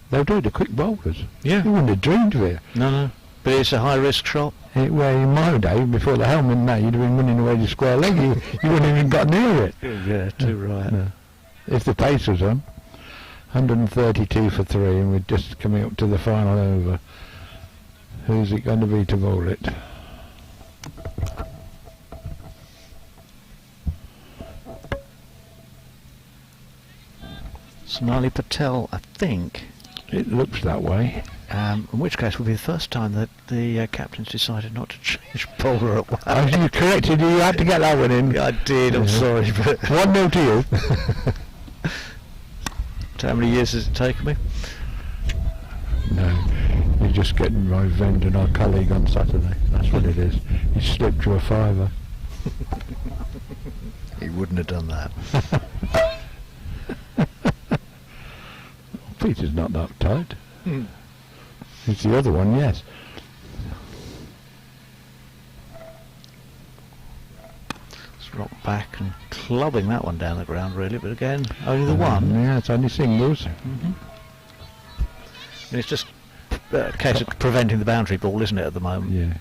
I: They'll do it to quick bowlers.
H: Yeah.
I: You wouldn't have dreamed of it.
H: No. But it's a high risk shot.
I: Well, in my day, before the helmet, now you'd have been running away to square leg. You wouldn't have even got near it.
H: Yeah, too right.
I: No. If the pace was on, 132 for 3, and we're just coming up to the final over. Who's it going to be to bowl it?
H: Sonali Patel, I think.
I: It looks that way.
H: In which case will be the first time that the captain's decided not to change bowler at once.
I: Oh, you corrected. You had to get that one in.
H: Yeah, I did. I'm sorry, but
I: 1-0 to you.
H: how many years has it taken me?
I: No, you're just getting my friend and our colleague on Saturday. That's what it is. He slipped you a fiver.
H: He wouldn't have done that.
I: Peter's not that tight. It's the other one, yes.
H: Let's rock back and clubbing that one down the ground, really. But again, only the one.
I: Yeah, it's only singles.
H: And it's just a case of preventing the boundary ball, isn't it, at the moment?
I: Yeah.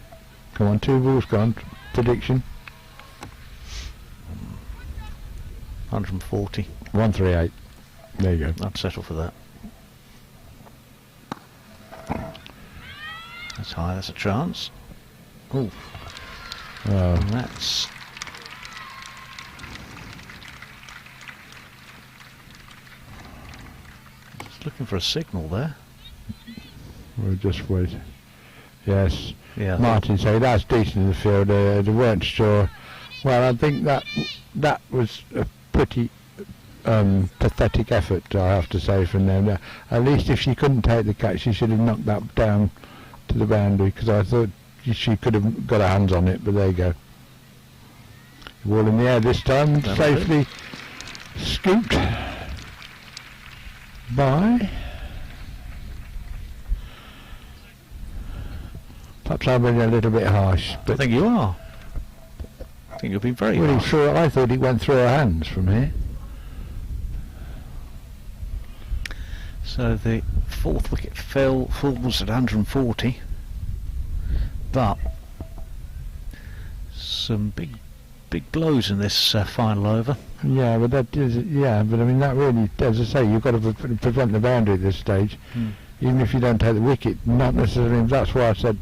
I: Come on, 2 balls gone. Prediction.
H: 140.
I: 138. There you go.
H: I'd settle for that. That's high, that's a chance. Ooh. And that's... Just looking for a signal there.
I: We'll just wait. Yes.
H: Yeah.
I: Martin said that's decent in the field. They weren't sure. Well, I think that was a pretty pathetic effort, I have to say, from them. At least if she couldn't take the catch, she should have knocked that down to the boundary, because I thought she could have got her hands on it, but there you go. Ball in the air this time, safely scooped by... Perhaps I'm being a little bit harsh, but
H: I think you are. I think you've been very
I: well,
H: harsh.
I: I thought it went through her hands from here.
H: So the 4th wicket falls at 140, but some big blows in this final over.
I: Yeah, but that is, yeah, but I mean that really, as I say, you've got to prevent the boundary at this stage, even if you don't take the wicket. Not necessarily. That's why I said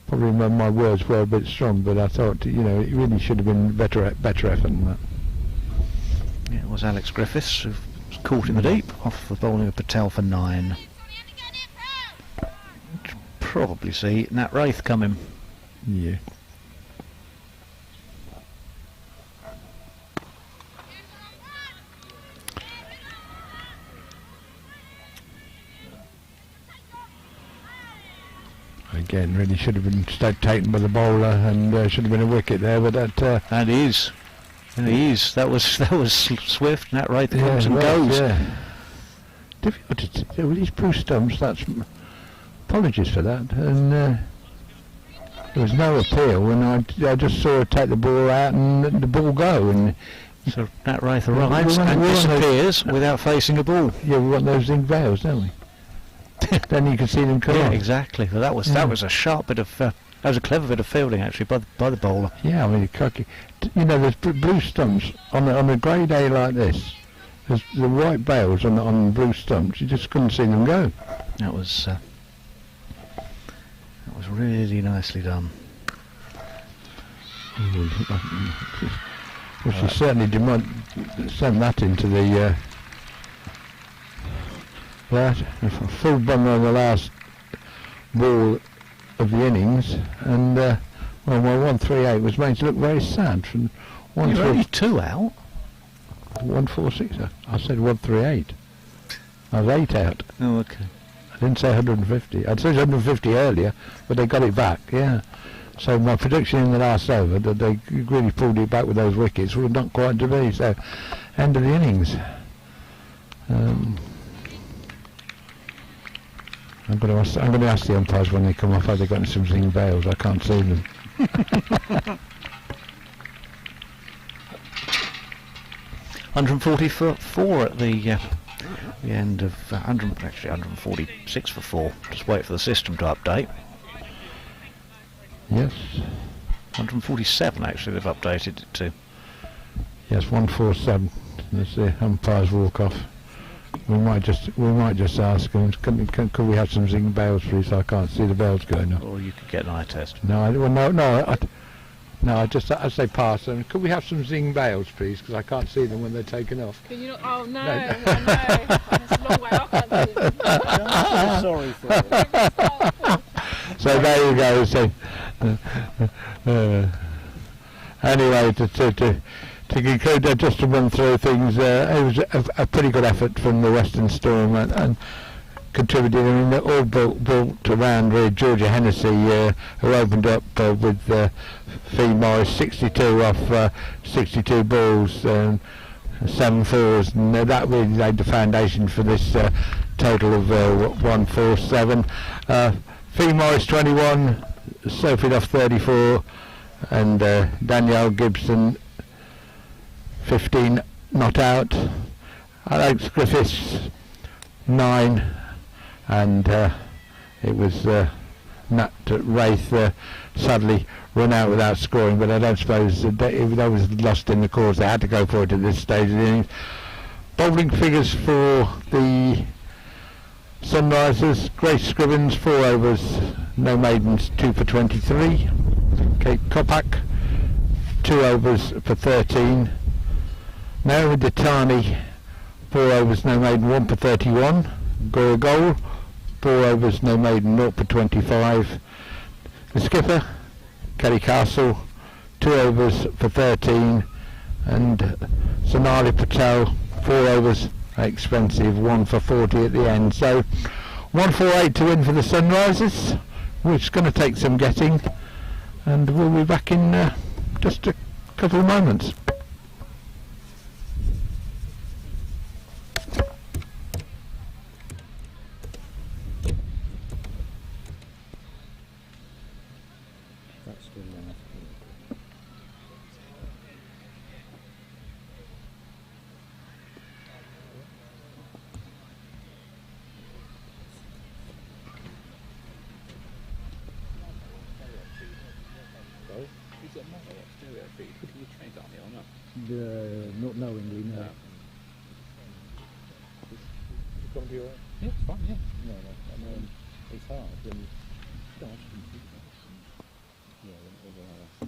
I: probably my words were a bit strong, but I thought, you know, it really should have been better effort than that.
H: Yeah, it was Alex Griffiths who was caught in the deep off the bowling of Patel for 9. Probably see Nat Wraith coming.
I: Yeah. Again, really should have been taken by the bowler, and should have been a wicket there, but that...
H: And he is. That was swift. Nat Wraith comes and goes.
I: Yeah. Difficult to do with these Bruce Stumps. That's apologies for that. And there was no appeal, and I just saw her take the ball out and the ball go. And
H: so Nat Wraith arrives and disappears without facing a ball.
I: Yeah, we want those zinc veils, don't we? Then you can see them come.
H: Yeah, exactly. Well, that was a sharp bit of. That was a clever bit of fielding actually by the bowler.
I: Yeah, I mean, you know, there's blue stumps on a grey day like this. There's the white bails on blue stumps. You just couldn't see them go.
H: That was really nicely done.
I: Well, she certainly did send that into the. That a full bummer on the last ball of the innings, and well, my 138 was made to look very sad. From
H: You're only 2 out.
I: 146. I said 138. I was 8 out.
H: Oh, okay.
I: I didn't say 150. I'd said 150 earlier, but they got it back. Yeah. So my prediction in the last over that they really pulled it back with those wickets was not quite to be. So, end of the innings. I'm going to ask the umpires when they come off, have they got some zinc veils? I can't see them.
H: 144 at the end of 146 for 4. Just wait for the system to update.
I: Yes.
H: 147 actually they've updated it to.
I: Yes, 147. That's the umpire's walk off. We might just ask them. Could we have some zinc bells, please? I can't see the bells going up.
H: Or you could get an eye test.
I: No, as they pass them, could we have some zing bales, please? Because I can't see them when they're taken off.
E: Can you not? Oh no, I know. It's a long way. I can't see them.
D: I'm sorry for it.
I: So there you go. So anyway, to conclude, just to run through things, it was a pretty good effort from the Western Storm and contributed. I mean, they're all built around Georgia Hennessy, who opened up with Fee Morris 62 off 62 balls, 7 fours, and that really laid the foundation for this total of 147. Fee Morris 21, Sophie Duff 34, and Danielle Gibson 15 not out. Alex Griffiths 9, and it was Nat Wraith sadly run out without scoring, but I don't suppose that was lost in the cause. They had to go for it at this stage of the innings. Bowling figures for the Sunrisers: Grace Scribbins 4 overs, no maidens, 2 for 23. Kate Kopak 2 overs for 13. Naomi Ditani 4 overs, no maiden, 1 for 31. Gora Goal 4 overs, no maiden, 0 for 25. The skipper, Kelly Castle, 2 overs for 13, and Sonali Patel 4 overs, expensive, 1 for 40 at the end. So 148 to win for the Sunrisers, which is going to take some getting, and we'll be back in just a couple of moments.
D: That's still there.
C: Is it mono or stereo feed? Can you change that on me or not?
D: Not knowingly, no.
B: It's going to be alright.
C: Yeah, it's fine, yeah.
B: No, I mean, it's hard when you start and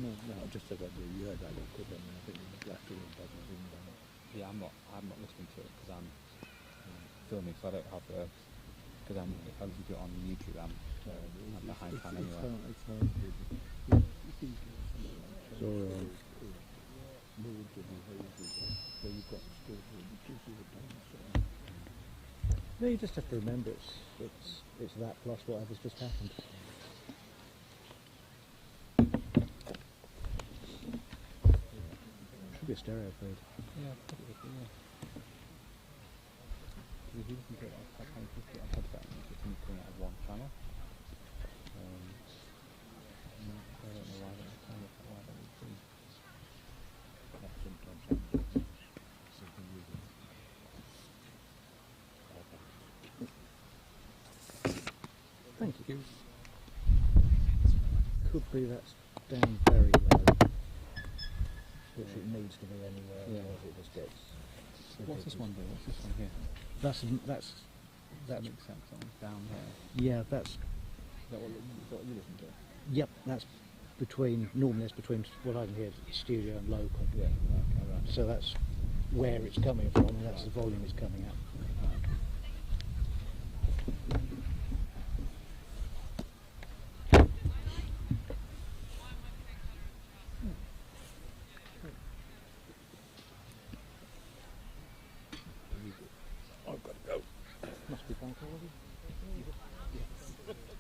B: no, I just said that you heard that record, and I think you left it in down.
C: Yeah, I'm not listening to it because I'm filming, so I don't have the, because if I listen to it on YouTube, I'm behind time anyway.
B: It's hard. So, moods and behaviours, so you've got to still gives you a balance.
D: No, you just have to remember it's that plus whatever's just happened. Should be a stereo feed.
C: Yeah, probably, yeah. If you listen to it, I've had a headset and it's only coming out of one channel. I don't know why that would be.
B: That sometimes happens. Something really.
D: Thank you. Could be that's down very low, which it needs to be anywhere,
C: Yeah.
D: otherwise it just gets.
C: What's this one do? What's this one here?
D: That's
C: That makes sense. That one's down there.
D: yeah, that's
C: Is that what you listen to?
D: yep. That's normally it's between what I can hear studio and local.
C: Yeah, okay, right.
D: So that's where it's coming from, and that's the volume it's coming at.
B: I've got to go.
D: Must be bank holiday.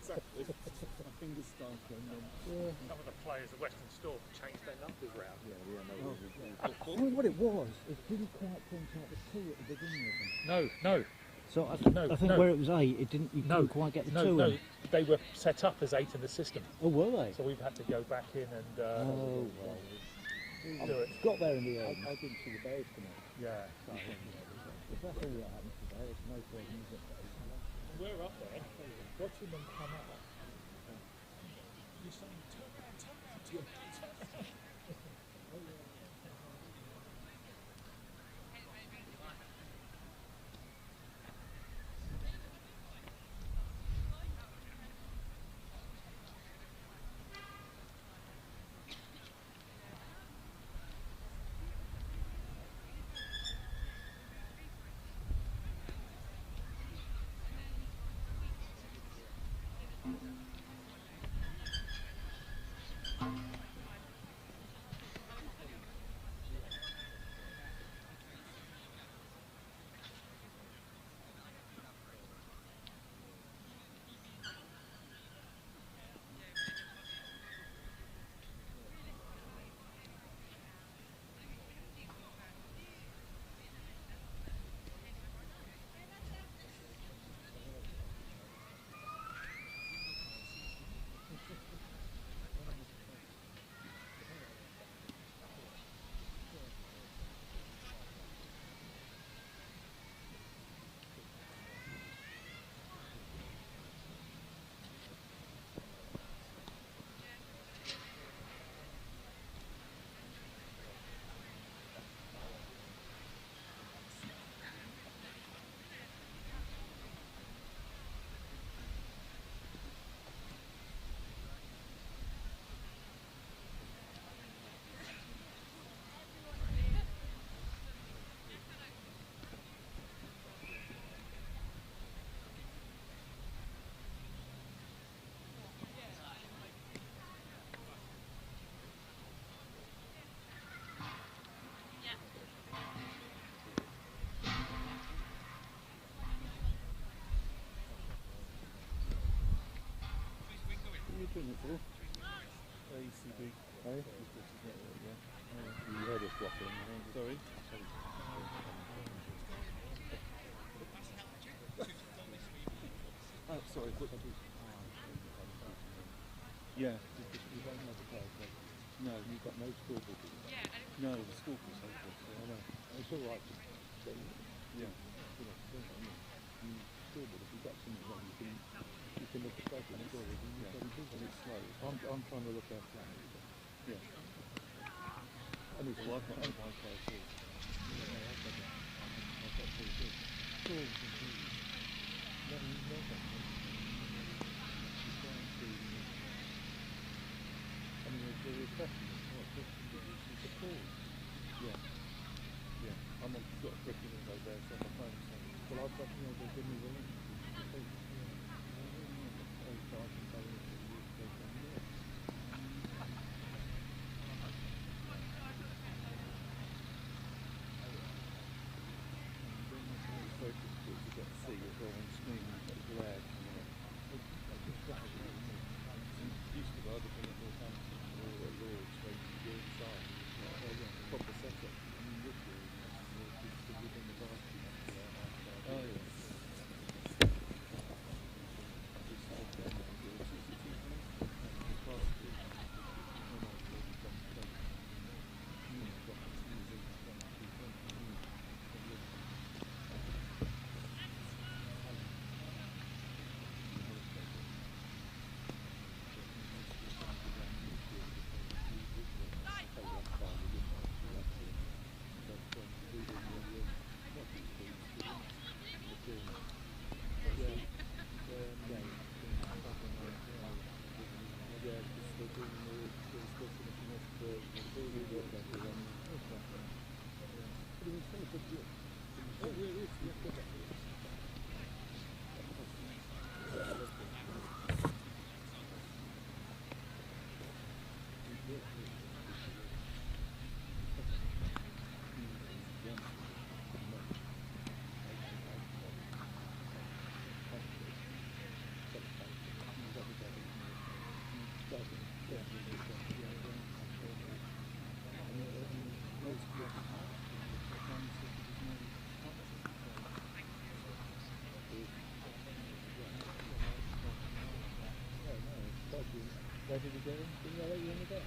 B: Exactly. My fingers start going numb.
A: Some of the players at Western Storm changed their numbers round.
D: I mean, what it was, it didn't quite point out the 2 at the beginning of them.
A: No.
D: So I
A: No,
D: think
A: no.
D: where it was 8, it didn't. You couldn't quite get the 2
A: No.
D: in.
A: They were set up as 8 in the system,
D: Oh, were they?
A: so we've had to go back in and
D: Oh, well.
A: do it.
D: Got there in the end.
B: I didn't see the bells come out.
A: Yeah.
D: If that's all that happens today, it's no problem, is it?
A: We're up there, watching them come up. You're saying, turn around.
B: putting it for?
A: ACB.
B: Oh, you heard us waffling, I think.
A: Sorry. Oh, sorry. Yeah.
B: You don't have a car, so
A: No.
B: you've got no school book.
A: No, the school was hopeless.
B: I know. It's all right to say,
A: Yeah.
B: you know, school book, if you've got something wrong, you can look at that and it's all right.
A: And it's slow.
B: I'm trying to look out for that.
A: Yeah.
B: And it's
A: Well, I've got a bike car too.
B: I've got two good. Cool. Let me know that. You can't see. I mean, the reflection is not just it's a pool.
A: Yeah. Yeah. I'm on got a brick in over there, so on my phone. So.
B: Well, I've got, you know, they give me the link. Oh, so I can go into the newspaper and look.
A: It's very difficult to get to see it all on screen and get glare coming up. Used to go other than at Northampton or at Lords where you can go inside. Proper setup.
B: I mean, this year, it's within the varsity.
A: Oh yeah.
B: Where did you go? Didn't I let you in the day?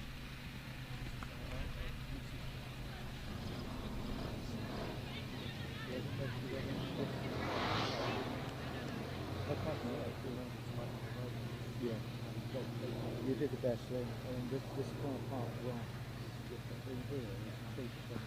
B: Yeah. You did the best thing. I mean, this kind of part right. What you do is keep it from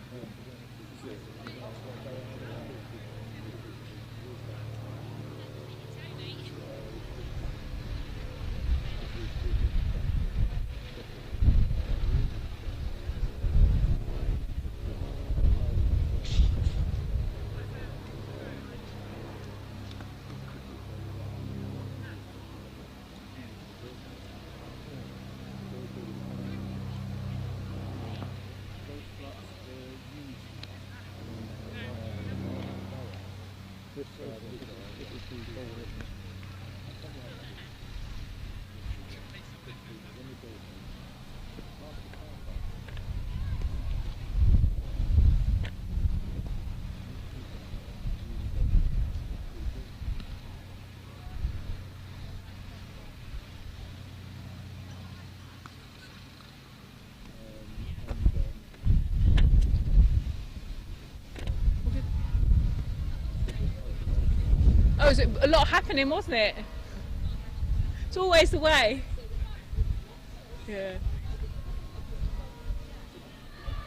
E: Oh, was it a lot happening, wasn't it? It's always the way. Yeah.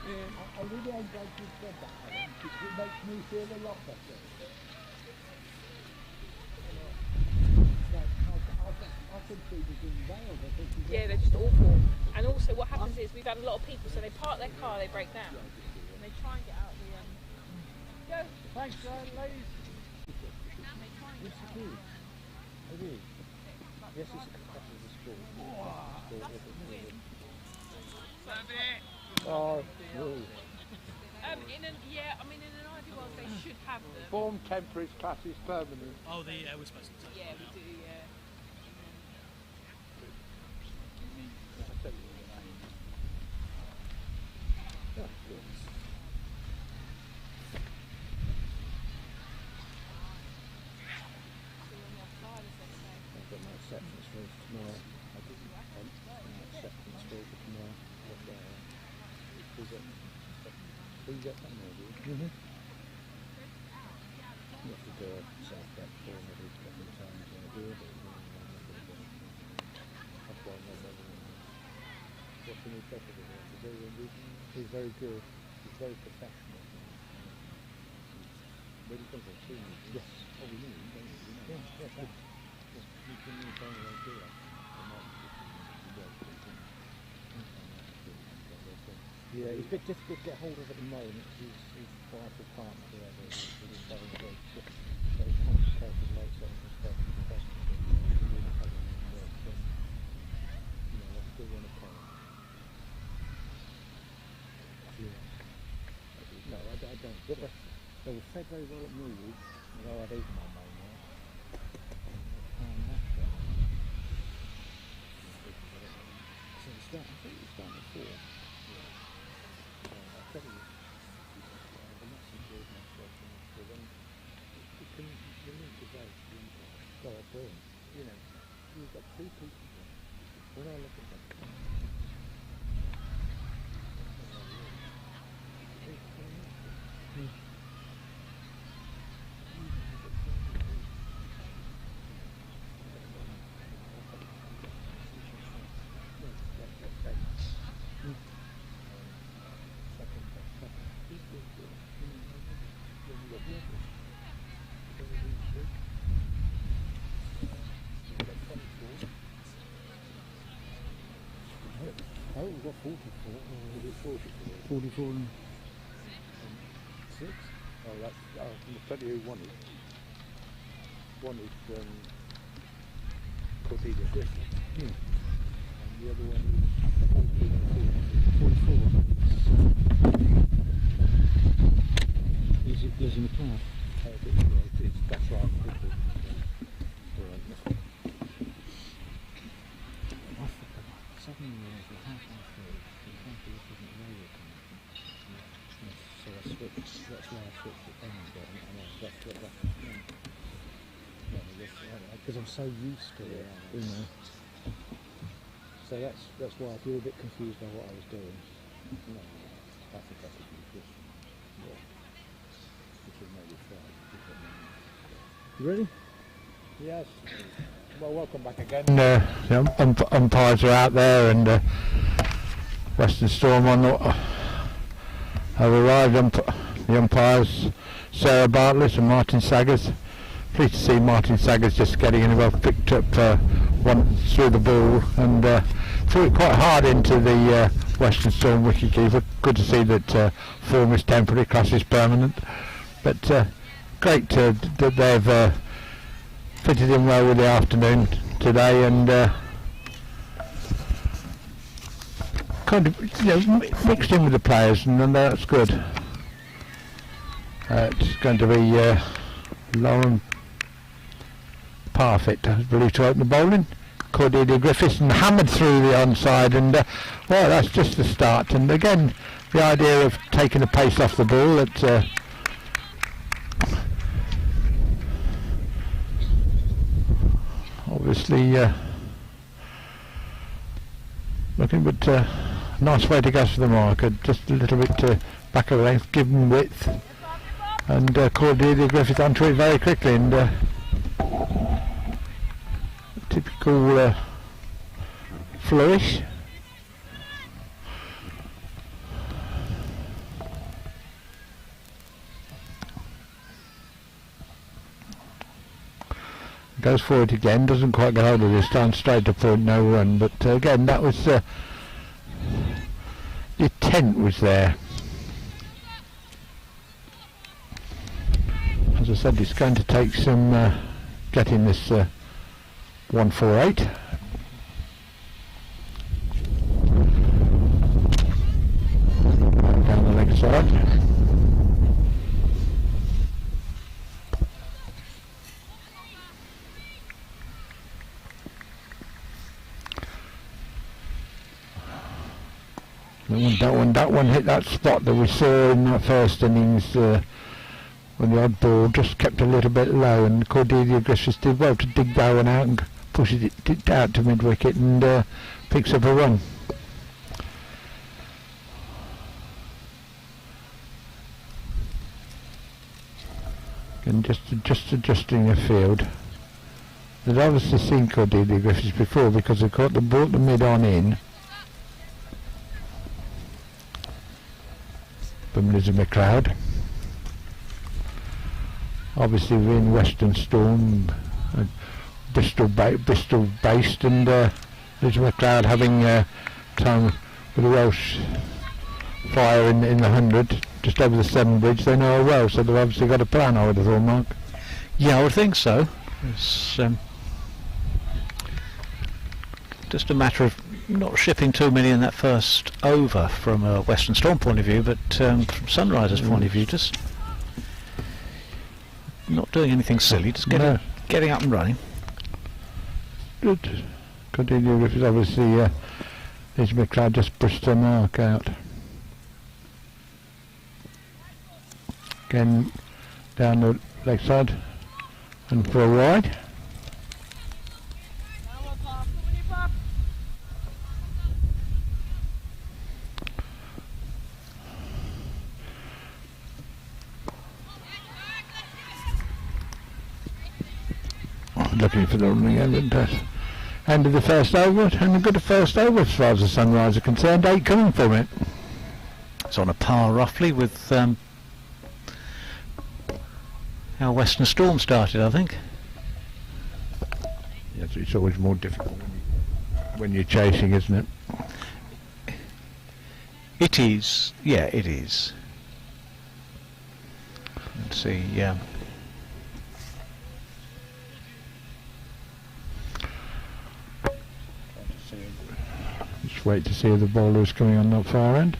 B: I really am glad you said that, Alan, because it makes me feel a lot better. I can see the in Wales, I think
E: Yeah, they're just awful. And also what happens is we've had a lot of people, so they park their car, they break down, and they try and get out the... Go!
A: Thanks, ladies.
B: Yes, it is. It is. Yes, it's a competitive sport. Oh, no.
E: In an ideal world they should have them.
I: Form temporary classes permanent.
G: Oh, we're supposed to.
E: Yeah, we do, yeah.
B: tomorrow, I didn't accept the school for tomorrow. But, we get that now, do you?
D: Mm-hmm.
B: You have to do a self-deck form every couple of times when I do it. That's why I'm not bothering. What's the new president to do? He's very good. He's very professional. But he comes on soon. Yes. Oh, we knew him, don't we? Yeah, yes, yes. You can use only like do that. Yeah, he's a bit difficult to get hold of at the moment. He's vital partner there. He's having a very complicated life setting and stuff. That's still one apart. Yeah. No, I don't. They were fed very well at Millwall, although I'd eaten my mate there. So I think it's starting to fall. I'll tell you, the next enjoyed myself, but then you can remove the day, go up burn. You know, you've got two people there. When I look at them, oh, we've got 44. Is it 44?
D: 44 and
B: 6? Oh, that's, I'll tell you who one is. One is Cordelia Griffin.
D: yeah.
B: And the other one is 44.
D: Is it Lizzie McLeod?
B: That's right.
D: I forgot. Suddenly realised that halfway through, the country wasn't radio coming. So I switched. That's why I switched it down. Because I'm so used to it, you know. So that's why if you're a bit confused by what I was doing,
B: No, I think that's a good question. Yeah. Which will make it fun.
D: you ready?
B: Yes. Well, welcome back again.
I: The umpires are out there, and Western Storm have arrived. The umpires, Sarah Bartlett and Martin Saggers. Pleased to see Martin Saggers just getting in well, picked up one through the ball and threw it quite hard into the Western Storm wicketkeeper. Good to see that form is temporary, class is permanent. But great that they've fitted in well with the afternoon today, and kind of mixed in with the players, and that's good. It's going to be Lauren Parfitt, I believe, to open the bowling. Cordelia Griffiths and hammered through the onside, and well, that's just the start. And again, the idea of taking the pace off the ball that obviously looking, but nice way to go for the marker, just a little bit back of the length, give them width, and Cordelia Griffith onto it very quickly, and typical flourish. Goes forward again, doesn't quite get hold of this time, straight to point, no run, but again that was the intent was there. As I said, it's going to take some getting this 148. Down the leg side. That one hit that spot that we saw in that first innings when the odd ball just kept a little bit low, and Cordelia Griffiths did well to dig that one out and pushes it out to mid-wicket and picks up a run. And just adjusting the field. They'd obviously seen Cordelia Griffiths before because they brought the mid on in from Lizzie McLeod. Obviously we're in Western Storm, Bristol based, and Lizzie McLeod having time with the Welsh Fire in the 100 just over the Severn Bridge. They know her well, so they've obviously got a plan, I would have thought, Mark.
H: Yeah, I would think so. It's just a matter of not shipping too many in that first over from a Western Storm point of view, but from Sunrisers' point of view, just not doing anything silly, just getting up and running.
I: Good. Cordelia Griffiths obviously Lizzie McLeod just pushed her mark out. Again down the leg side and for a wide. Looking for the running end of the first over, and a good first over as far as the Sunrise are concerned. 8 coming from it.
H: It's on a par roughly with how Western Storm started, I think.
I: Yes, it's always more difficult when you're chasing, isn't it?
H: It is, yeah, it is. Let's see, yeah.
I: Just wait to see if the bowler is coming on that far end.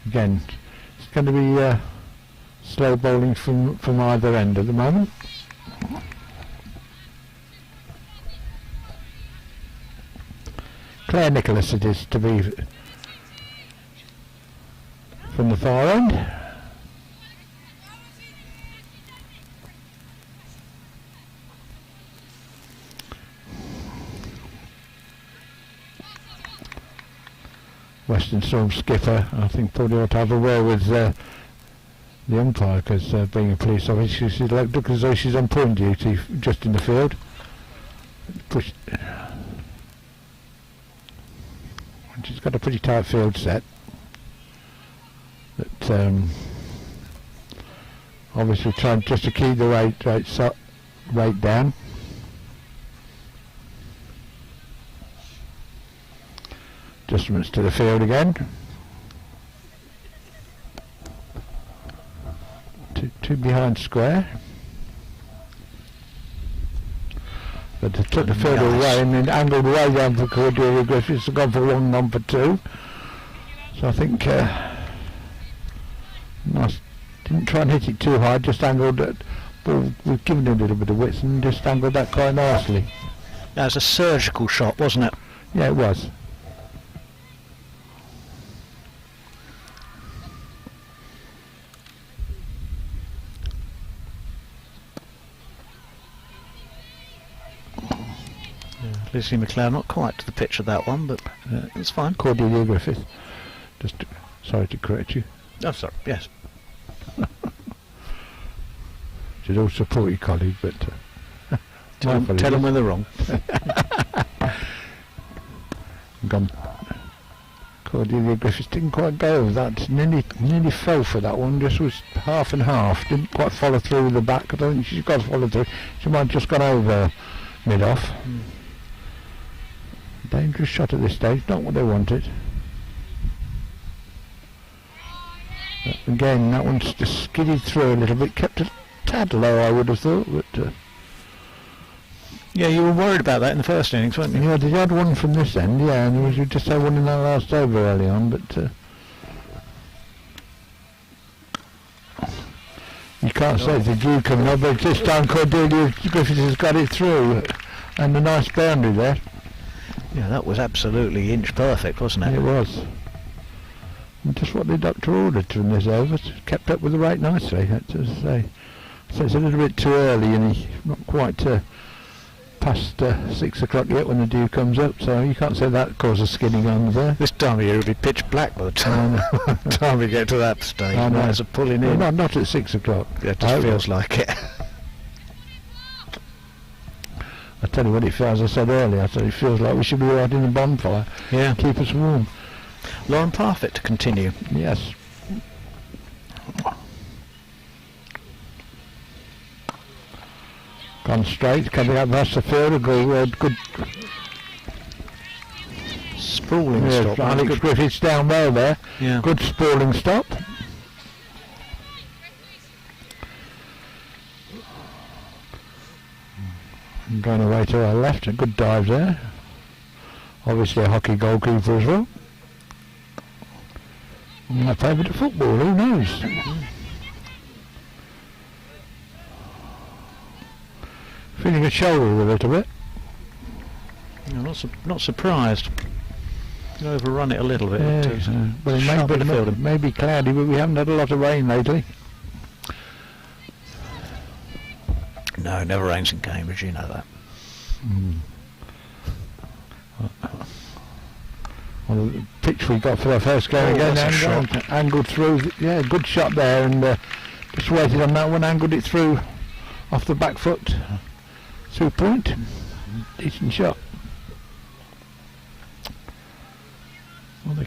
I: Again, it's going to be slow bowling from either end at the moment. Claire Nicholas it is to be from the far end. Western Storm skipper, I think, probably ought to have a word with the umpire, because being a police officer, she looks as though she's on point duty just in the field. She's got a pretty tight field set. But obviously trying just to keep the rate down. Adjustments to the field again. Two behind square. But they took the field away and then angled way down for Cordelia Griffiths. Gone for 1, gone for 2. So I think nice. Didn't try and hit it too hard, just angled it. Ball, we've given it a little bit of width and just angled that quite nicely.
H: That was a surgical shot, wasn't it?
I: Yeah, it was.
H: Lizzie McLeod, not quite to the pitch of that one, but it's fine.
I: Cordelia Griffith. Just sorry to correct you.
H: Oh, sorry, yes.
I: Should all support your colleague, but
H: tell them when they're wrong.
I: Cordelia Griffiths didn't quite go with that. Nearly fell for that one. Just was half and half. Didn't quite follow through with the back. I don't think she's got to follow through. She might have just gone over mid-off. Dangerous shot at this stage, not what they wanted. But again, that one's just skidded through a little bit, kept a tad low, I would have thought, but
H: yeah, you were worried about that in the first innings, weren't you?
I: Yeah, they had one from this end, yeah, and you just had one in that last over early on, but you can't say it's a dew coming up, but this time Cordelia Griffiths has got it through, and a nice boundary there.
H: Yeah, that was absolutely inch perfect, wasn't it?
I: It was. And just what the doctor ordered from this over. Kept up with the rate nicely, I have to say. So it's a little bit too early, and he's not quite past 6 o'clock yet when the dew comes up, so you can't say that causes skinning on there.
H: This time of year it'll be pitch black by the time, time we get to that stage.
I: I know.
H: It's a pulling in.
I: No, not at 6 o'clock.
H: It just feels like it.
I: I tell you what it feels, as I said earlier, I said it feels like we should be right in the bonfire.
H: Yeah.
I: Keep us warm.
H: Lauren Parfitt to continue.
I: Yes. Gone straight, coming up past the field, a good
H: Sprawling stop.
I: Alex
H: Good.
I: Griffiths down well there.
H: Yeah.
I: Good sprawling stop. And going away to our left, a good dive there. Obviously a hockey goalkeeper as well. My favourite of football, who knows? Feeling a shoulder a little bit.
H: No, not surprised. You overrun it a little bit.
I: Well, it may be cloudy, but we haven't had a lot of rain lately.
H: No, it never rains in Cambridge, you know that.
I: Well, the pitch we got for our first game again,
H: that's a shot.
I: angled through, yeah, good shot there, and just waited on that one, angled it through off the back foot, through point, decent shot. Well,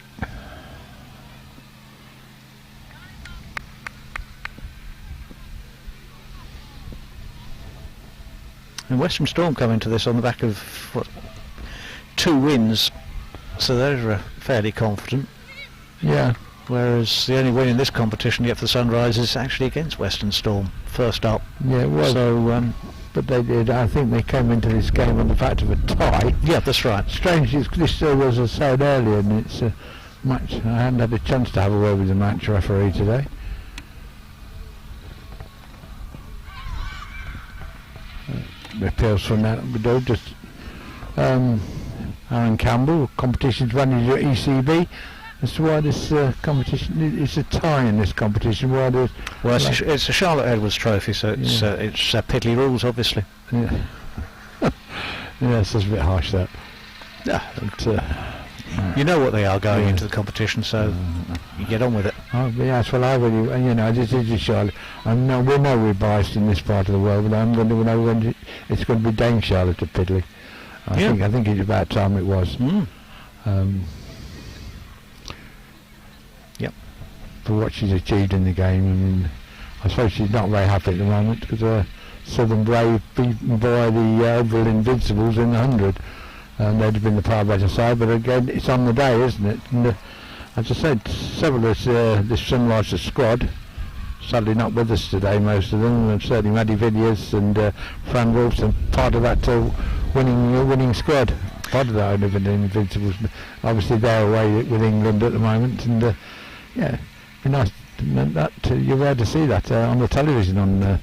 H: And Western Storm come into this on the back of what, 2 wins, so they're fairly confident.
I: Yeah.
H: Whereas the only win in this competition yet for the Sunrise is actually against Western Storm, first up.
I: Yeah, it was.
H: So,
I: but they did. I think they came into this game on the fact of a tie.
H: yeah, that's right.
I: Strangely, this was as I said earlier, and it's a match. I hadn't had a chance to have a word with the match referee today. Appeals from that, but just Aaron Campbell, competitions manager at ECB, as to why this competition, it's a tie in this competition. Why there's
H: Well, it's a Charlotte Edwards Trophy, so it's Piddly rules, obviously.
I: yeah, yes, that's a bit harsh that.
H: Yeah,
I: But,
H: you know what they are going into the competition, so you get on with it.
I: yes, well, I really, and, you know, this is a Charlotte. We know we're biased in this part of the world, but I'm going to know it's going to be Dame Charlotte at Piddly. I think it's about time it was.
H: Yep.
I: For what she's achieved in the game. I mean, I suppose she's not very happy at the moment because Southern Brave beaten by the Oval Invincibles in the 100. And they'd have been the far better side, but again, it's on the day, isn't it? And as I said, several of this Sunrise squad, sadly not with us today, most of them, and certainly Maddie Villiers and Fran Wilson, part of that winning squad, part of that Oval Invincibles. Obviously they're away with England at the moment, and yeah, it'd be nice that you're there to see that on the television on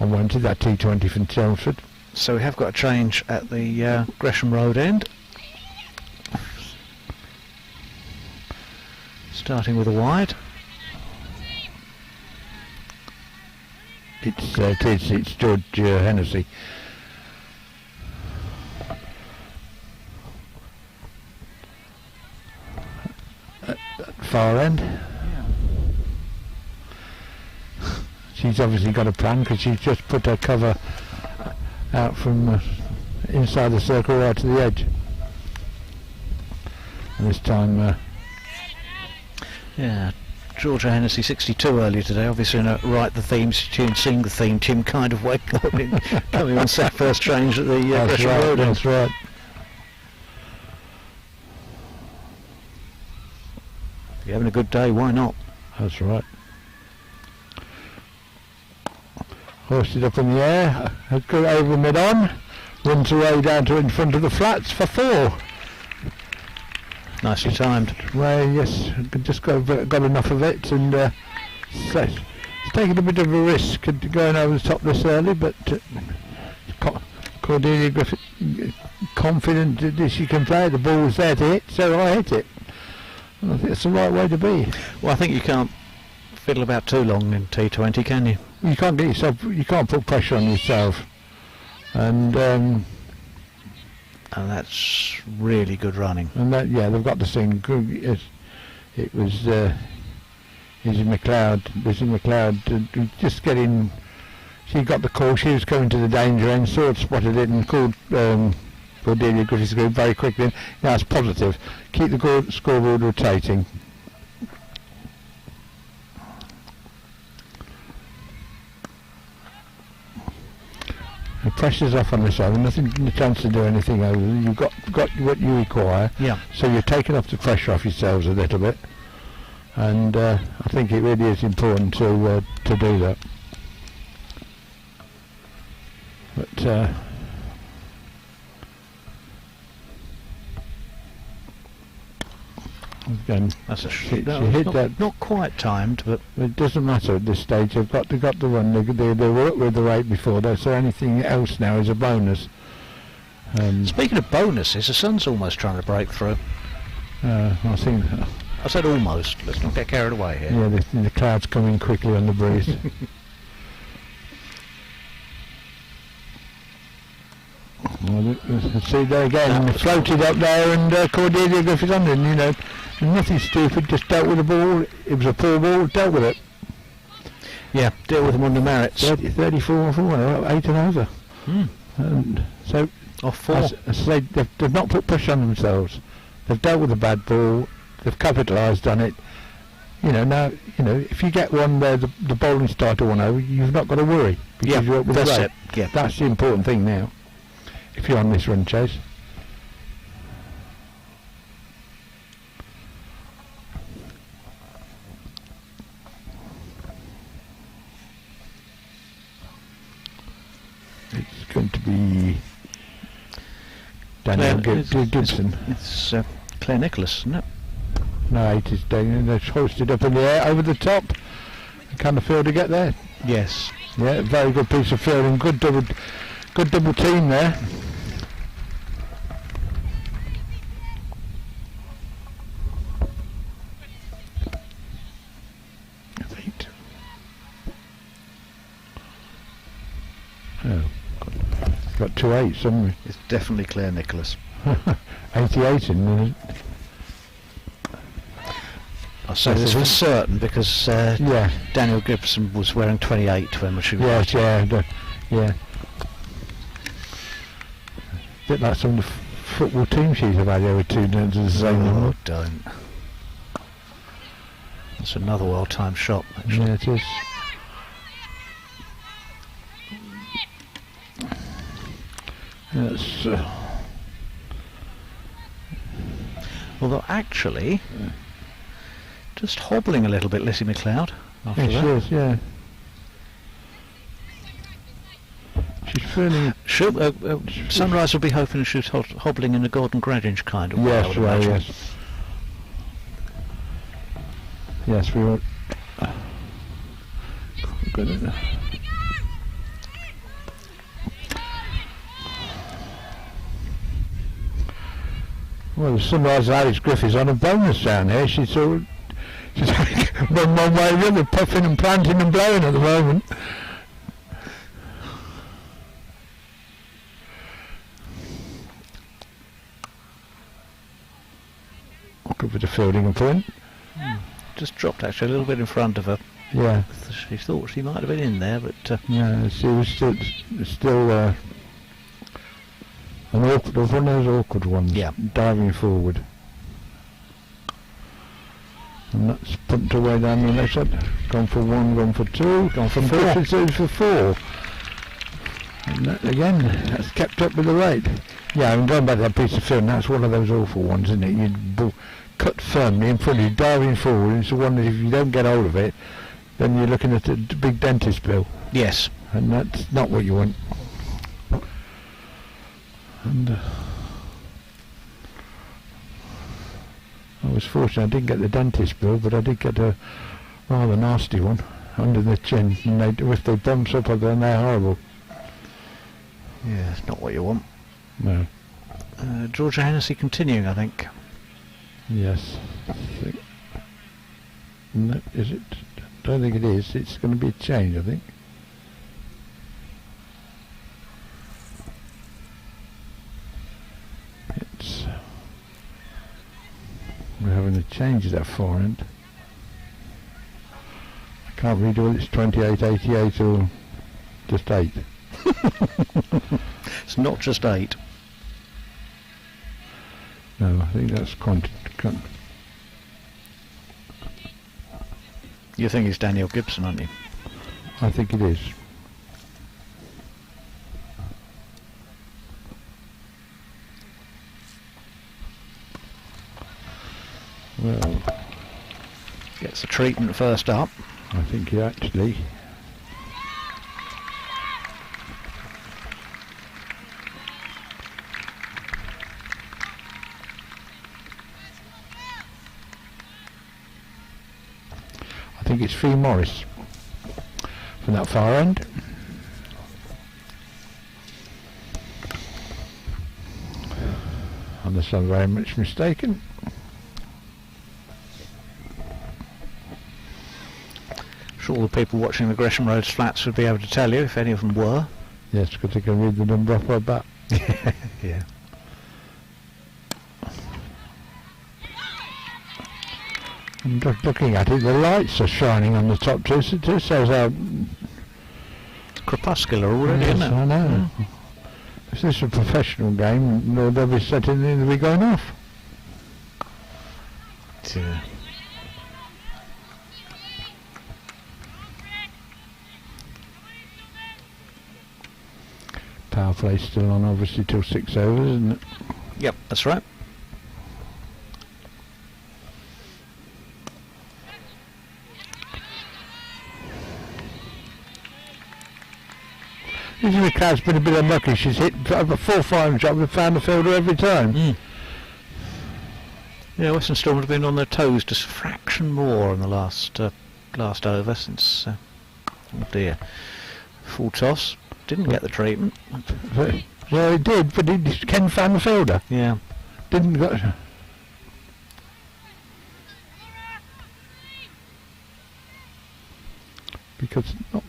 I: Wednesday, that T20 from Chelmsford.
H: So we have got a change at the Gresham Road end. Starting with a wide.
I: It's George Hennessy. At far end. She's obviously got a plan because she's just put her cover out from inside the circle right to the edge. And this time
H: Yeah, Georgia Hennessy 62 earlier today, obviously in a Write the Theme tune, Sing the Theme tune kind of way, coming on set first change at the Gresham Road end.
I: That's right.
H: If you're having a good day, why not?
I: That's right. Hoisted up in the air, go over mid-on, runs away down to in front of the flats for 4.
H: Nicely timed.
I: Well, yes, just got enough of it, and so it's taking a bit of a risk going over the top this early, but Cordelia Griffith confident that she can play. The ball was there to hit, so I hit it. And I think it's the right way to be.
H: Well, I think you can't fiddle about too long in T20, can you?
I: You can't get yourself. You can't put pressure on yourself, and
H: And that's really good running.
I: that they've got the thing. It was Lizzie McLeod just getting. She got the call. She was coming to the danger end. Sword spotted it and called Cordelia Griffiths group very quickly. Now it's positive. Keep the scoreboard rotating. The pressure's off on this over. Nothing, no chance to do anything over. You've got what you require.
H: Yeah.
I: So you're taking off the pressure off yourselves a little bit, and I think it really is important to do that. But again,
H: That's a
I: she
H: that
I: hit
H: was
I: that.
H: not quite timed, but
I: It doesn't matter at this stage. They've got the run. They were up with the rate before, so anything else now is a bonus.
H: speaking of bonuses, the sun's almost trying to break through.
I: I think,
H: I said almost. Let's not get carried away here.
I: yeah, the clouds coming quickly on the breeze. Well, see there again, floated up there, and Cordelia Griffiths under, and nothing stupid, just dealt with the ball. It was a poor ball, dealt with it.
H: Yeah, deal with them on the merits.
I: 34 for 8 and over. And so,
H: Off 4.
I: as I say, they've not put pressure on themselves. They've dealt with the bad ball. They've capitalised on it. Now, if you get one where the bowling start to 1 over, you've not got to worry because you're up with
H: that's
I: the rate.
H: it. Yeah.
I: That's the important thing now. If you're on this run chase. It's going to be Daniel Gibson.
H: It's Claire Nicholas, isn't it?
I: No, 8 is Daniel. They're hoisted up in the air over the top. Can the fielder get there?
H: Yes.
I: Yeah, very good piece of fielding. Good double team there. Oh, got 2 8s, haven't we?
H: It's definitely Claire Nicholas.
I: 88 in there.
H: I say this for certain because
I: Yeah,
H: Daniel Gibson was wearing 28 when she was
I: yes, yeah. Bit like some of the football team sheets have had over 2 down to the same
H: Oh,
I: number.
H: don't. That's another well-timed shot, actually.
I: Yeah, it is. That's
H: Although actually, just hobbling a little bit, Lizzie McLeod. After
I: yeah, she
H: that,
I: is, yeah. She's feeling.
H: Sunrise will be hoping she's hobbling in a Gordon Gradinge kind of way, I
I: Yes,
H: would
I: well,
H: imagine.
I: yes. Yes, we were. Good. Well, the Sunrise Irish Griffiths on a bonus down here. She's one way or the other, puffing and planting and blowing at the moment. Good bit of fielding and point.
H: Just dropped actually a little bit in front of her.
I: Yeah,
H: She thought she might have been in there, but
I: yeah. She was still an awkward, one of those awkward ones.
H: Yeah.
I: Diving forward. And that's pumped away down the left side. Gone for 1, gone for 2, gone for 4. It's for 4. And that, again, that's kept up with the rate. Yeah, I'm going back to that piece of film. That's one of those awful ones, isn't it? You cut firmly in front of you, diving forward. It's the one that if you don't get hold of it, then you're looking at a big dentist bill.
H: yes.
I: And that's not what you want. And I was fortunate I didn't get the dentist bill, but I did get a rather nasty one under the chin. And if they bumps up, then they're horrible.
H: Yeah, it's not what you want.
I: No.
H: Georgia Hennessy continuing, I think.
I: Yes. No, is it? don't think it is. It's going to be a change, I think. We're having a change at that forehand. I can't read whether it's 28-88 or just 8.
H: It's not just 8.
I: No, I think that's
H: You think it's Daniel Gibson, aren't you?
I: I think it is. Well,
H: gets the treatment first up.
I: I think he actually. I think it's Fee Morris from that far end. Unless I'm very much mistaken.
H: All the people watching the Gresham Roads flats would be able to tell you if any of them were.
I: Yes, because they can read the number off my back.
H: Yeah.
I: I'm just looking at it, the lights are shining on the top too, so it just shows how
H: crepuscular already,
I: yes,
H: isn't it?
I: I know. If this is a professional game, no, they'll be setting in, they'll be going off.
H: Yeah.
I: Power play's still on, obviously, till 6 overs, isn't it?
H: Yep, that's right.
I: Usually the crowd's been a bit unlucky. She's hit a 4-5 shot and found the fielder every time.
H: Yeah, Western Storm have been on their toes just a fraction more in the last over since. Oh dear, full toss. Didn't get the treatment.
I: Well, he did, but he Ken found the fielder.
H: Yeah.
I: Didn't go. Because not.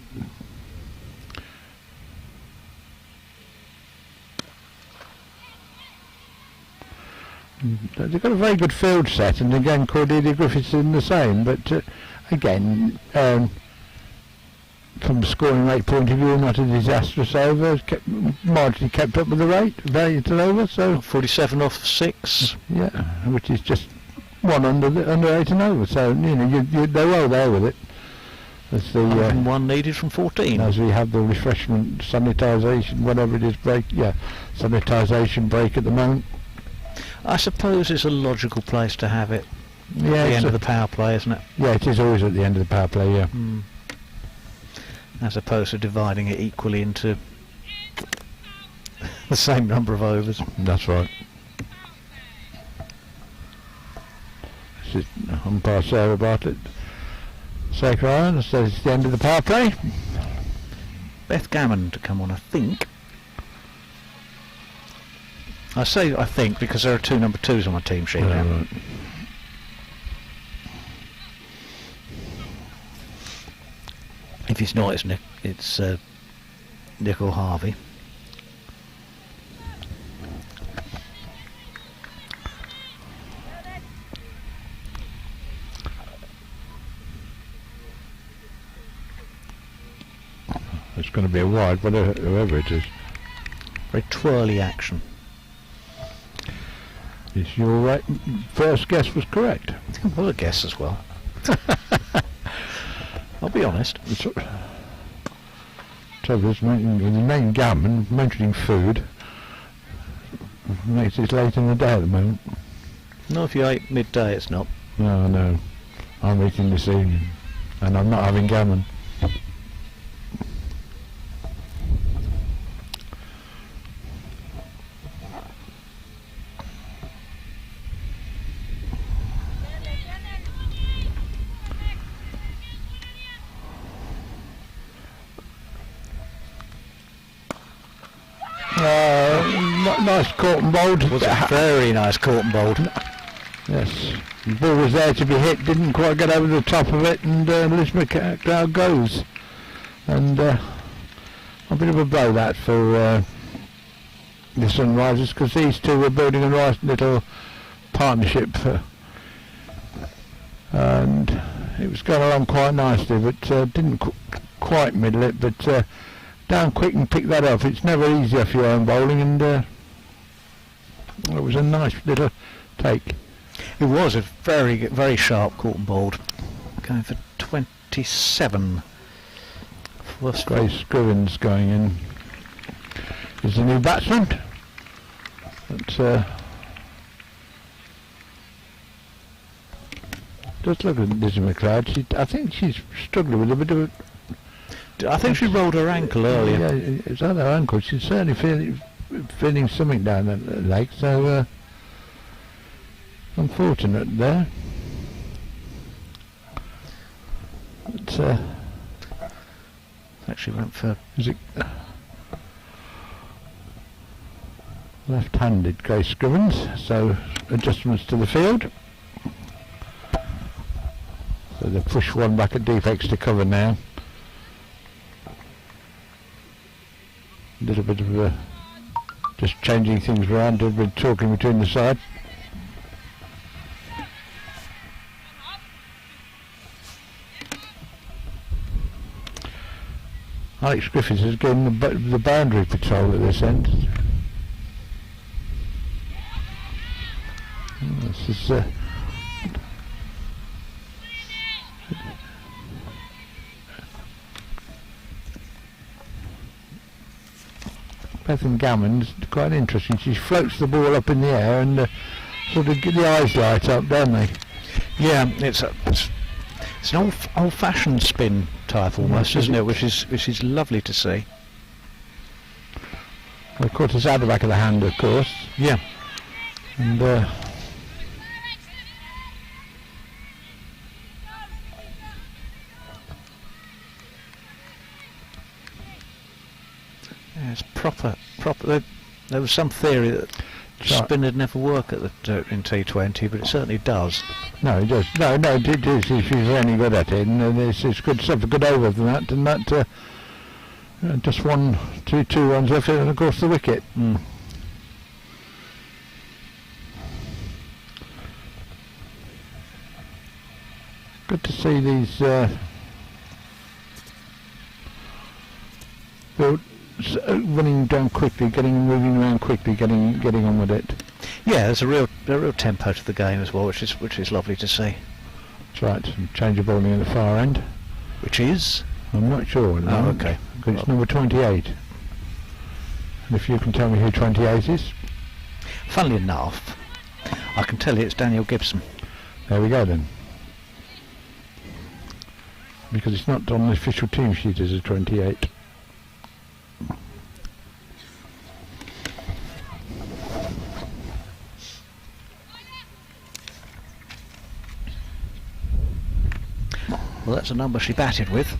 I: They've got a very good field set, and again Cordelia Griffiths in the same, but again, from a scoring rate point of view, not a disastrous over, marginally kept up with the rate, very little over, so
H: 47 off 6.
I: Yeah, which is just one under 8 and over, so you know they're well there with it. That's the
H: one needed from 14.
I: As we have the refreshment, sanitisation, whatever it is, break, sanitisation break at the moment.
H: I suppose it's a logical place to have it.
I: Yeah,
H: at the end of the power play, isn't it?
I: Yeah, it is always at the end of the power play. Yeah.
H: As opposed to dividing it equally into the same number of overs.
I: That's right. This is umpire Sarah Bartlett. Sacred Iron says it's the end of the power play.
H: Beth Gammon to come on, I think. I say I think because there are 2 number 2s on my team sheet now.
I: Right.
H: If it's not, it's Nicole Harvey.
I: It's going to be a wide, whatever whoever it is.
H: Very twirly action.
I: Yes, your first guess was correct.
H: Well, a guess as well. I'll be honest.
I: Trouble is, the name Gammon, mentioning food, makes it late in the day at the moment.
H: No, if you ate midday, it's not.
I: No, I'm eating this evening, and I'm not having gammon. Nice caught and bowled.
H: Was a very nice caught and bowled.
I: Yes, the ball was there to be hit, didn't quite get over the top of it, and Liz McLeod goes. And a bit of a blow that for the Sunrisers, because these two were building a nice little partnership, and it was going along quite nicely, but didn't quite middle it, but down quick and pick that up. It's never easy off your own bowling, and it was a nice little take.
H: It was a very, very sharp caught and bowled, going for 27.
I: Grace Scrivens going in is the new batsman. But just look at Lizzie McLeod. I think she's struggling with a bit of
H: I think she rolled her ankle earlier.
I: Yeah, it's on her ankle. She's certainly feeling something down the leg. So unfortunate there. But
H: actually went for...
I: Is it left-handed Grace Scrivens, so adjustments to the field. So they push one back at deep extra cover now. A little bit of just changing things around, a little bit talking between the side. Alex Griffiths is getting the boundary patrol at this end. This is Bethan Gammon's quite interesting. She floats the ball up in the air and sort of get the eyes light up, don't they?
H: Yeah, it's an old-fashioned spin type almost, isn't it? Which is lovely to see.
I: Well, of course, it's out the back of the hand, of course.
H: Yeah.
I: And
H: yeah, it's proper. There was some theory that spin would never work at in T20, but it certainly does.
I: No, it does. No, it is. If she's any good at it, and it's good stuff. A good over than that, and that just two runs left, and of course the wicket.
H: Mm.
I: Good to see these running down quickly, moving around quickly, getting on with it.
H: Yeah, there's a real tempo to the game as well, which is lovely to see.
I: That's right. Some change of bowling at the far end.
H: Which is?
I: I'm not sure.
H: Oh, okay.
I: Because it's number 28. And if you can tell me who 28 is?
H: Funnily enough, I can tell you it's Daniel Gibson.
I: There we go then. Because it's not on the official team sheet as a 28.
H: Well, that's a number she batted with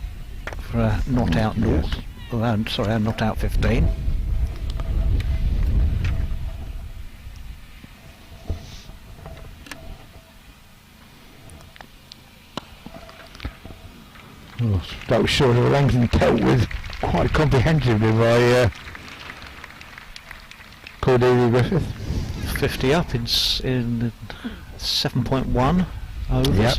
H: for a not out naught.
I: Yes.
H: Well, sorry, a not out 15.
I: Oh, that was sort of length and dealt with quite comprehensively by Cordelia Griffith.
H: 50 up in 7.1 overs.
I: Yep.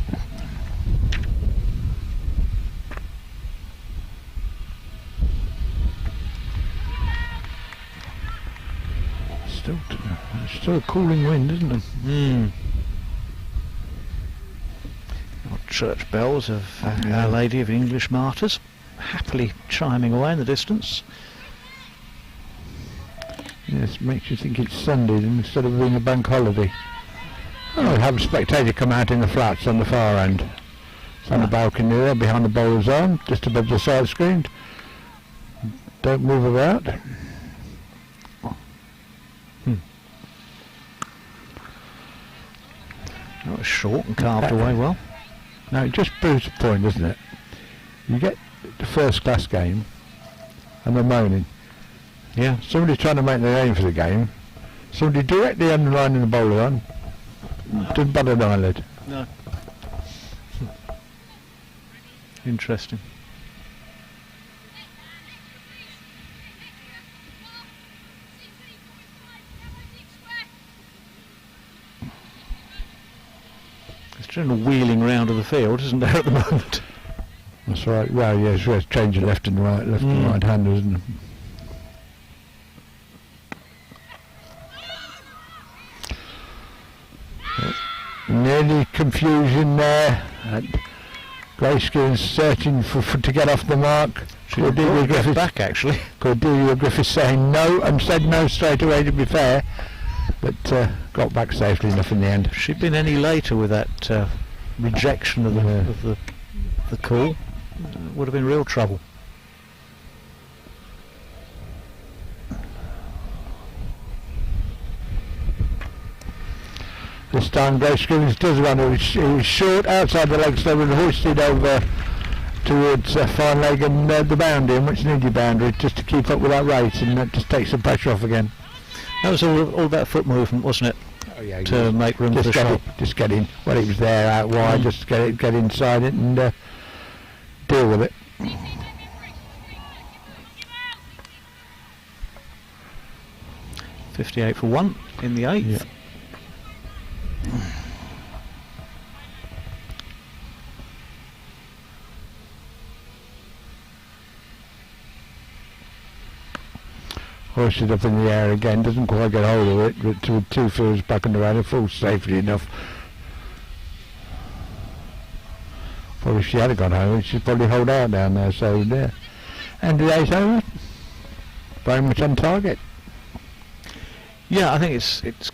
I: Still a cooling wind, isn't it?
H: Mm. Church bells of Our Lady of English Martyrs, happily chiming away in the distance.
I: Yes, makes you think it's Sunday instead of being a bank holiday. Oh, we have a spectator come out in the flats on the far end. It's on the balcony there, behind the bowler's arm, just above the side screen. Don't move about.
H: That was short and carved away well.
I: Now it just proves the point, doesn't it? You get the first class game and they're moaning.
H: Yeah.
I: Somebody trying to make their aim for the game. Somebody directly underlining the bowler on. Doesn't bat an eyelid.
H: No. Interesting. There's a general wheeling round of the field, isn't there, at the moment?
I: That's right. Well, yes, we're changing left and right, and right handers, isn't it? Nearly confusion there. And Grayskin's searching to get off the mark.
H: Cordelia Griffiths back, actually.
I: Cordelia Griffiths saying no, and said no straight away, to be fair, but got back safely enough in the end.
H: If she'd been any later with that rejection of the call, would have been real trouble.
I: This time Grace Griffiths does run. It was short outside the leg stump and hoisted over towards fine leg and the boundary, and much needed boundary, just to keep up with that rate, and that just takes some pressure off again.
H: That was all about foot movement, wasn't it?
I: Oh yeah,
H: to make room for the shot.
I: Just get in. Well, it was there out wide. Just get inside it and deal with it.
H: .58 for 1 in the 8th.
I: Yeah. Hoisted up in the air again, doesn't quite get hold of it, but with 2 fields back on the radar, falls safely enough. Probably if she had got home, she'd probably hold out down there, so there. And the 8 over, very much on target.
H: Yeah, I think it's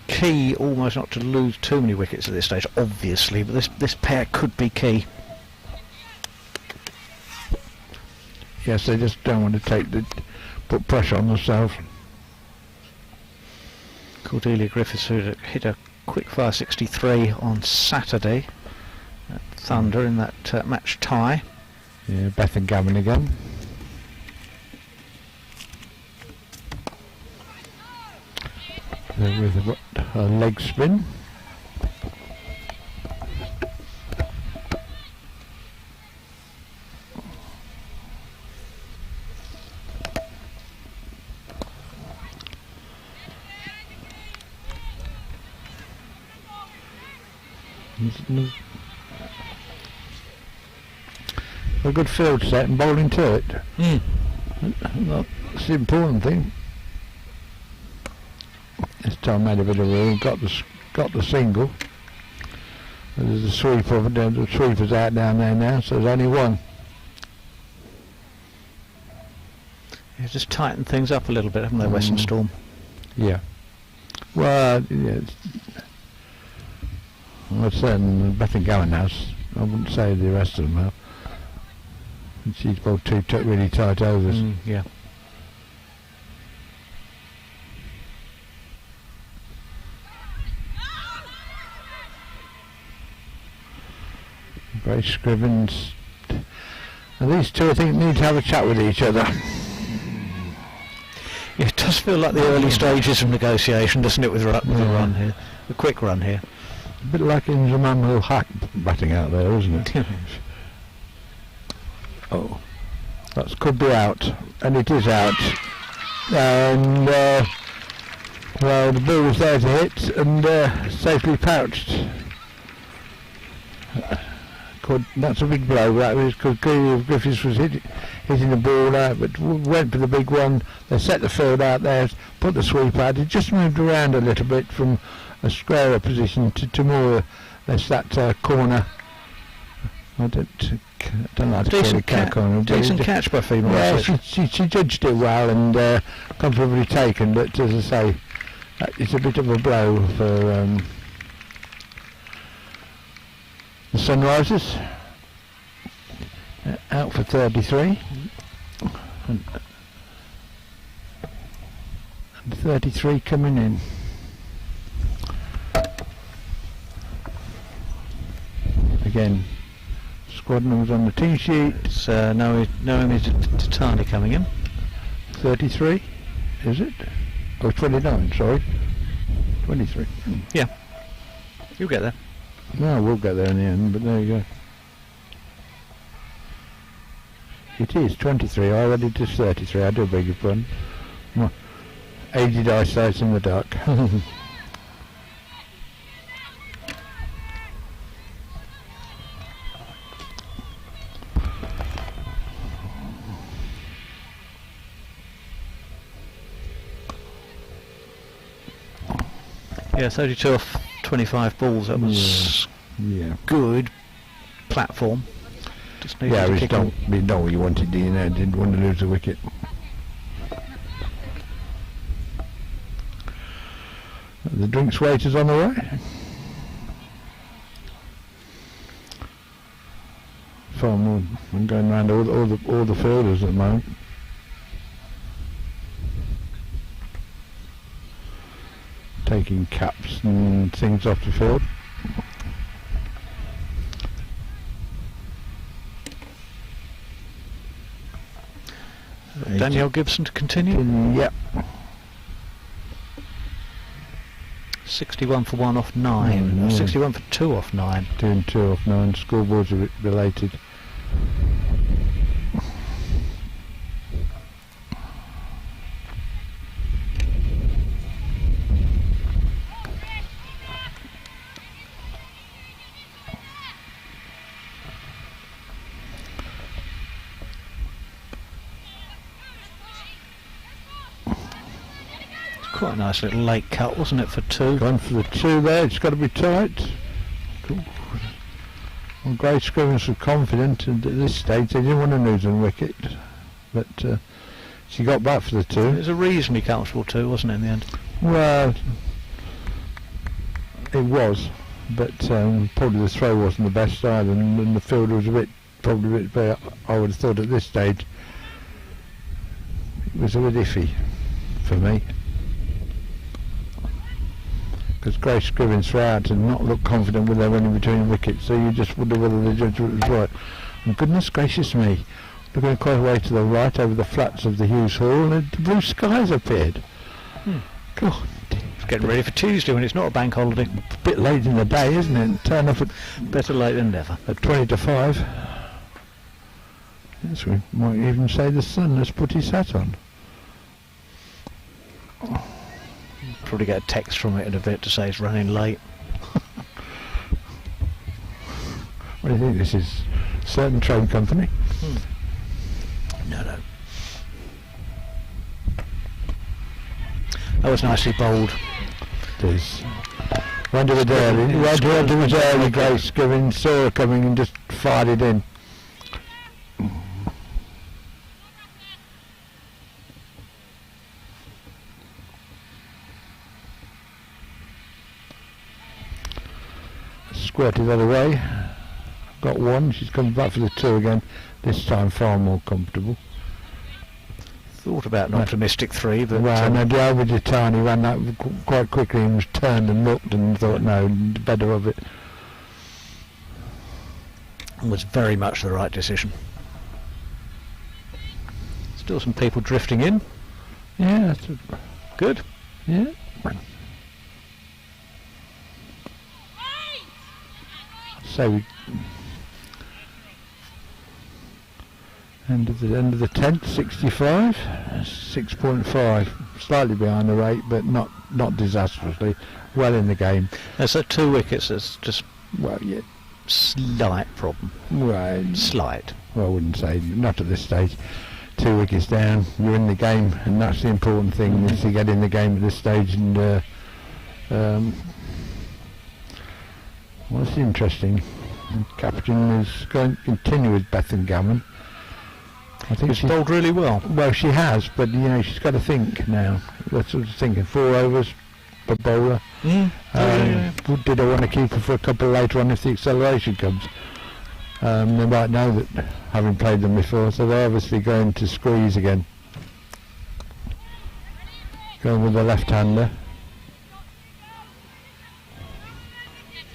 H: key almost not to lose too many wickets at this stage, obviously, but this pair could be key.
I: Yes, they just don't want to put pressure on themselves.
H: Cordelia Griffiths, who hit a quick fire 63 on Saturday at Thunder in that match tie.
I: Yeah, Beth and Gavin again. With a leg spin. A good field set and bowling to it. That's the important thing. This time made a bit of room, got the single. There's a sweeper, the sweeper's out down there now, so there's only one.
H: Yeah, just tighten things up a little bit, haven't they, Western Storm?
I: Yeah. Well, yeah. Well, certain Beth and Gowan has. I wouldn't say the rest of them have. And she's bowled 2 really tight overs.
H: Yeah.
I: Grace Scrivens. And these two, I think, need to have a chat with each other.
H: Yeah, it does feel like the early stages of negotiation, doesn't it, with the run here, the quick run here.
I: A bit like Inzamam Hack batting out there, isn't it? Oh, that could be out, and it is out. And well, the ball was there to hit and safely pouched. That's a big blow. That was because Griffiths was hitting the ball out, but went for the big one. They set the field out there, put the sweep out. It just moved around a little bit from a squarer position to more less that corner. I don't know how to call it cat corner.
H: Decent catch by female.
I: Yeah, she judged it well and comfortably taken. But as I say, it's a bit of a blow for. The Sunrisers out for 33 and 33 coming in. Again, squad numbers on the team sheet.
H: It's Naomi Tatani coming in.
I: 33, is it? Oh, 29, sorry. 23.
H: Yeah. You'll get there.
I: No, we'll get there in the end, but there you go. It is 23, I already did 33, I do beg your pardon. My aged eyesight's in the dark.
H: Yeah, 32 off 25 balls. That was
I: Yeah.
H: good platform. Just needed
I: Yeah,
H: to
I: we
H: kick
I: don't know what you wanted, do you know? Didn't want to lose the wicket. The drinks waiter's on the way. Far more. I'm going round all the fielders at the moment. Taking caps and things off the field.
H: Danielle Gibson to continue.
I: Yep.
H: 61 for 1 off 9.
I: Oh, yeah.
H: 61 for 2 off 9.
I: Doing 2 off 9. Scoreboards are related.
H: Quite a nice little late cut, wasn't it, for 2?
I: Gone for the 2 there. It's got to be tight. Cool. Well, Grace Scrivens was confident, and at this stage they didn't want to lose on wicket, but she got back for the 2.
H: It was a reasonably comfortable 2, wasn't it, in the end?
I: Well, it was, but probably the throw wasn't the best either, and the fielder was probably a bit better. I would have thought at this stage it was a bit iffy for me, because Grace Scrivens threw out and not look confident with her running between wickets, so you just wonder whether the judgment was right. And goodness gracious me, looking quite a way to the right over the flats of the Hughes Hall, and the blue skies appeared. God,
H: It's getting ready for Tuesday when it's not a bank holiday.
I: a bit late in the day, isn't it? Turn off
H: Better late than never.
I: at 20 to 5. Yes, we might even say the sun has put his hat on.
H: Probably get a text from it in a bit to say it's running late.
I: What do you think this is? Certain train company?
H: No. That was nicely bowled.
I: It is. Went to the early, Grace Scrivens saw her coming and just fired it in. Squirted that away. Got 1. She's coming back for the 2 again. This time far more comfortable.
H: Thought about an optimistic 3, but
I: Well, no, Dialga Jatani ran that quite quickly and was turned and looked and thought, no, better of it.
H: was very much the right decision. Still some people drifting in.
I: Yeah, that's
H: Good.
I: yeah. So we end of the 10th, 65, 6.5, slightly behind the rate, but not disastrously, well in the game.
H: There's 2 wickets. That's just
I: Well, yeah,
H: slight problem.
I: well,
H: Slight.
I: well, I wouldn't say, not at this stage. 2 wickets down, you're in the game, and that's the important thing, is to get in the game at this stage. And what's interesting, the captain is going to continue with Bethan Gammon. I think
H: She's bowled really well.
I: well, she has, but you know, she's got to think now. That's what she's thinking. 4 overs per bowler. Did I want to keep her for a couple later on if the acceleration comes? They might know that, having played them before, so they're obviously going to squeeze again. Going with the left-hander.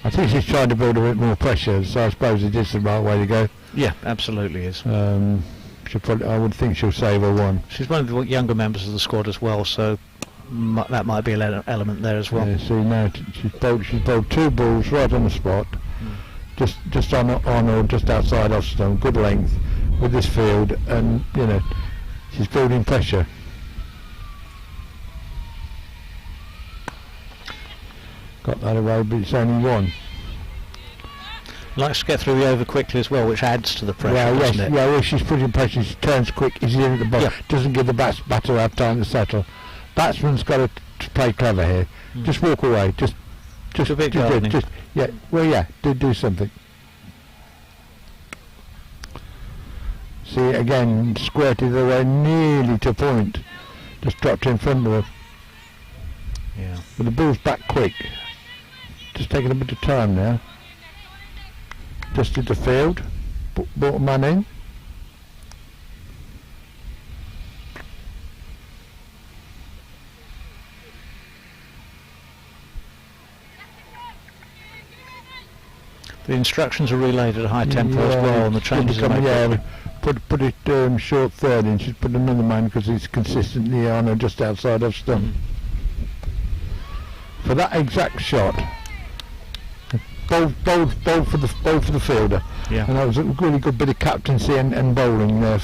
I: I think she's trying to build a bit more pressure, so I suppose it is the right way to go.
H: Yeah, absolutely is.
I: She'll probably, I would think she'll save her 1.
H: She's one of the younger members of the squad as well, so that might be an element there as well.
I: Yeah, see now she's bowled 2 balls right on the spot, just on or just outside off stump, good length with this field, and you know she's building pressure. Got that away, but it's only 1.
H: Likes to get through the over quickly as well, which adds to the pressure, doesn't it?
I: Yeah, well, she's putting pressure. She turns quick. She's in at the ball. Doesn't give the batter have time to settle. Batsman's got to play clever here. Just walk away. Just
H: a bit gardening.
I: Do something. See again, squirted away nearly to point. Just dropped in front of her.
H: Yeah.
I: But the ball's back quick. Just taking a bit of time now. Just did the field, brought a man in.
H: The instructions are relayed at a high tempo as well, and the changes are made.
I: Yeah, put it short third in. She's put another man because he's consistently on her just outside of stump. For that exact shot. Bowled for the fielder, and that was a really good bit of captaincy and bowling there.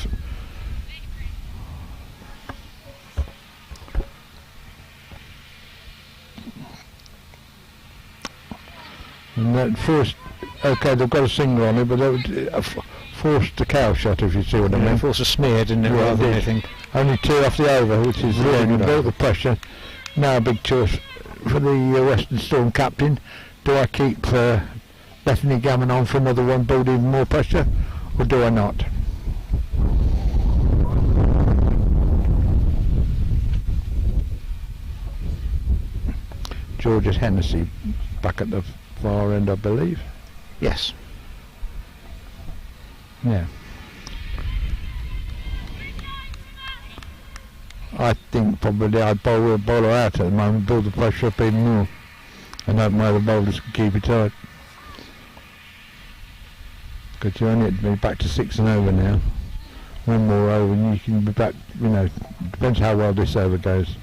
I: And that forced, okay, they've got a single on it, but that forced a cow shot, if you see what I mean.
H: Forced a smear, didn't it, rather than anything.
I: Only 2 off the over, which is really good. Built the pressure. Now a big choice for the Western Storm captain. Do I keep Bethany Gammon on for another one, build even more pressure, or do I not? George's Hennessy back at the far end, I believe.
H: Yes.
I: Yeah. I think probably I'd bowl her out at the moment, build the pressure up even more. And hope my other bowlers can keep it tight. Because you only have to be back to 6 and over now. 1 more over and you can be back, you know, depends how well this over goes.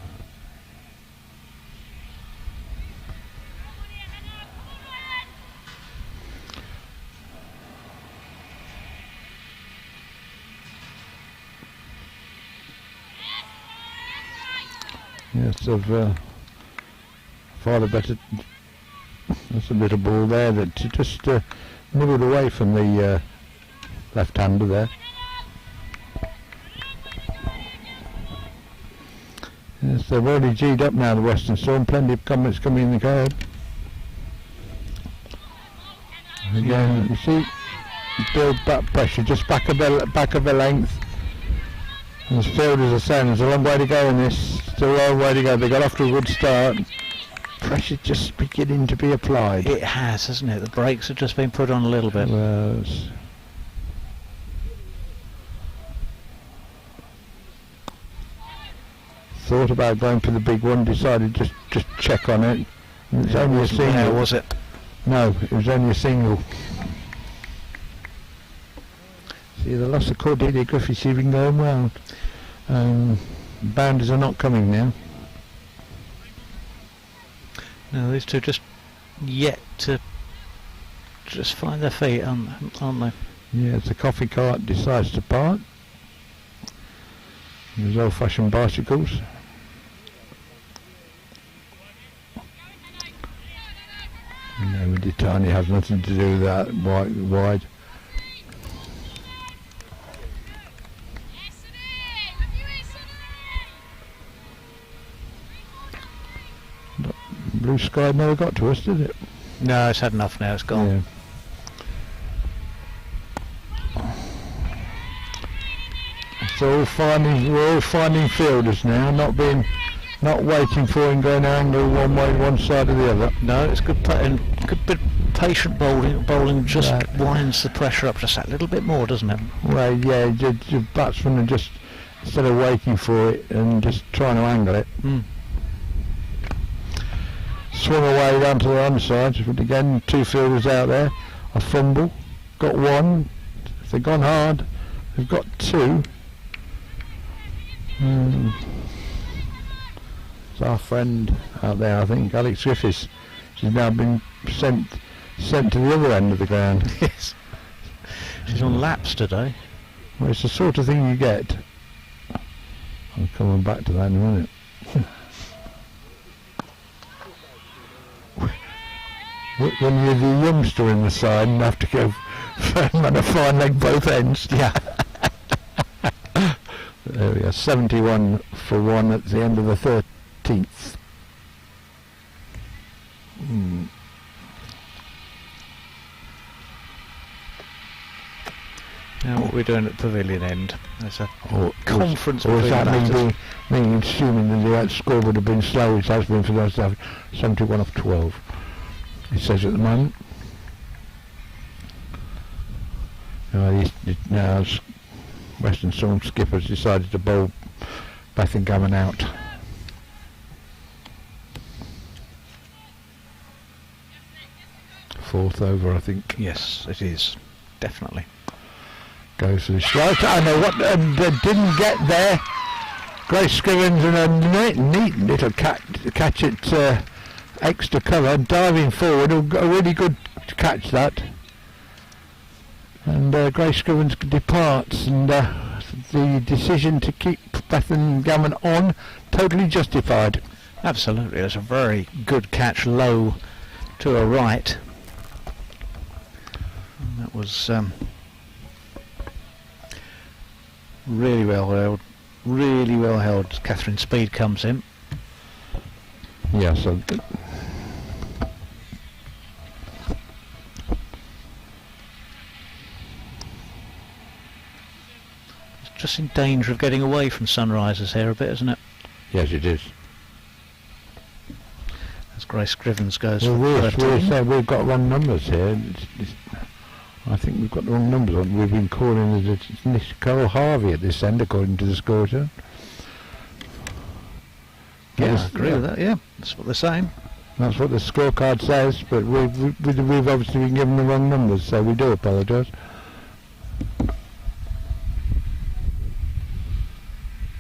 I: Yes, I've far the better. That's a little ball there that just nibbled away from the left-hander there. Yes, they've already G'd up now, the Western Storm. Plenty of comments coming in the card. Again, you see, build back pressure, just back of the length. And as fielders are saying, there's a long way to go in this. Still a long way to go. They got off to a good start. Pressure just beginning to be applied.
H: It has, hasn't it? The brakes have just been put on a little bit.
I: Well, thought about going for the big one, decided just check on it. And it's only a single.
H: There, was it?
I: No, it was only a single. See, the loss of Cordelia Griffiths even going well. Boundaries are not coming now.
H: No, these two just yet to just find their feet, aren't they?
I: Yeah, the coffee cart decides to part. Those old-fashioned bicycles. No, Ditani has nothing to do with that wide. Blue Sky never got to us, did it?
H: No, it's had enough now, it's gone.
I: Yeah. So we're all finding fielders now, not waiting for him going angle one way, one side or the other.
H: No, it's good bit patient bowling just winds the pressure up just that little bit more, doesn't it?
I: Well, yeah, the batsmen are just, instead of waiting for it and just trying to angle it. Swung away down to the underside, but again, 2 fielders out there. A fumble, got 1. If they've gone hard, they've got 2. It's our friend out there, I think, Alex Griffiths. She's now been sent to the other end of the ground.
H: Yes. She's on laps today.
I: Well, it's the sort of thing you get. I'm coming back to that in a minute. When you're the youngster in the side and have to go firm and a fine leg both ends.
H: Yeah.
I: There we are, 71 for 1 at the end of the 13th.
H: Now what we're doing at the pavilion end. There's a conference
I: or is
H: between
I: that
H: batters.
I: me assuming that the score would have been slow, which has been for those 71 off 12. It says at the moment. Now Western Storm skippers decided to bowl Bathing-Gammon out. Fourth over, I think.
H: Yes, it is. Definitely.
I: Goes to the strike. I know what, and didn't get there. Grace Scrivens and a neat little catch at extra cover, diving forward, a really good catch that. And Grace Scrivens departs, and the decision to keep Bathing-Gammon on, totally justified.
H: Absolutely, that's a very good catch low to a right. And that was really well held. Really well held. Catherine Speed comes in.
I: Yeah, so
H: Just in danger of getting away from Sunrisers here a bit, isn't it?
I: yes, it is.
H: As Grace Scrivens goes
I: Well,
H: for 13.
I: we've got wrong numbers here. I think we've got the wrong numbers on. We've been calling it Nicole Harvey at this end, according to the scorecard.
H: Yeah, I agree with that, yeah. That's what they're saying.
I: That's what the scorecard says, but we've obviously been given the wrong numbers, so we do apologise.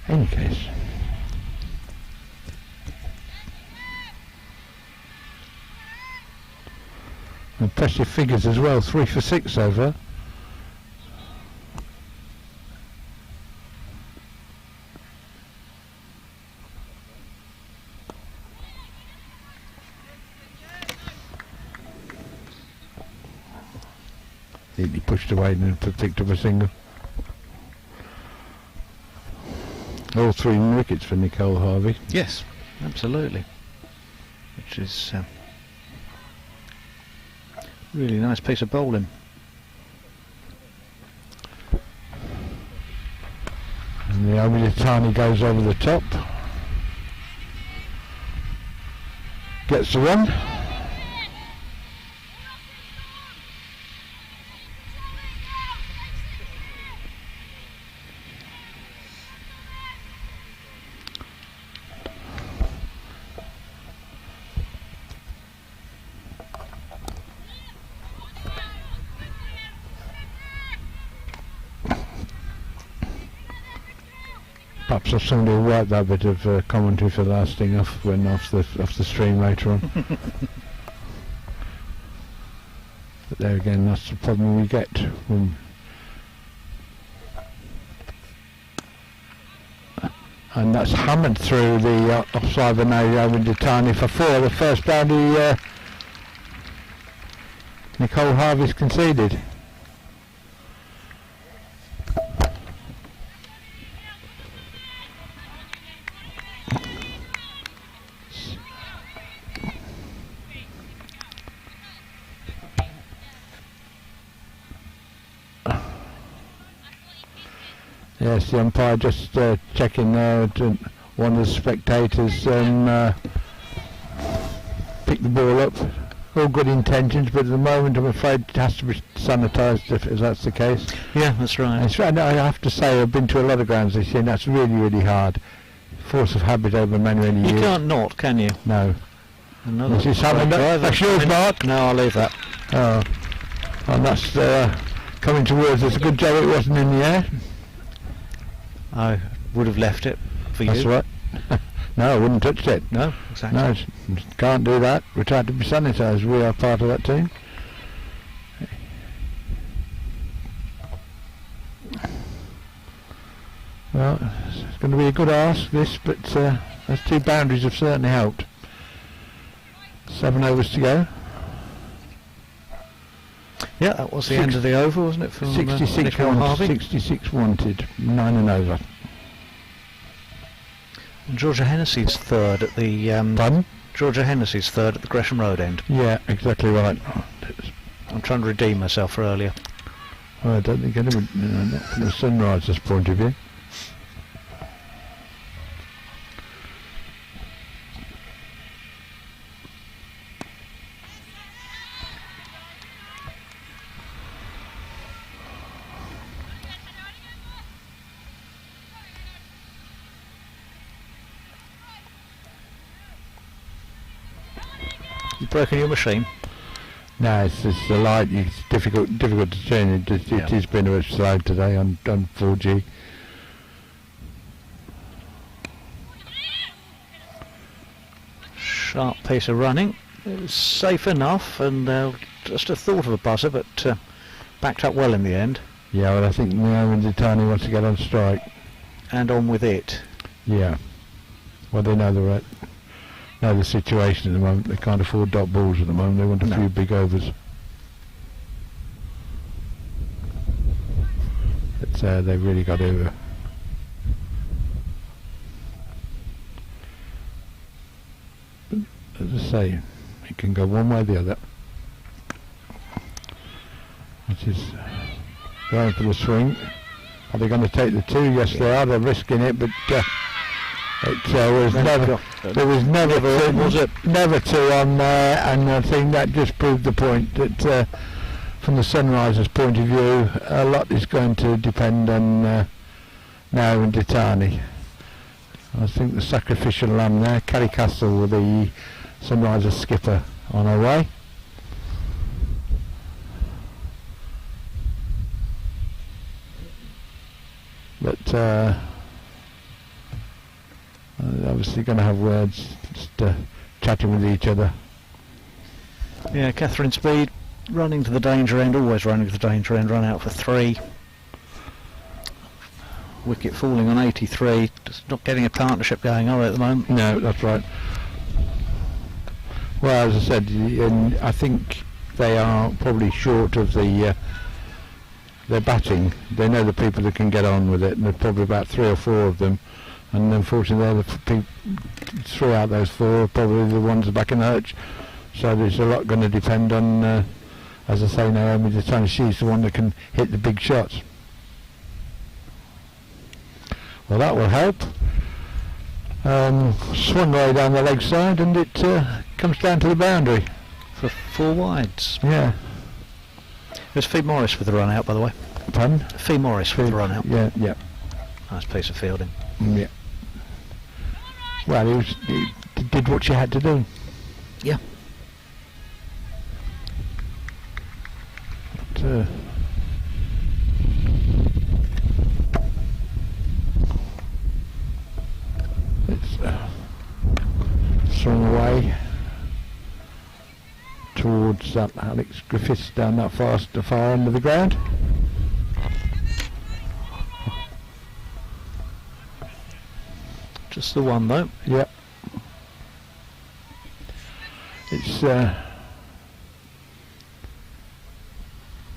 I: Any case. Impressive figures as well, 3 for 6 over. Neatly pushed away and then picked up a single. All 3 wickets for Nicole Harvey.
H: Yes, absolutely. Which is really nice piece of bowling.
I: And the Omiditani goes over the top. Gets the run. Perhaps somebody will write that bit of commentary for last thing off the stream later on. But there again, that's the problem we get when and that's hammered through the offside of Omiditani for 4. The first boundary Nicole Harvey's conceded. Yes, the umpire just checking there to one of the spectators pick the ball up. All good intentions, but at the moment I'm afraid it has to be sanitised if that's the case.
H: Yeah, that's right.
I: It's right. I have to say I've been to a lot of grounds this year and that's really, really hard. Force of habit over many, many years.
H: You can't not, can you?
I: No.
H: Another
I: This is having that's yours, Mark.
H: No, I'll leave that.
I: Oh. And that's coming towards us. A good job it wasn't in the air.
H: I would have left it for
I: That's
H: you.
I: right. No, I wouldn't touch it.
H: No, exactly.
I: No, can't do that. We're trying to be sanitised. We are part of that team. Well, it's going to be a good ask, this, but those two boundaries have certainly helped. 7 overs to go.
H: Yeah, that was the end of the over, wasn't it? From
I: 66
H: Nico
I: wanted,
H: Harvey.
I: 66 wanted, 9 and over.
H: And Georgia Hennessy's third at the
I: Pardon?
H: Georgia Hennessy's third at the Gresham Road end.
I: Yeah, exactly right.
H: I'm trying to redeem myself for earlier.
I: Well, I don't think anyone, not from the Sunrisers' point of view.
H: You've broken your machine.
I: No, it's the light. It's difficult to turn. It has been a bit slow today on 4G.
H: Sharp piece of running. It was safe enough, and just a thought of a buzzer, but backed up well in the end.
I: Yeah, well, I think Naomi Ditani wants to get on strike.
H: And on with it.
I: Yeah. Well, they know the situation at the moment. They can't afford dot balls at the moment. They want a few big overs. But they've really got to. But as I say, it can go one way or the other. Which is going for the swing. Are they going to take the 2? Yes, they are. They're risking it, but. There was never 2 on there, and I think that just proved the point that from the Sunrisers' point of view, a lot is going to depend on now and Ditani. I think the sacrificial lamb there, Carrie Castle, the Sunrisers skipper, on her way. But obviously going to have words, just chatting with each other.
H: Yeah, Catherine Speed running to the danger end, always running to the danger end, run out for 3. Wicket falling on 83, just not getting a partnership going, are they, at the moment?
I: No, that's right. Well, as I said, I think they are probably short of their batting. They know the people that can get on with it, and there's probably about 3 or 4 of them. And unfortunately, the 3 out of those 4 are probably the ones back in the hutch. So there's a lot going to depend on, as I say, Naomi Ditani. She's the one that can hit the big shots. Well, that will help. Swung right down the leg side, and it comes down to the boundary.
H: For 4 wides.
I: Yeah.
H: There's Fee Morris with the run out, by the way.
I: Pardon?
H: Fee Morris with the run out.
I: Yeah, yeah.
H: Nice piece of fielding.
I: Yeah. Well, he did what she had to do.
H: Yeah.
I: But, it's swung away towards Alex Griffiths down that the far end of the ground.
H: Just the one though.
I: Yep. It's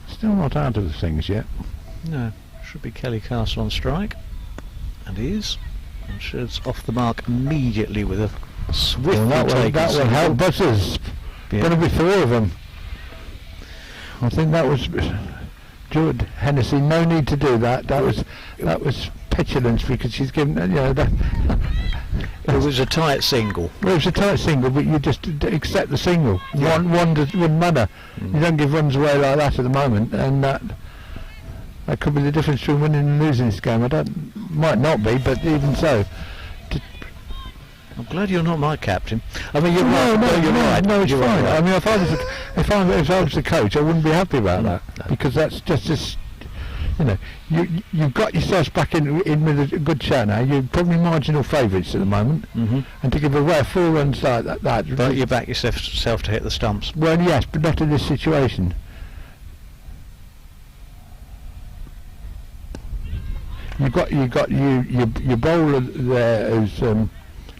I: still not out of the things yet.
H: No, should be Kelly Castle on strike, and he is. And she's off the mark immediately with a swift
I: that will help buzzers.
H: Yeah.
I: Going to be 4 of them. I think that was George Hennessy. No need to do that. That was petulance, because she's given, that.
H: It was a tight single.
I: Well, it was a tight single, but you just accept the single. Yeah. One wouldn't matter. You don't give runs away like that at the moment, and that could be the difference between winning and losing this game. Might not be, but even so.
H: I'm glad you're not my captain. I mean, you're
I: right. No, it's
H: you're
I: fine.
H: Right.
I: I mean, if I was the coach, I wouldn't be happy about that, because that's just You know, you've got yourselves back in with a good shout now. You're probably marginal favourites at the moment, and to give away 4 runs like that.
H: But you back yourself to hit the stumps.
I: Well, yes, but not in this situation. Your bowler there is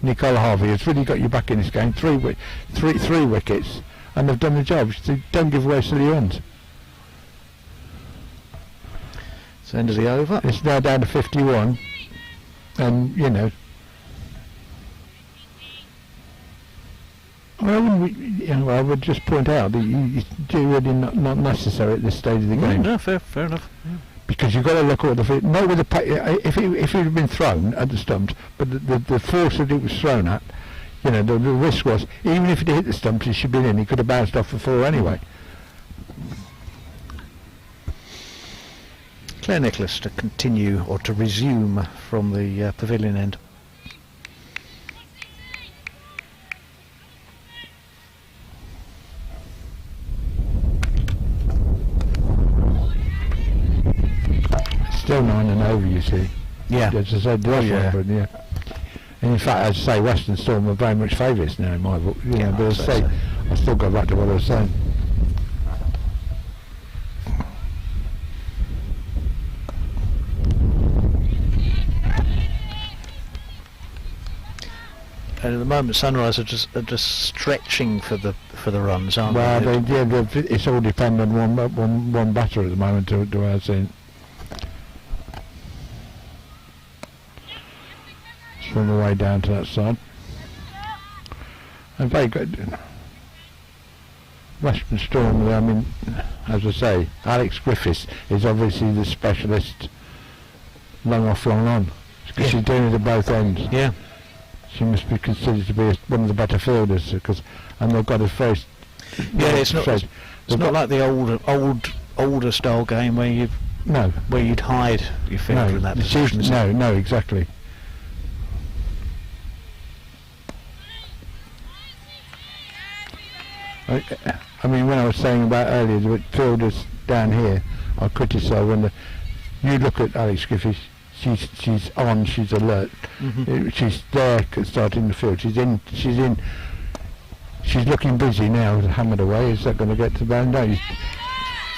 I: Nicole Harvey has really got you back in this game. Three wickets, and they've done the job. So don't give away silly runs.
H: It's the end of the over.
I: It's now down to 51, and you know. Well, I would just point out that it's really not necessary at this stage of the game.
H: No, fair enough. Yeah.
I: Because you've got to look at the not with the if it had been thrown at the stumps, but the force that it was thrown at, you know, the risk was even if it hit the stumps, it should have been in. He could have bounced off for 4 anyway.
H: Claire Nicholas to continue or to resume from the pavilion end.
I: Still 9 and over, you see.
H: Yeah.
I: As I said, yeah. And in fact, as I say, Western Storm are very much favourites now in my book. You know, but as I say, I still go back to what I was saying.
H: And at the moment, Sunrise are just stretching for the runs, aren't
I: well,
H: they?
I: It's all dependent on one batter at the moment. To what I've seen. It's from the way down to that side. And very good. Western Storm. I mean, as I say, Alex Griffiths is obviously the specialist. Long off, long on, because she's doing it at both ends.
H: Yeah.
I: She must be considered to be one of the better fielders, and they've got a very.
H: Yeah, it's not like the older style game where you'd hide your fielder in that position.
I: No, exactly. I mean, when I was saying about earlier the fielders down here, I criticise when you look at Alex Griffiths. She's on. She's alert. She's there, starting the field. She's in. She's looking busy now. Hammered away. Is that going to get to the band? No.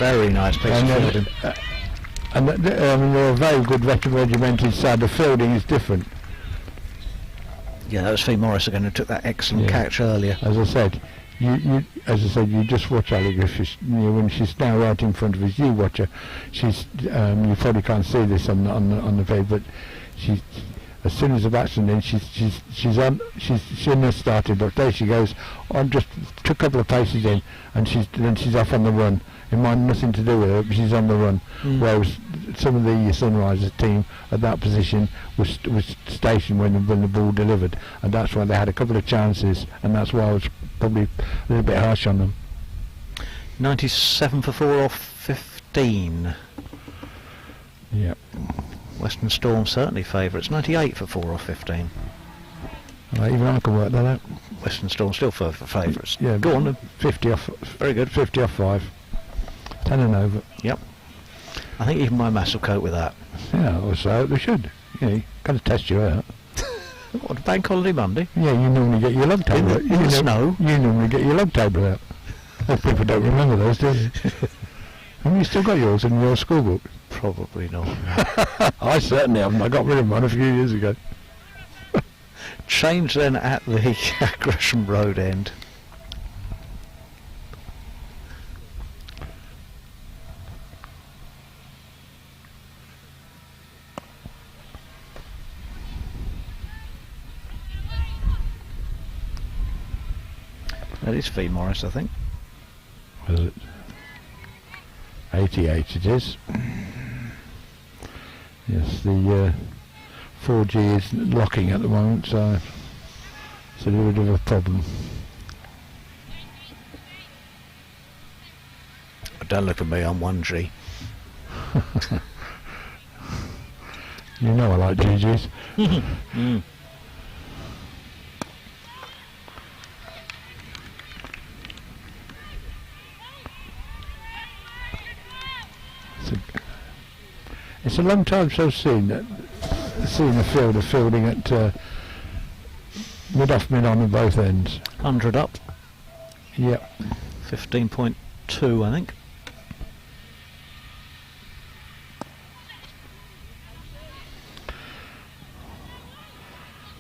H: Very nice piece of fielding.
I: I mean, they're a very good regimented side. The fielding is different.
H: Yeah, that was Fee Morris again who took that excellent catch earlier.
I: As I said, you just watch Ali Griffiths. When she's now right in front of us, you watch her. She's you probably can't see this on the feed, but she's as soon as the batsman in, she's in the starting block. There she goes on, just a couple of paces in, and she's off on the run. It might have nothing to do with her, but she's on the run. Whereas some of the Sunrisers team at that position was stationed when the ball delivered, and that's why they had a couple of chances, and that's why I was probably a little bit harsh on them.
H: 97 for 4 off 15.
I: Yeah.
H: Western Storm certainly favourites. 98 for 4 off 15.
I: Even I can work that out.
H: Western Storm still for favourites.
I: Yeah,
H: go on.
I: 50 off.
H: Very good.
I: 50 off 5. 10 and over.
H: Yep. I think even my maths will cope with that.
I: Yeah, or so they should. You kind of test you out.
H: What, Bank Holiday Monday?
I: Yeah, you normally get your log table out.
H: In the snow?
I: You normally get your log table out. Most people don't remember those, do they? Have you still got yours in your school book?
H: Probably not.
I: I certainly haven't. I got rid of mine a few years ago.
H: Change then at the Gresham Road end. That is Fee Morris, I think.
I: Is it? 88 it is. Yes, the 4G is locking at the moment, so it's a little bit of a problem.
H: Don't look at me, I'm 1G.
I: You know I like GGs. it's a long time since I've seen a fielder fielding at mid-off, mid-on at both ends.
H: 100 up,
I: Yep.
H: 15.2 I think.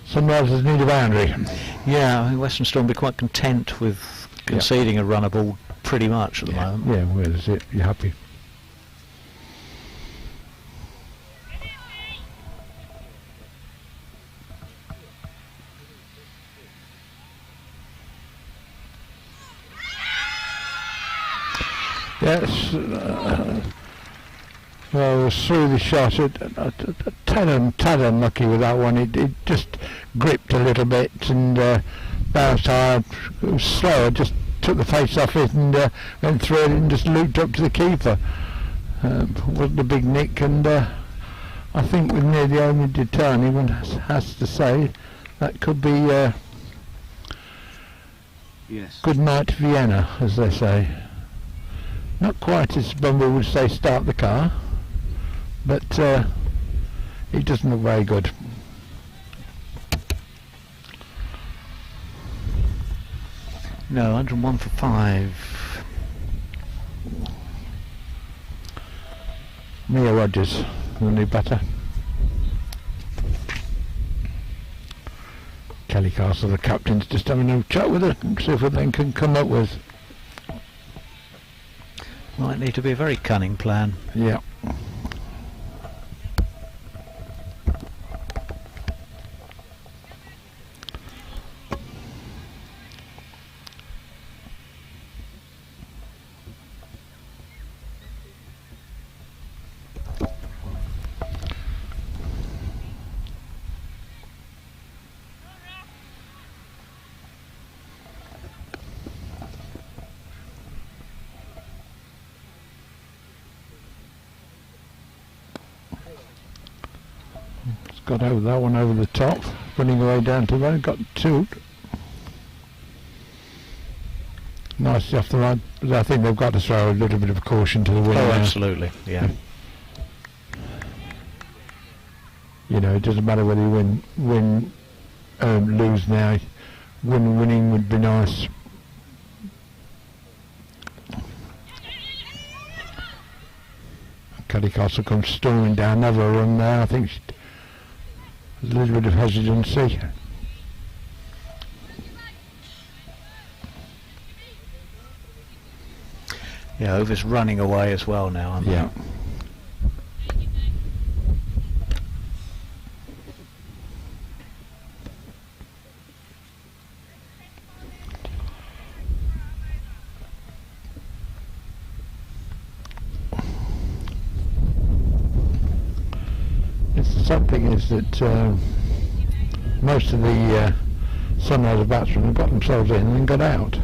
I: Sunrisers need a boundary.
H: Yeah, I think Western Storm will be quite content with conceding a runner ball pretty much at the moment.
I: Yeah, well, that's it. You're happy. Yes. Well, it was through the shot. A tad unlucky with that one. It just gripped a little bit and bounced hard. It was slow. Just took the face off it and went through it and just looped up to the keeper. Wasn't a big nick, and I think with near the only deterrent, anyone has to say that could be
H: Yes.
I: good night Vienna, as they say. Not quite as Bumble would say start the car, but it doesn't look very good.
H: No, 101 for 5.
I: Mia Rogers, will need better. Kelly Castle, the captain's just having a chat with her and see what they can come up with.
H: Might need to be a very cunning plan.
I: Yeah. Got over that one over the top, running away down to there, got two. Nicely off the line, but I think they've got to throw a little bit of caution to the wind.
H: Oh,
I: now.
H: absolutely, yeah.
I: You know, it doesn't matter whether you lose now. Winning would be nice. Caddy Castle comes storming down, never a run there. I think there's a little bit of hesitancy.
H: Yeah, Over's running away as well now, aren't they?
I: Yeah. Something is that most of the Sunriser batsmen have got themselves in and got out.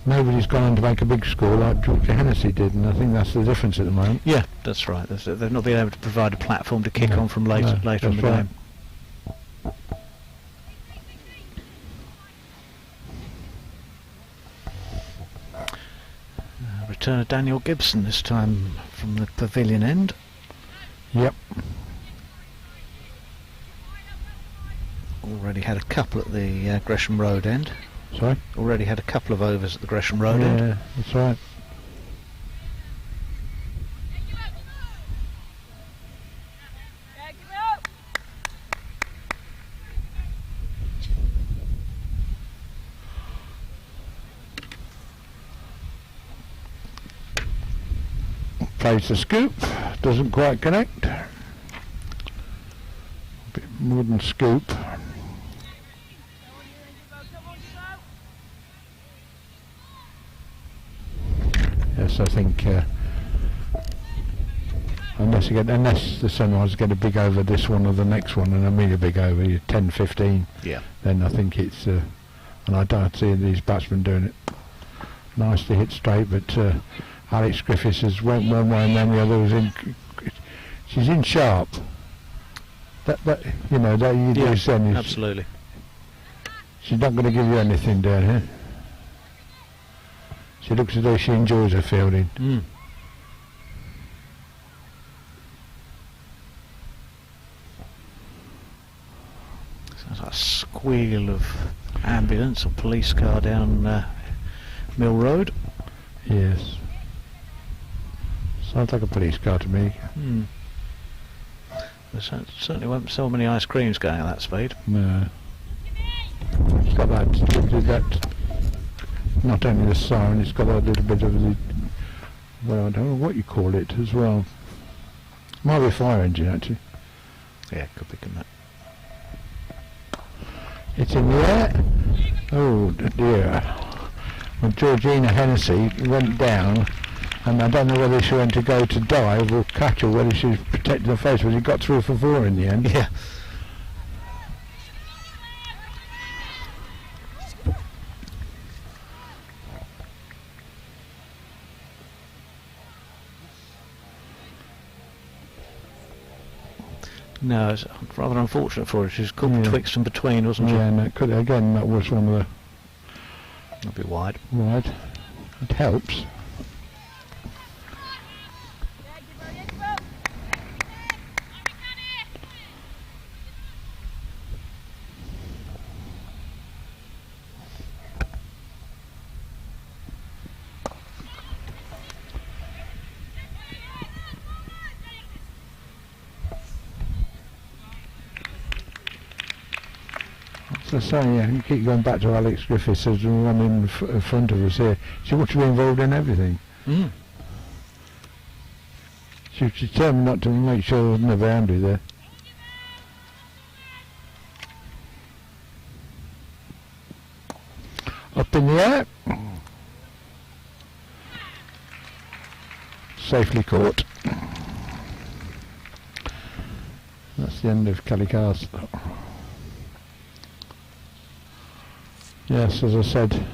I: Nobody's gone on to make a big score like Georgia Hennessy did, and I think that's the difference at the moment.
H: Yeah, that's right. They've not been able to provide a platform to kick on from later in the game. Return of Daniel Gibson, this time from the pavilion end.
I: Yep.
H: Already had a couple at the Gresham Road end.
I: Sorry?
H: Already had a couple of overs at the Gresham Road end.
I: Yeah, that's right. Plays the scoop, doesn't quite connect. A bit more than scoop. Yes, I think unless the Sunrisers get a big over this one or the next one, and I mean a big over, 10-15.
H: Yeah.
I: Then I think it's and I don't see these batsmen doing it. Nice to hit straight, but Alex Griffiths has went one way and then the other was in. She's in sharp. That you know that you do send.
H: Absolutely.
I: She's not going to give you anything down here. She looks as though she enjoys her fielding.
H: squeal of ambulance or police car down Mill Road.
I: Yes. Sounds like a police car to me.
H: There certainly weren't so many ice creams going at that speed.
I: No. It's got that, not only the siren, it's got a little bit of the, well, I don't know what you call it as well. Might be a fire engine actually.
H: Yeah, could be, couldn't it?
I: It's in the air. Oh dear. When Georgina Hennessy went down, and I don't know whether she went to go to dive or catch or whether she was protecting her face, but she got through for 4 in the end.
H: Yeah. No, it's rather unfortunate for her. She's caught betwixt and between, wasn't she?
I: Yeah, and it could, again, that was one of the...
H: A bit wide.
I: Right. It helps. So yeah, you keep going back to Alex Griffiths as the one in front of us here. She wants to be involved in everything. She's determined not to make sure there's no boundary there. Up in the air. Safely caught. That's the end of Kelly Castle. Yes, as I said,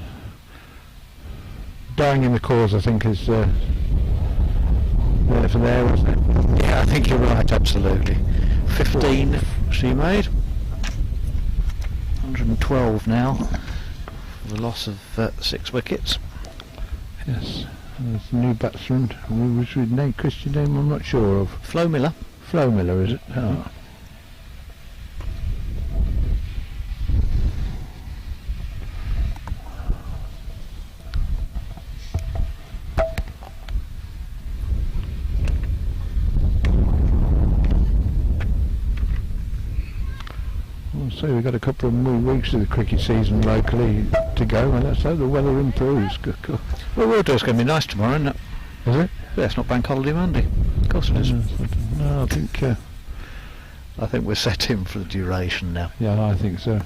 I: dying in the cause, I think, is there for there, wasn't it?
H: Yeah, I think you're right, absolutely. 15 she made. 112 now, for the loss of 6 wickets.
I: Yes, there's a new batsman, which we name Christian name I'm not sure of.
H: Flo Miller.
I: Flo Miller, is it? Oh. So we've got a couple of more weeks of the cricket season locally to go, and let's hope the weather improves.
H: Well, we'll do. It's going to be nice tomorrow, isn't it?
I: Is it?
H: Yeah, it's not Bank Holiday Monday. Of course it is.
I: No,
H: I think we're set in for the duration now.
I: Yeah, I think so.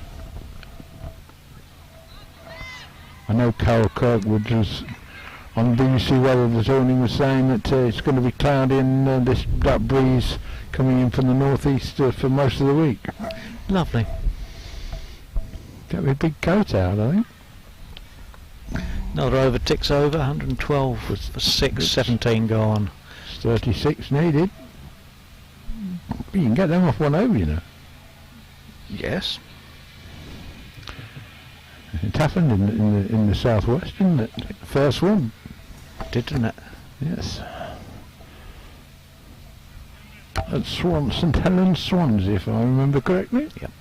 I: I know Carol Kirkwood was on BBC Weather this morning was saying that it's going to be cloudy and that breeze coming in from the northeast for most of the week.
H: Lovely.
I: Get me a big coat out, I think.
H: Another over ticks over, 112 for 6, 17 gone.
I: 36 needed. You can get them off one over, you know.
H: Yes.
I: It happened in the southwest, didn't it? First one.
H: Didn't it?
I: Yes. At St Helens, Swansea, if I remember correctly.
H: Yep.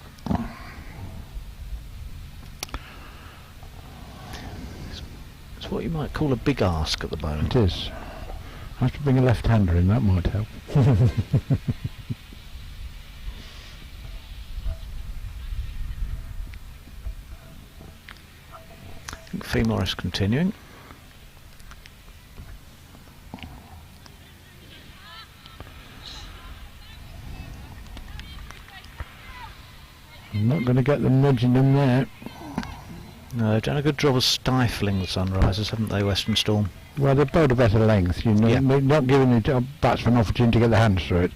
H: It's what you might call a big ask at the moment.
I: It is. I have to bring a left-hander in, that might help.
H: I think Fee Morris continuing.
I: I'm not going to get them nudging them there.
H: No, they've done a good job of stifling the Sunrisers, haven't they, Western Storm?
I: Well, they've bowled a better length, you know,
H: Yeah.
I: not giving the batsman an opportunity to get their hands through it.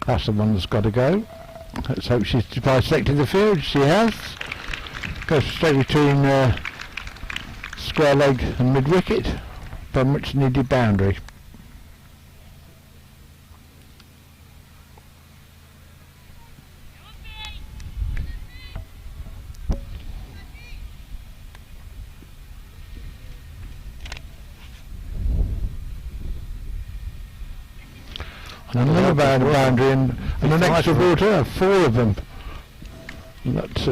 I: That's the one that's got to go. Let's hope she's bisected the field. She has. Goes straight between square leg and mid wicket, by much needed boundary. And another boundary and an extra ball to her, 4 of them. That's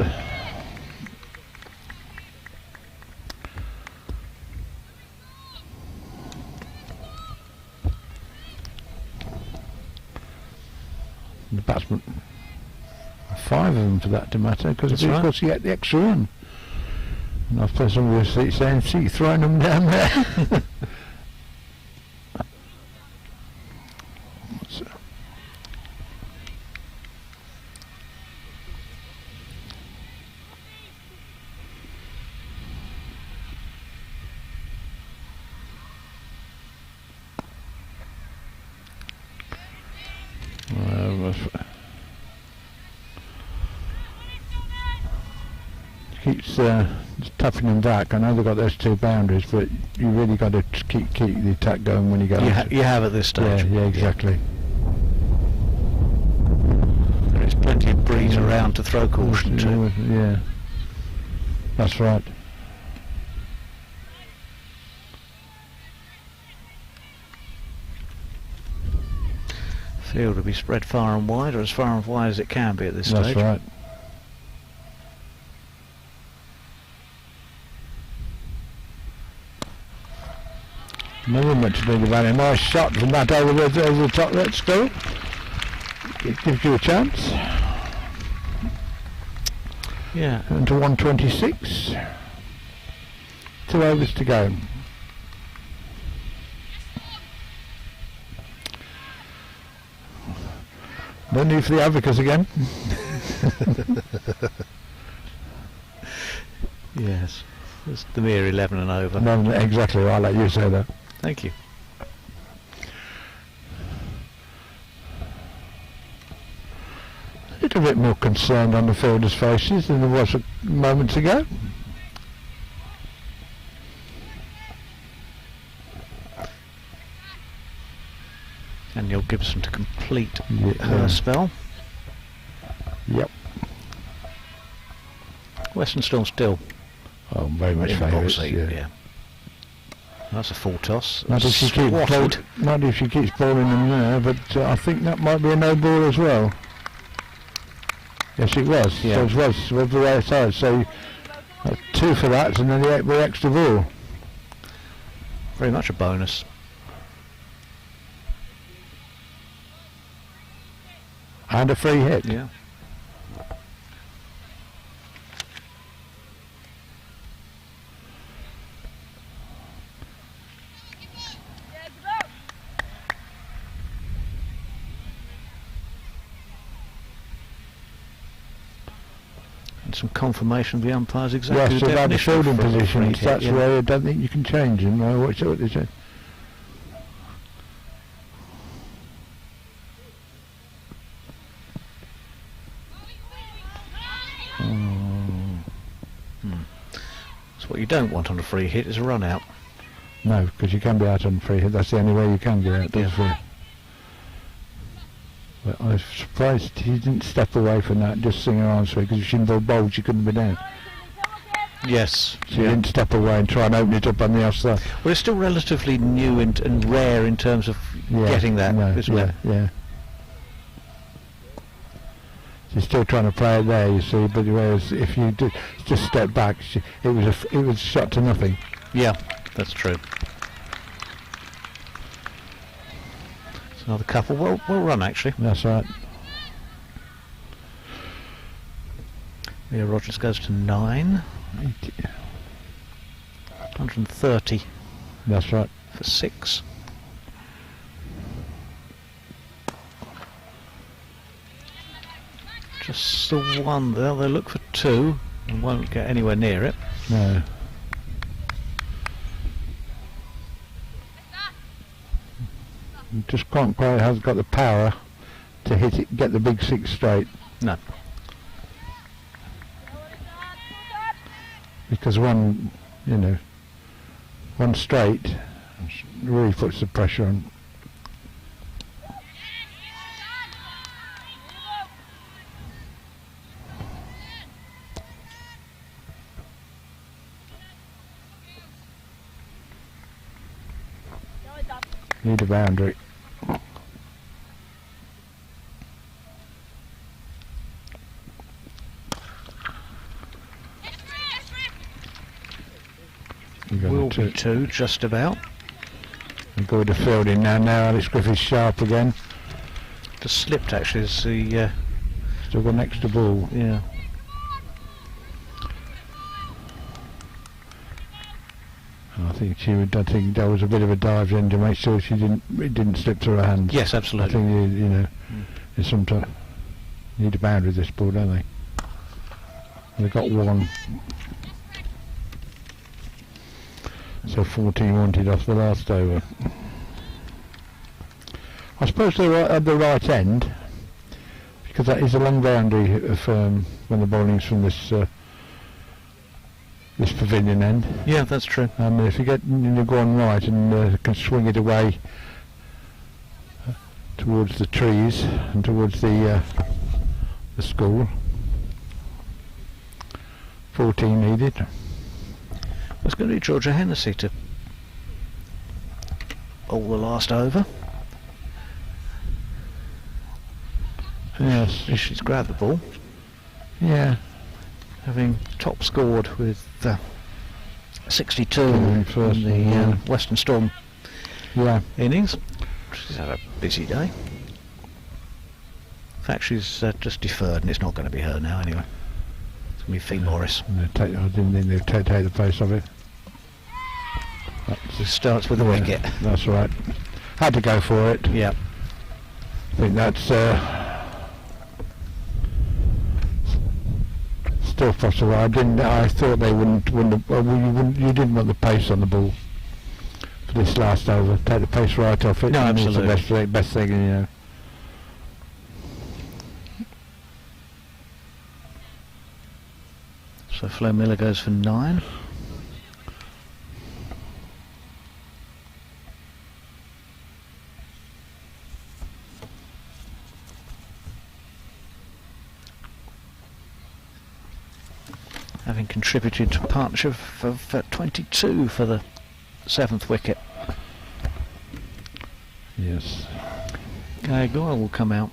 I: The batsman. 5 of them for that to matter, because
H: That's
I: of
H: right.
I: course you get the extra run. And I've put some of your seats saying, see, throwing them down there. What's that? Keeps toughing them back. I know they've got those 2 boundaries, but you really got to keep the attack going when you go.
H: You have at this stage.
I: Yeah, exactly.
H: There is plenty of breeze around to throw caution to.
I: Yeah, that's right.
H: Field will be spread far and wide, or as far and wide as it can be at this
I: That's
H: stage.
I: right. Never much to do about it. Nice shot from that over the top. Let's go. It gives you a chance.
H: Yeah.
I: And to 126. 2 overs to go. No need for the advocates again.
H: Yes. It's the mere 11 and over.
I: No, exactly. I'll let you say that.
H: Thank you.
I: A little bit more concerned on the fielders' faces than there was moments ago.
H: And Neil Gibson to complete
I: Yeah.
H: her spell.
I: Yep.
H: Western Storm still
I: Oh, very much
H: in the ball
I: favourites.
H: seat.
I: Yeah.
H: Yeah. That's a full toss.
I: Not if she keeps
H: Swatted.
I: not if she keeps bowling them there, but I think that might be a no ball as well. Yes, it was.
H: Yeah.
I: So it was the right side. So 2 for that, and then the extra ball.
H: Very much a bonus.
I: And a free hit.
H: Yeah. And some confirmation of the umpire's exactly
I: Yes,
H: the
I: about the
H: definition
I: fielding
H: for a free
I: positions.
H: hit,
I: That's
H: yeah.
I: where I don't think you can change them. What's what they say?
H: So what you don't want on a free hit is a run out.
I: No, because you can be out on free hit. That's the only way you can get out.
H: Yeah.
I: Free. But I was surprised he didn't step away from that, just sing her answer, because if she bowled, she couldn't be down.
H: Yes.
I: She didn't step away and try and open it up on the outside.
H: Well, it's still relatively new and rare in terms of
I: Yeah,
H: getting that,
I: no,
H: isn't it?
I: Yeah. She's still trying to play it there, you see, but whereas if you just step back, it was a shot to nothing.
H: Yeah, that's true. It's another couple. Well run, actually.
I: That's right.
H: Mia Rogers goes to 9. 130
I: That's right.
H: for 6. Just the one there. They look for 2 and won't get anywhere near it.
I: No. Just can't quite has got the power to hit it, get the big 6 straight.
H: No.
I: Because one straight really puts the pressure on. Need a boundary.
H: Will be 2, just about.
I: We'll go to fielding now. Now Alex Griffiths sharp again.
H: just slipped actually as the
I: Still got an extra ball.
H: yeah.
I: I think that was a bit of a dive then to make sure it didn't slip through her hands.
H: Yes,
I: I
H: absolutely.
I: think you know, there's sometimes need a boundary with this ball, don't they? They've got one. So 14 wanted off the last over. I suppose they're at the right end, because that is a long boundary of when the bowling's from this this pavilion end.
H: Yeah, that's true.
I: And if you go on right and can swing it away towards the trees and towards the school. 14 needed.
H: It's going to be Georgia Hennessy to bowl the last over.
I: Yes.
H: She's grabbed the ball,
I: Yeah.
H: having top scored with 62
I: Yeah,
H: in
I: first
H: the
I: one, yeah.
H: Western Storm
I: Yeah.
H: innings. She's had a busy day. In fact, she's just deferred, and it's not going to be her now anyway. It's going to be Fee Morris.
I: I didn't think they'd take the place of it.
H: It starts with the
I: Yeah,
H: wicket.
I: That's right. Had to go for it.
H: Yeah.
I: I think that's still possible. I thought they wouldn't have, you didn't want the pace on the ball for this last over. Take the pace right off it.
H: No,
I: and it's
H: absolutely.
I: the best thing, you know.
H: So Flo Miller goes for 9. Having contributed to a partnership of 22 for the 7th wicket.
I: Yes.
H: Guy Goyle will come out.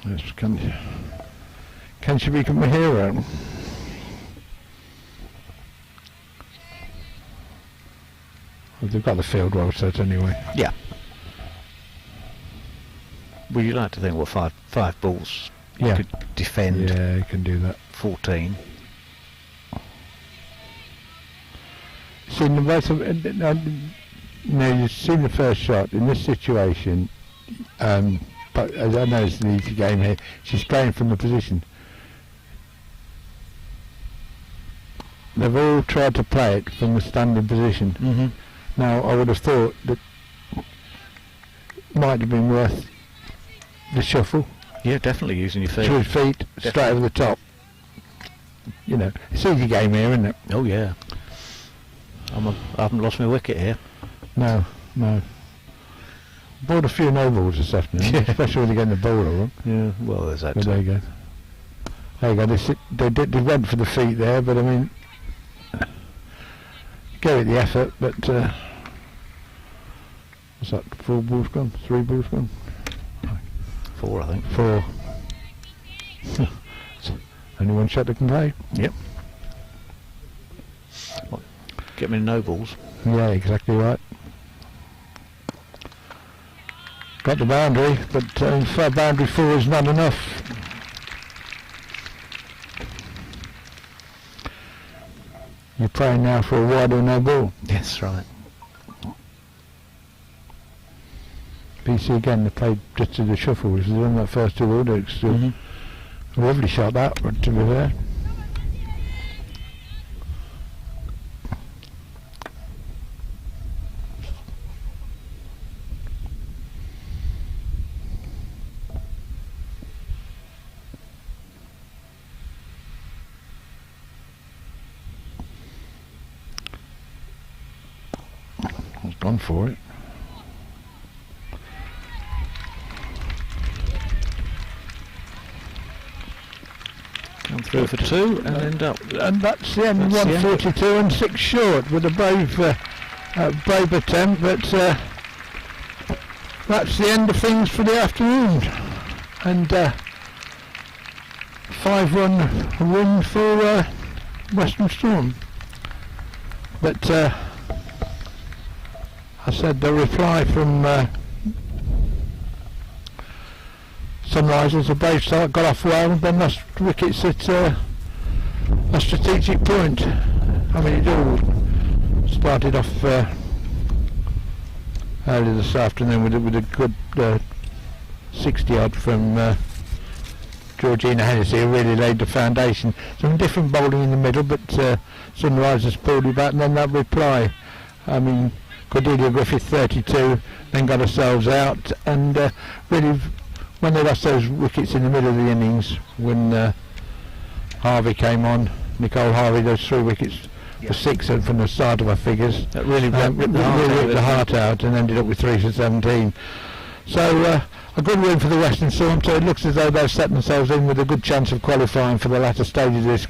I: Yes, can she become a hero? Well, they've got the field well set anyway.
H: Yeah. Would you like to think, well, five balls
I: Yeah.
H: could defend
I: Yeah, you can do that.
H: 14?
I: Seen the most of you've seen the first shot in this situation, but as I know it's an easy game here, she's going from the position. They've all tried to play it from the standing position.
H: Mm-hmm.
I: Now I would have thought that might have been worth the shuffle.
H: Yeah, definitely using your feet.
I: 2 feet straight over the top. You know, it's an easy game here, isn't it?
H: Oh yeah. I haven't lost my wicket here.
I: No. Bought a few no balls this afternoon,
H: Yeah.
I: especially when they're getting the ball over.
H: Yeah, well, there's that
I: But
H: too.
I: there you go. There you go. They went for the feet there, but I mean, gave it the effort. But what's that? 4 balls gone? 3 balls gone?
H: 4, I think.
I: 4. Only one shot they can play.
H: Yep. Get me no balls.
I: Yeah, exactly right. Got the boundary, but for boundary 4 is not enough. You're praying now for a wide or no ball.
H: Yes, right.
I: PC again, they played just to the shuffle, which was on that first 2 orders.
H: Mhm.
I: Lovely shot that, but to be fair. He's gone for it.
H: Come through for 2 and end up.
I: And that's the end.
H: That's the end.
I: 142 and 6 short with a brave attempt, but that's the end of things for the afternoon. And 5-run win for Western Storm. But I said the reply from Sunrisers, a brave start, got off well, then lost wickets at a strategic point. I mean, it all started off early this afternoon with a good 60 odd from Georgina Hennessy, who really laid the foundation. Some different bowling in the middle, but Sunrisers pulled it back, and then that reply. I mean, Cordelia Griffith 32, then got ourselves out, and really, when they lost those wickets in the middle of the innings, when Harvey came on, Nicole Harvey, those 3 wickets were 6 and from the start of our figures.
H: That really ripped
I: the heart out and ended up with 3 for 17. So a good win for the Western Storm, so it looks as though they've set themselves in with a good chance of qualifying for the latter stages of this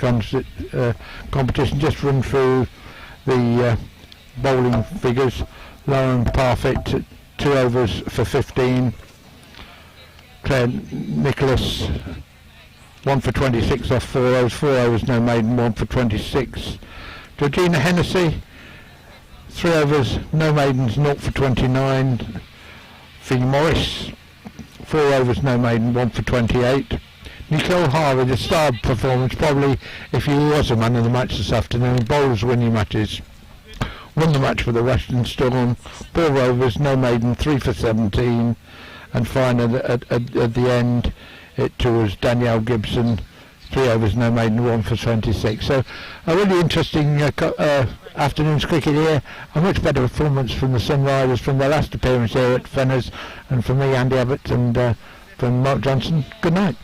I: competition. Just run through the bowling figures. Lauren Parfitt, 2 overs for 15. Claire Nicholas, 1 for 26 off 4 overs, 4 overs no maiden, 1 for 26. Georgina Hennessy, 3 overs no maidens, 0 for 29. Fee Morris, 4 overs no maiden, 1 for 28. Nicole Harvey, the star performance, probably if he was a man of the match this afternoon. Bowlers winning matches. Won the match for the Western Storm, 4 overs no maiden, 3 for 17. And finally at the end it was Danielle Gibson, 3 overs no maiden, 1 for 26. So a really interesting afternoon's cricket here. A much better performance from the Sunrisers from their last appearance here at Fenners, and from me, Andy Abbott, and from Mark Johnson. Good night.